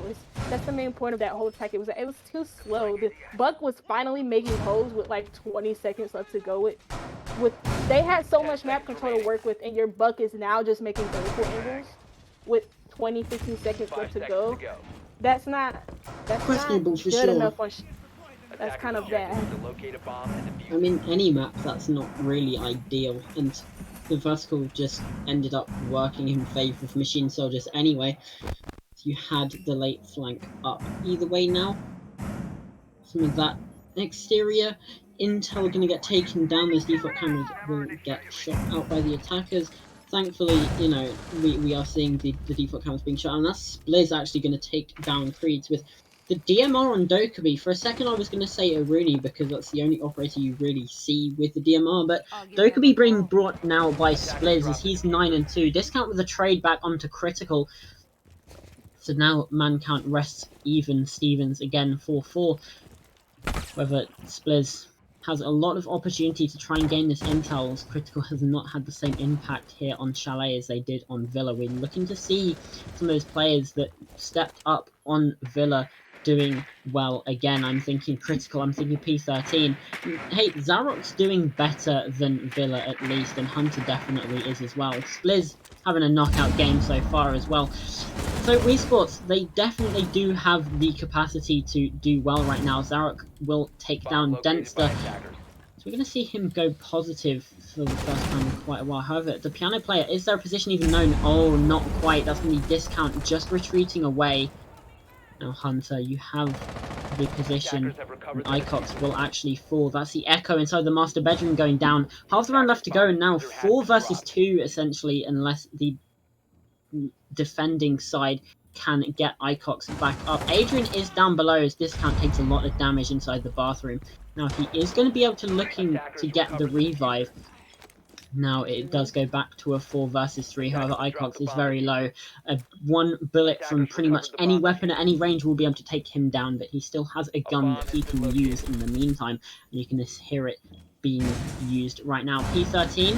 That's the main point of that whole attack. It was too slow. The Buck was finally making holes with like 20 seconds left to go. They had so much map control to work with, and your Buck is now just making vertical angles with 15 seconds left to go. That's not Questionable for good sure. enough on. That's kind of bad. I mean, any map that's not really ideal, and the vertical just ended up working in favour of Machine Soldiers anyway. So you had the late flank up. Either way now, some of that exterior intel going to get taken down. Those default cameras will get shot out by the attackers. Thankfully, you know, we are seeing the default cameras being shot, and that's Spliz actually going to take down Creeds with the DMR on Dokkaebi. For a second I was going to say Iruni because that's the only operator you really see with the DMR, but Dokkaebi being brought now by Spliz as he's 9-2. Discount with a trade back onto Critical. So now man count rests even. Stevens again 4-4. whether Spliz has a lot of opportunity to try and gain this intel, as Critical has not had the same impact here on Chalet as they did on Villa. We're looking to see some of those players that stepped up on Villa doing well again. I'm thinking Critical, I'm thinking P13. Hey, Zarok's doing better than Villa at least, and Hunter definitely is as well. Spliz having a knockout game so far as well. So WeSports, they definitely do have the capacity to do well right now. Zarok will take down Denster. So we're going to see him go positive for the first time in quite a while. However, the piano player, is their position even known? Oh, not quite. That's going to be Discount just retreating away. Now, Hunter, you have the position. And Icox will actually fall. That's the Echo inside the master bedroom going down. Half the round left to go, and now 4 versus 2, essentially, unless the defending side can get Icox back up. Adrian is down below as Discount takes a lot of damage inside the bathroom. Now he is going to be able to looking to get the revive. Now it does go back to a 4 versus 3, however Icox is very low. One bullet from pretty much any weapon at any range will be able to take him down, but he still has a gun that he can use in the meantime, and you can just hear it being used right now. P13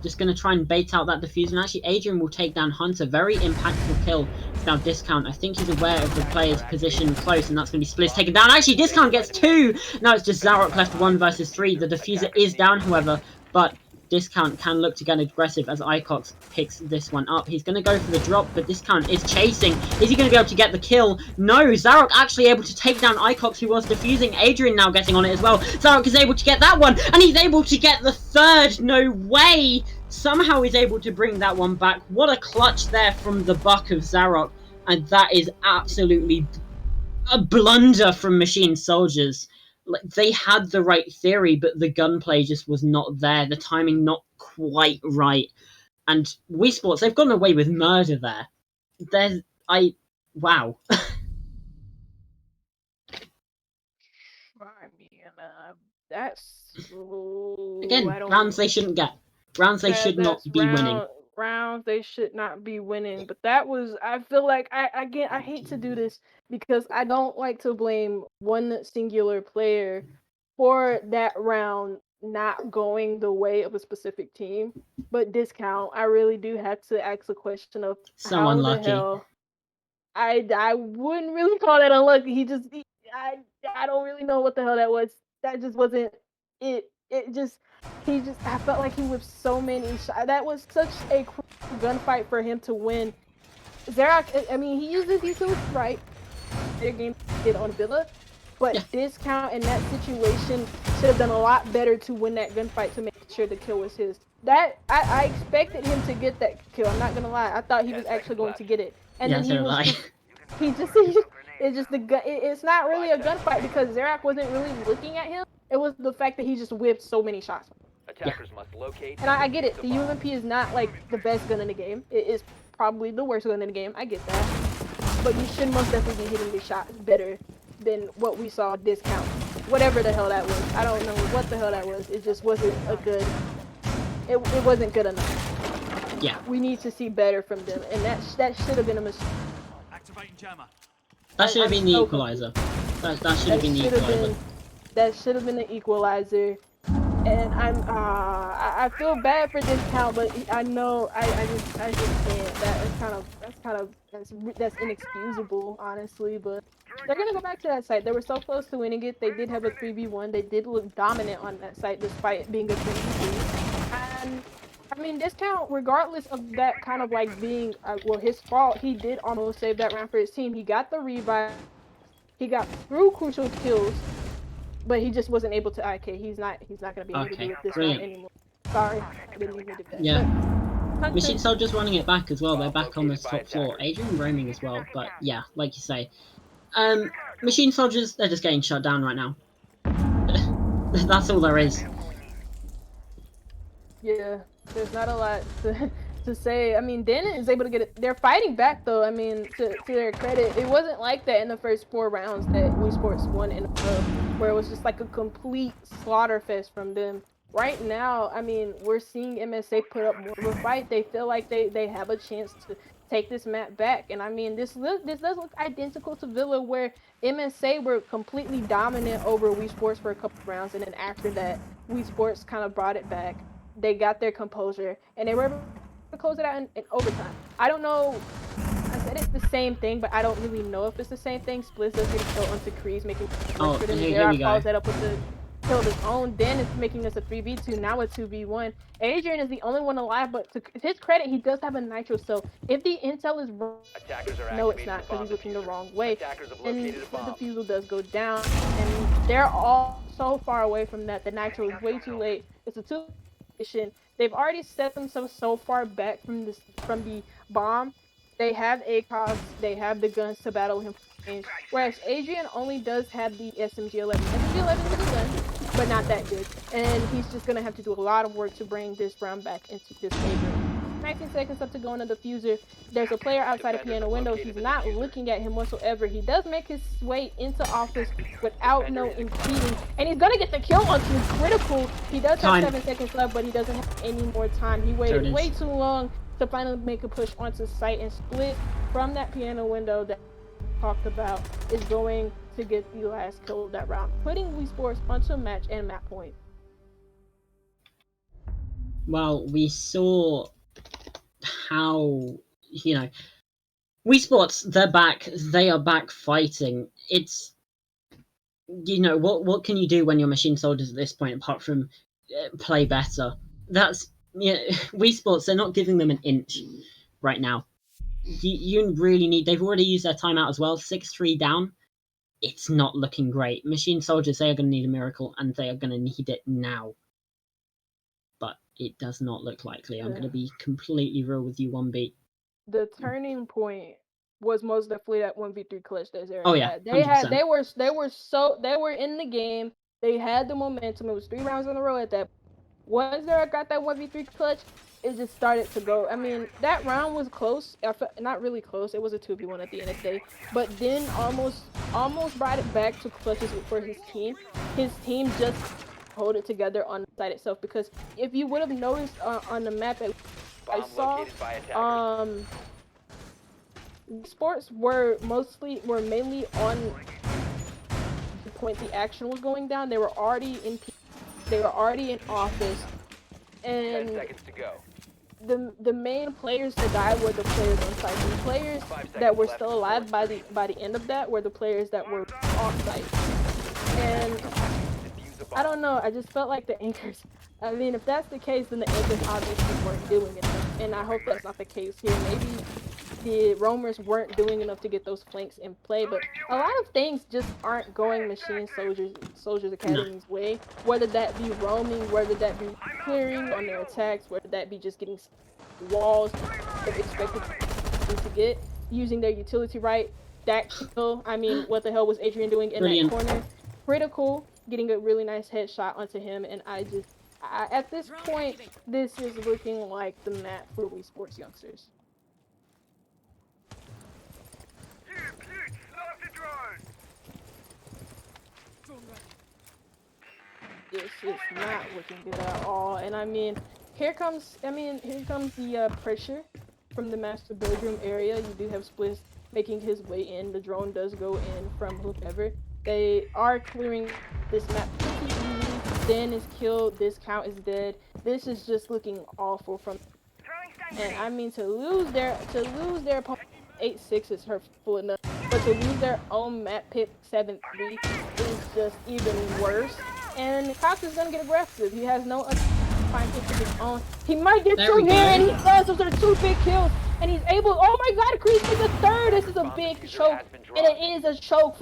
just going to try and bait out that diffuser, and actually Adrian will take down Hunter. Very impactful kill. Now Discount, I think he's aware of the player's position close, and that's going to be Spliz taken down. Actually, Discount gets 2! Now it's just Zarok left 1 versus 3. The diffuser is down, however, but Discount can look to get aggressive as Icox picks this one up. He's going to go for the drop, but Discount is chasing. Is he going to be able to get the kill? No, Zarok actually able to take down Icox, who was defusing. Adrian now getting on it as well. Zarok is able to get that one, and he's able to get the third. No way! Somehow he's able to bring that one back. What a clutch there from the buck of Zarok, and that is absolutely a blunder from Machine Soldiers. Like, they had the right theory, but the gunplay just was not there. The timing not quite right. And WeSports, they've gotten away with murder there. Wow. I mean, that's... Again, rounds they shouldn't get. Rounds they should not be winning. Rounds they should not be winning. But that was... I feel like... I hate to do this because I don't like to blame one singular player for that round not going the way of a specific team. But Discount, I really do have to ask the question of so unlucky. The hell... I wouldn't really call that unlucky. I don't really know what the hell that was. That just wasn't it. I felt like he whipped so many shots. That was such a crucial gunfight for him to win. Zarok, I mean, he used his utility right. Their game did on Villa, but Discount in that situation should have done a lot better to win that gunfight to make sure the kill was his. That I expected him to get that kill. I'm not gonna lie. I thought he was actually going to get it. And then it's not really a gunfight because Zarok wasn't really looking at him. It was the fact that he just whipped so many shots. Attackers must locate. And I get it. The UMP is not like the best gun in the game. It is probably the worst gun in the game. I get that. But you should most definitely be hitting the shots better than what we saw Discount. Whatever the hell that was. I don't know what the hell that was. It just wasn't a good... It wasn't good enough. Yeah. We need to see better from them, and that should have been a mistake. Activating jammer. That should have been the equalizer. That should have been the equalizer. That should have been the equalizer. And I feel bad for Discount, but I know I just can't. That's inexcusable, honestly. But they're gonna go back to that site. They were so close to winning it. They did have a 3v1. They did look dominant on that site, despite it being a 3v3. And I mean, Discount, regardless of that kind of like being his fault, he did almost save that round for his team. He got the revive. He got through crucial kills, but he just wasn't able to IK. He's not gonna be able to do it this round anymore. Sorry, I didn't mean to do that. Yeah. Machine Soldiers running it back as well. They're back on the top floor. Adrian roaming as well, but yeah, like you say, Machine Soldiers, they're just getting shut down right now. That's all there is. Yeah, there's not a lot to say. I mean, Dana is able to get it. They're fighting back though. I mean, to their credit, it wasn't like that in the first 4 rounds that WeSports won in a row, where it was just like a complete slaughter fest from them. right now, I mean, we're seeing MSA put up more of a fight. They feel like they have a chance to take this map back. And I mean, this does look identical to Villa, where MSA were completely dominant over WeSports for a couple rounds, and then after that, WeSports kind of brought it back. They got their composure, and they were able to close it out in overtime. I don't know. I said it's the same thing, but I don't really know if it's the same thing. Splits does get a kill onto Kreese, making Oh, for them. here There, we go. follows that up with the kill of his own. Then it's making this a 3v2, now a 2v1. Adrian is the only one alive, but to his credit, he does have a nitro. So if the intel is wrong, Attackers are no, it's activating not, the because bomb he's looking the diffuser. wrong way. Attackers have And located a the bomb. defusal does go down, and they're all so far away from that. The nitro is way too late. It's a 2 position. They've already set themselves so far back from the bomb. They have ACOGs, they have the guns to battle him for range. Whereas Adrian only does have the SMG-11. SMG-11 is a good gun, but not that good. And he's just gonna have to do a lot of work to bring this round back into his favor. 19 seconds up to go on the diffuser. There's a player outside a piano window. He's not looking at him whatsoever. He does make his way into office without no impeding. And he's gonna get the kill onto Critical. He does have 7 seconds left, but he doesn't have any more time. He waited way too long to finally make a push onto site, and Split from that piano window that I talked about is going to get the last kill of that round, putting WeSports onto a match and map point. Well, we saw how, WeSports, they're back. They are back fighting. It's, what can you do when you're machine soldiers at this point apart from play better? That's, WeSports, they're not giving them an inch right now. You really need, they've already used their timeout as well, 6-3 down. It's not looking great. Machine soldiers, they are going to need a miracle, and they are going to need it now. But it does not look likely. I'm going to be completely real with you, 1B. The turning point was most definitely that 1v3 clutch that Zara Oh yeah, had. 100%. They were in the game. They had the momentum. It was 3 rounds in a row at that. Once Zara got that 1v3 clutch, it just started to go. I mean, that round was close. Not really close. It was a 2v1 at the end of the day. But then almost brought it back to clutches for his team. His team just hold it together on the side itself, because if you would have noticed on the map that I saw, sports were mainly on the point the action was going down. They were already in office, and 10 seconds to go. the main players to die were the players on site. The players that were still alive by the end of that were the players that were off site. And I don't know, I just felt like the anchors, I mean, if that's the case, then the anchors obviously weren't doing enough, and I hope that's not the case here. Maybe the roamers weren't doing enough to get those flanks in play, but a lot of things just aren't going Machine Soldiers Academy's way, whether that be roaming, whether that be clearing on their attacks, whether that be just getting walls they're expected to get, using their utility right. That kill, I mean, what the hell was Adrian doing in that corner? Critical, getting a really nice headshot onto him, and at this point, this is looking like the map for WeSports youngsters. This is not looking good at all, and I mean, here comes the pressure from the master bedroom area. You do have Spliss making his way in. The drone does go in from whoever. They are clearing this map pretty easy. Den is killed. This count is dead. This is just looking awful from. And I mean, to lose their opponent 8-6 is hurtful enough, but to lose their own map pick 7-3 is just even worse. And Cox is gonna get aggressive. He has no fine pick of his own. He might get through here, and he does. Those are 2 big kills, and he's able. Oh my God, Kreese is a 3rd. This is a big choke, and it is a choke.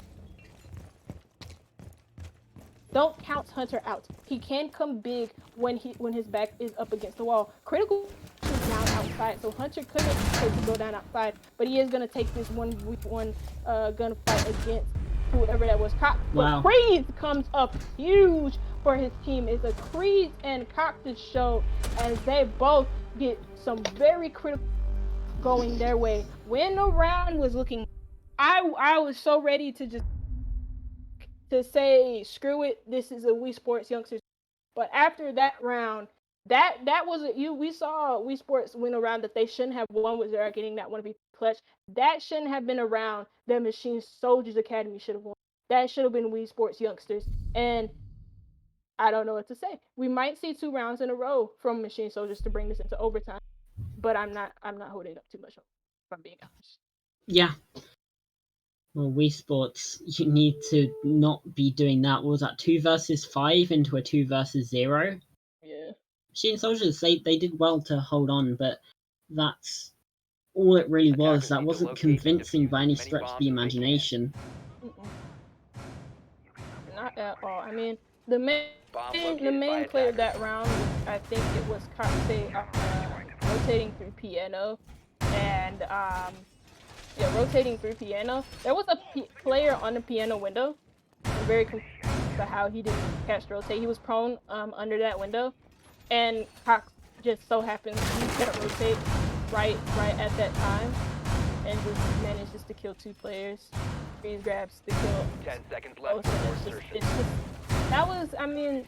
Don't count Hunter out. He can come big when his back is up against the wall. Critical is down outside, so Hunter couldn't take to go down outside, but he is gonna take this 1v1 gunfight against whoever that was. Cox, wow. But Kreese comes up huge for his team. It's a Kreese and Cox's show, as they both get some very critical going their way. When the round was looking, I was so ready to say, screw it, this is a WeSports youngsters But after that round, that was we saw WeSports win a round that they shouldn't have won with Zara getting that 1v clutch. That shouldn't have been a round that Machine Soldiers Academy should have won. That should have been WeSports youngsters. And I don't know what to say. We might see 2 rounds in a row from Machine Soldiers to bring this into overtime, but I'm not holding up too much hope, if I'm being honest. Yeah. Well, Wii Sports, you need to not be doing that. What was that 2 versus 5 into a 2 versus 0? Yeah. Machine Soldiers, they did well to hold on, but that's all it really was. Attackers That need to wasn't locate and convincing defuse by any as many stretch of bombs the as they can. imagination. Not at all. I mean, the Bomb main located by player attackers. that round, I think it was Katse rotating through piano, and rotating through piano. There was a player on the piano window. I'm very confused about how he didn't catch the rotate. He was prone under that window, and Cox just so happens to use that rotate right at that time, and just manages to kill 2 players. Freeze grabs the kill. 10 seconds left So before it's just insertion. that was, I mean,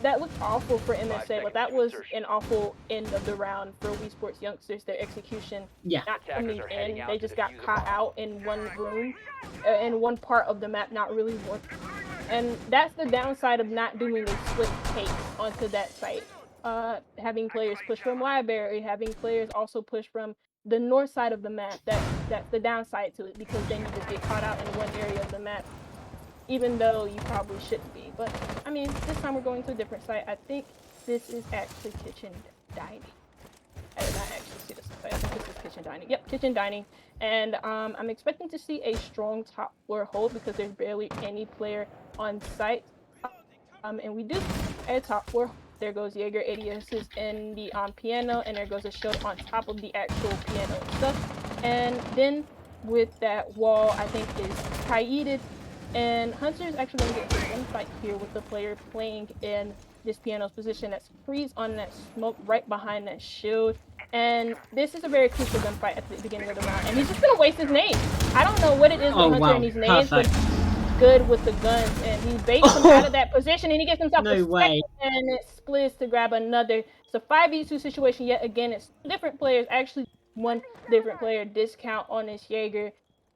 that looked awful for 5 MSA, but seconds that to was insertion. an awful end of the round for WeSports youngsters. Their execution Yeah. not Attackers coming are in. heading out They to just got defuse a caught bomb. out in one room, in one part of the map, not really working. And that's the downside of not doing a split take onto that site. Having players push from library, having players also push from the north side of the map. That's the downside to it, because then you just get caught out in one area of the map, even though you probably shouldn't be. But I mean, this time we're going to a different site. I think this is actually Kitchen Dining. I did not actually see this site. I think this is Kitchen Dining. Yep, Kitchen Dining. And I'm expecting to see a strong top floor hold, because there's barely any player on site. And we do see a top floor. There goes Jaeger ADS is in the piano, and there goes a shield on top of the actual piano itself. And then with that wall, I think is Kaided, and Hunter is actually going to get into one fight here with the player playing in this piano's position. That's Freeze on that smoke right behind that shield. And this is a very crucial gunfight at the beginning of the round, and he's just gonna waste his nade. I don't know what it is with Oh, Hunter wow. and these nades, but Perfect. good with the guns, and he baits him out of that position, and he gets himself No a way. second, and it splits to grab another. It's a 5v2 situation yet again. It's different players, actually one different player discount on this Jaeger.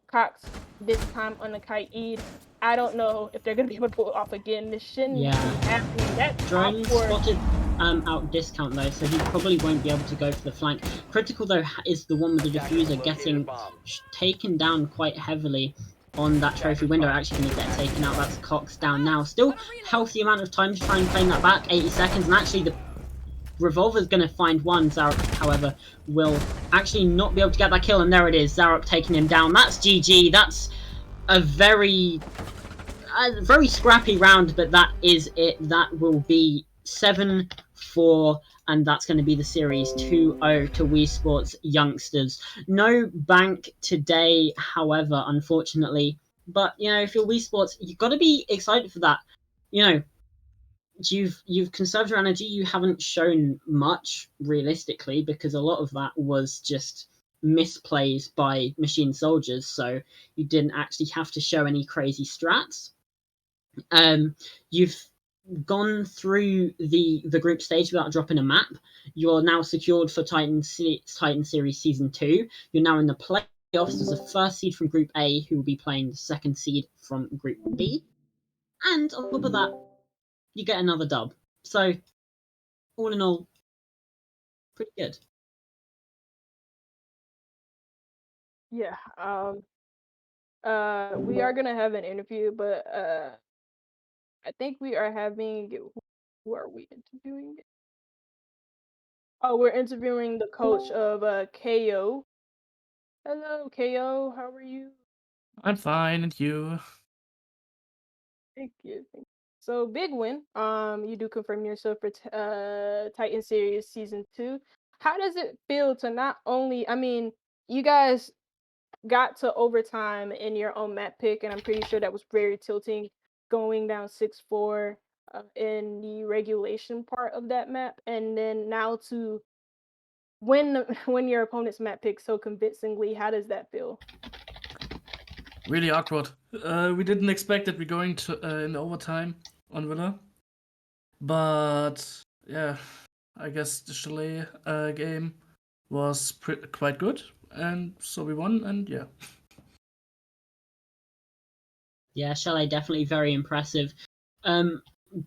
Cox this time on the Kaid. I don't know if they're gonna be able to pull it off again. This shouldn't be happening. That's Drone top 4. spotted out discount though, so he probably won't be able to go for the flank. Critical though is the one with the diffuser getting taken down quite heavily on that trophy window. Actually going to get taken out. That's Cox down now. Still healthy amount of time to try and claim that back. 80 seconds, and actually the Revolver's going to find one. Zarok, however, will actually not be able to get that kill, and there it is. Zarok taking him down. That's GG. That's a very scrappy round, but that is it. That will be 7-4, and that's going to be the series 2-0 to WeSports youngsters. No bank today, however, unfortunately. But, you know, if you're WeSports, you've got to be excited for that. You know, you've conserved your energy. You haven't shown much, realistically, because a lot of that was just misplays by Machine Soldiers, so you didn't actually have to show any crazy strats. You've gone through the group stage without dropping a map. You're now secured for Titan Series Season 2. You're now in the playoffs as a first seed from Group A, who will be playing the second seed from Group B. And on top of that, you get another dub. So, all in all, pretty good. Yeah. We are gonna have an interview, but I think we are having. Who are we interviewing? Oh, we're interviewing the coach of KO. Hello, KO. How are you? I'm fine, and you? Thank you. So big win. You do confirm yourself for Titan Series Season 2. How does it feel to not only? I mean, you guys got to overtime in your own map pick, and I'm pretty sure that was very tilting, going down 6-4 in the regulation part of that map, and then now to win your opponent's map pick so convincingly. How does that feel? Really awkward. We didn't expect that we're going to in overtime on Villa. But yeah, I guess the Chalet game was quite good, and so we won, and yeah. Yeah, Chalet definitely very impressive.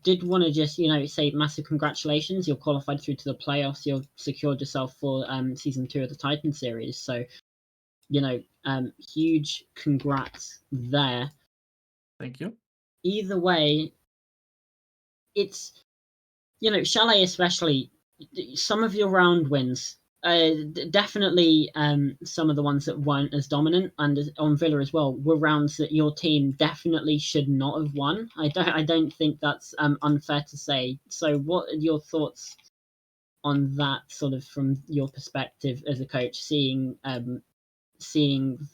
Did want to just say massive congratulations. You're qualified through to the playoffs. You've secured yourself for season 2 of the Titan series. So huge congrats there. Thank you. Either way, it's Chalet especially. Some of your round wins. Definitely some of the ones that weren't as dominant and on Villa as well were rounds that your team definitely should not have won. I don't think that's unfair to say. So what are your thoughts on that, sort of from your perspective as a coach, seeing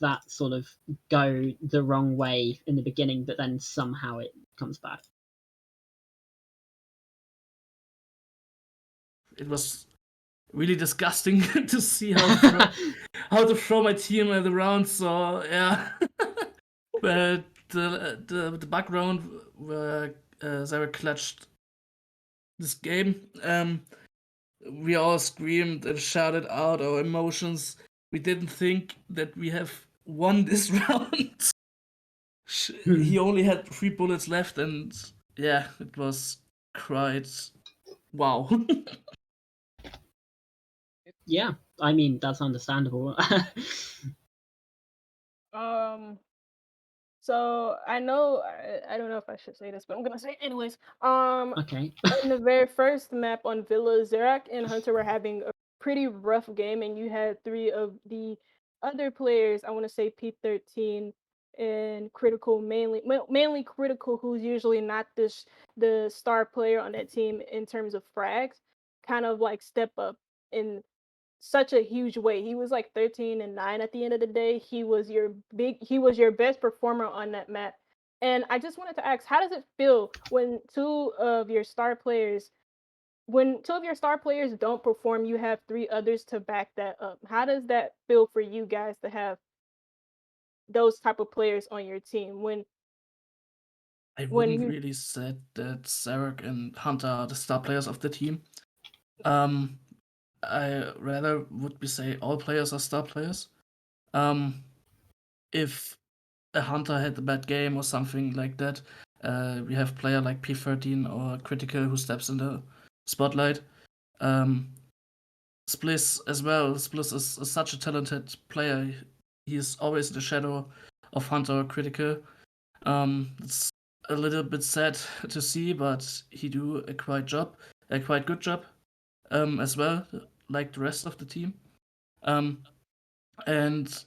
that sort of go the wrong way in the beginning, but then somehow it comes back? It was really disgusting to see how to throw my team around. So yeah, but the background where Sarah clutched this game, we all screamed and shouted out our emotions. We didn't think that we have won this round. He only had 3 bullets left, and yeah, it was quite wow. Yeah, I mean that's understandable. So I know I don't know if I should say this, but I'm gonna say it anyways. Okay. In the very first map on Villa, Zerak and Hunter were having a pretty rough game, and you had 3 of the other players. I want to say P13 and Critical, mainly Critical, who's usually not the star player on that team in terms of frags, kind of like step up in such a huge way. He was like 13-9 at the end of the day. He was your best performer on that map. And I just wanted to ask, how does it feel when two of your star players don't perform, you have 3 others to back that up? How does that feel for you guys to have those type of players on your team I when wouldn't you really say that Zarek and Hunter are the star players of the team. Um, I rather would be say all players are star players. If a Hunter had a bad game or something like that, we have player like P13 or Critical who steps in the spotlight. Spliss as well. Spliss is such a talented player. He's always in the shadow of Hunter or Critical. It's a little bit sad to see, but he do a quite good job, as well, like the rest of the team. And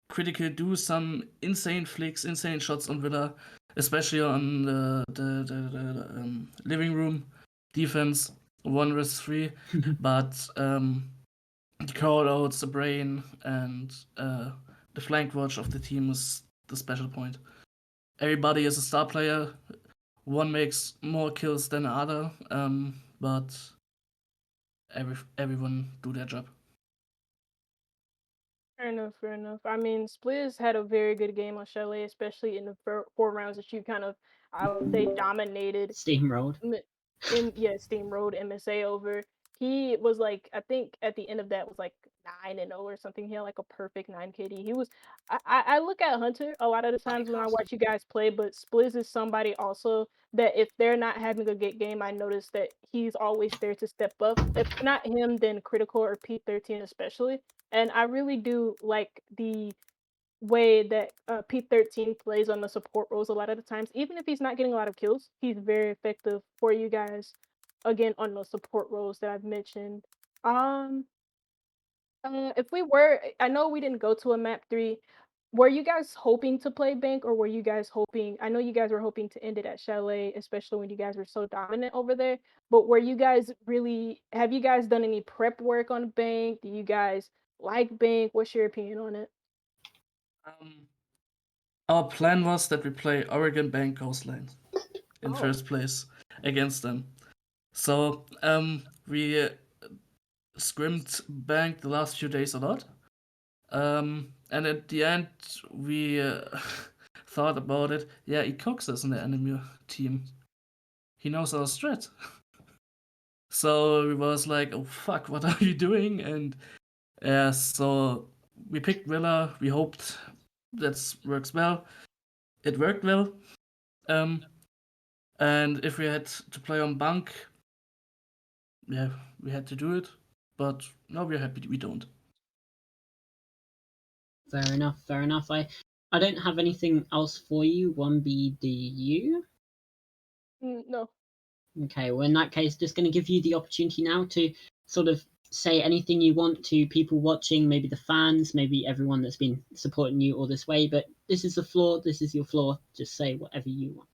Critical do some insane flicks, insane shots on Villa, especially on the living room defense, 1 vs 3. But the call outs, the brain, and the flank watch of the team is the special point. Everybody is a star player. One makes more kills than the other, but everyone do their job. Fair enough. I mean, Spliz had a very good game on Chalet, especially in the 4 rounds that you kind of, I would say, dominated. Steamrolled. Steamrolled MSA over. He was like, I think at the end of that was like 9-0 or something. He had like a perfect 9 KD. He was. I look at Hunter a lot of the times when I watch you guys play, but Spliz is somebody also that if they're not having a good game, I notice that he's always there to step up. If not him, then Critical or P13 especially. And I really do like the way that P13 plays on the support roles a lot of the times. Even if he's not getting a lot of kills, he's very effective for you guys. Again, on those support roles that I've mentioned. Um, I know we didn't go to a map 3. Were you guys hoping to play Bank, or were you guys hoping? I know you guys were hoping to end it at Chalet, especially when you guys were so dominant over there. But were you guys really? Have you guys done any prep work on Bank? Do you guys like Bank? What's your opinion on it? Our plan was that we play Oregon Bank Coastline in Oh. first place against them. So we scrimmed Bank the last few days a lot. And at the end, we thought about it. Yeah, Ecox is in the enemy team. he knows our strat. So we was like, oh fuck, what are you doing? And so we picked Villa. We hoped that works well. It worked well. And if we had to play on bank, yeah, we had to do it. But now we're happy we don't. Fair enough. Fair enough. I don't have anything else for you. 1B, do you? No. Okay, well, in that case, just going to give you the opportunity now to sort of say anything you want to people watching, maybe the fans, maybe everyone that's been supporting you all this way. But this is the floor. This is your floor. Just say whatever you want.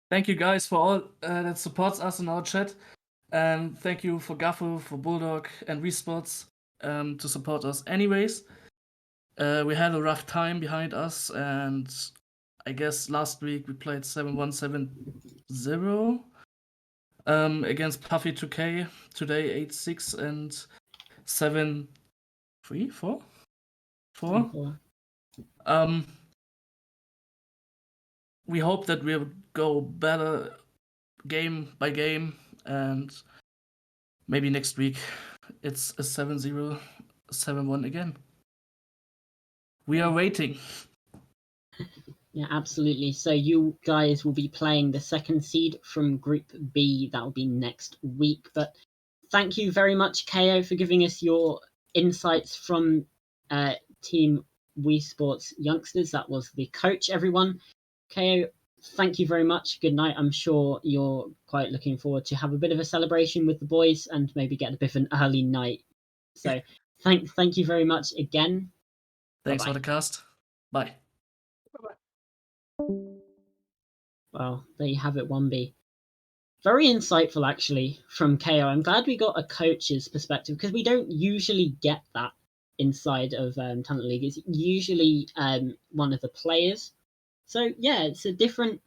Thank you guys for all that supports us in our chat. And thank you for Gaffel, for Bulldog, and WeSports to support us anyways. We had a rough time behind us, and I guess last week we played 7-1-7-0 against Puffy 2K. Today 8-6 and 7-3, 4? 4. We hope that we'll go better game by game, and maybe next week it's a 7-0, 7-1 again. We are waiting. Yeah, absolutely. So you guys will be playing the second seed from Group B. That will be next week. But thank you very much, KO, for giving us your insights from Team WeSports Youngsters. That was the coach, everyone. KO, thank you very much. Good night. I'm sure you're quite looking forward to have a bit of a celebration with the boys and maybe get a bit of an early night. So thank you very much again. Thanks Bye-bye. for the cast. Bye. Well, there you have it, 1B. Very insightful, actually, from KO. I'm glad we got a coach's perspective because we don't usually get that inside of Talent League. It's usually one of the players. So yeah, it's a different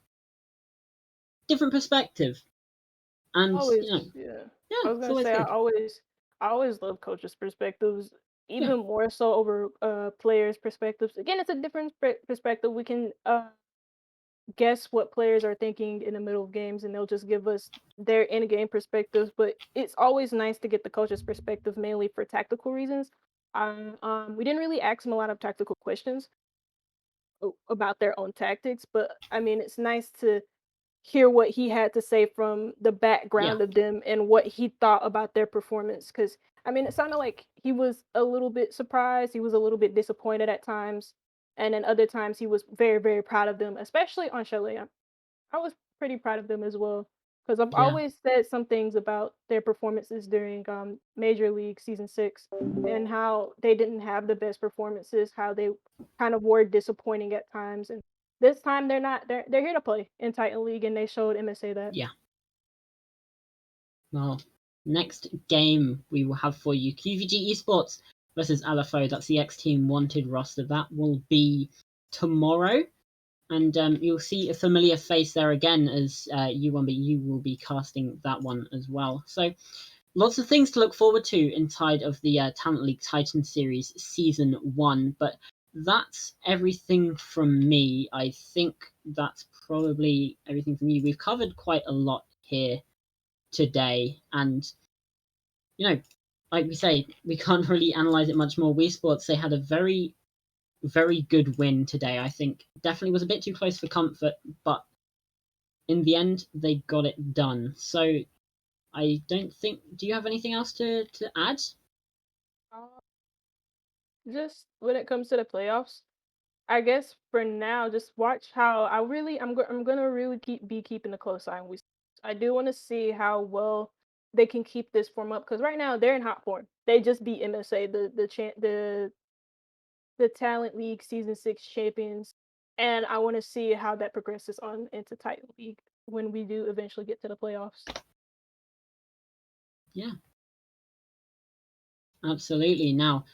perspective. And Always, yeah, yeah. yeah, I was it's gonna always say good. I always love coaches' perspectives, even more so over players' perspectives. Again, it's a different perspective. We can guess what players are thinking in the middle of games, and they'll just give us their in-game perspectives. But it's always nice to get the coach's perspective, mainly for tactical reasons. We didn't really ask them a lot of tactical questions about their own tactics, but I mean, it's nice to hear what he had to say from the background of them and what he thought about their performance. Because I mean, it sounded like he was a little bit surprised, he was a little bit disappointed at times, and then other times he was very, very proud of them, especially on Chalet. I was pretty proud of them as well because I've always said some things about their performances during Major League Season 6 and how they didn't have the best performances, how they kind of were disappointing at times. And this time they're not. They're here to play in Titan League, and they showed MSA that. Yeah. Well, next game we will have for you QVG Esports versus LFO. That's the X Team Wanted roster. That will be tomorrow. And you'll see a familiar face there again as U1B. You will be casting that one as well. So lots of things to look forward to inside of the Talent League Titan Series Season 1. But that's everything from me. I think that's probably everything from you. We've covered quite a lot here today. And, you know, like we say, we can't really analyze it much more. WeSports, they had a very good win today. I think definitely was a bit too close for comfort, but in the end they got it done. So I don't think. Do you have anything else to add? Just when it comes to the playoffs, I guess for now, just watch how I'm gonna really be keeping a close eye on we. I do want to see how well they can keep this form up because right now they're in hot form. They just beat MSA, the Talent League Season 6 champions, and I want to see how that progresses on into Titan League when we do eventually get to the playoffs. Yeah, absolutely. Now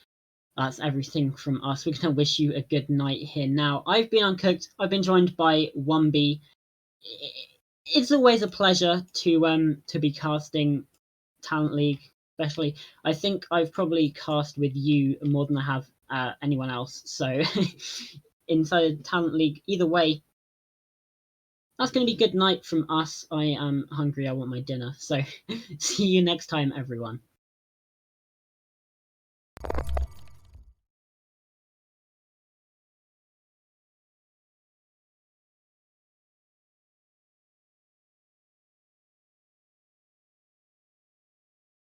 that's everything from us. We're gonna wish you a good night here. Now I've been Uncooked. I've been joined by 1B. It's always a pleasure to be casting Talent League, especially. I think I've probably cast with you more than I have anyone else. So inside Talent League, either way, that's going to be good night from us. I am hungry. I want my dinner. So see you next time, everyone.